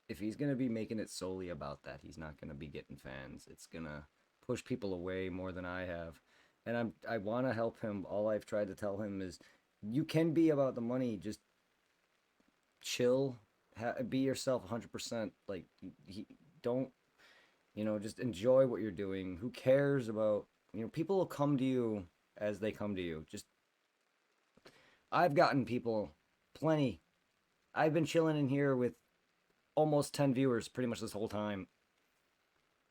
If he's gonna be making it solely about that, he's not gonna be getting fans. It's gonna push people away more than I have, and I want to help him. All I've tried to tell him is, you can be about the money. Just chill, be yourself 100%. Like, he don't, just enjoy what you're doing. Who cares about, people will come to you as they come to you. Just, I've gotten people plenty. I've been chilling in here with almost 10 viewers pretty much this whole time.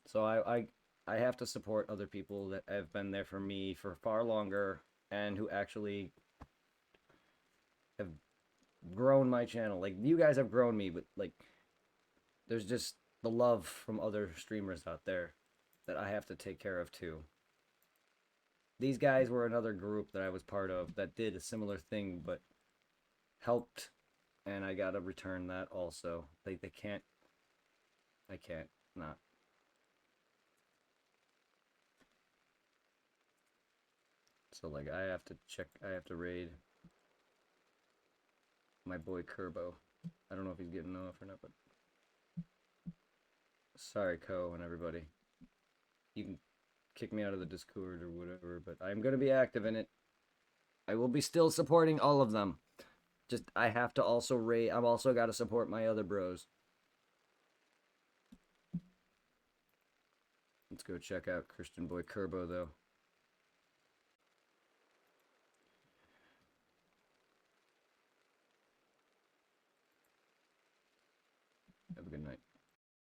So I have to support other people that have been there for me for far longer and who actually have grown my channel. Like, you guys have grown me, but like, there's just the love from other streamers out there that I have to take care of too. These guys were another group that I was part of that did a similar thing, but helped, and I gotta return that also. They can't. I can't not. So like, I have to check. I have to raid my boy Kerbo. I don't know if he's getting off or not, but sorry, Co and everybody. You can kick me out of the Discord or whatever, but I'm gonna be active in it. I will be still supporting all of them. Just, I have to also rate. I've also got to support my other bros. Let's go check out Christian Boy Kerbo though.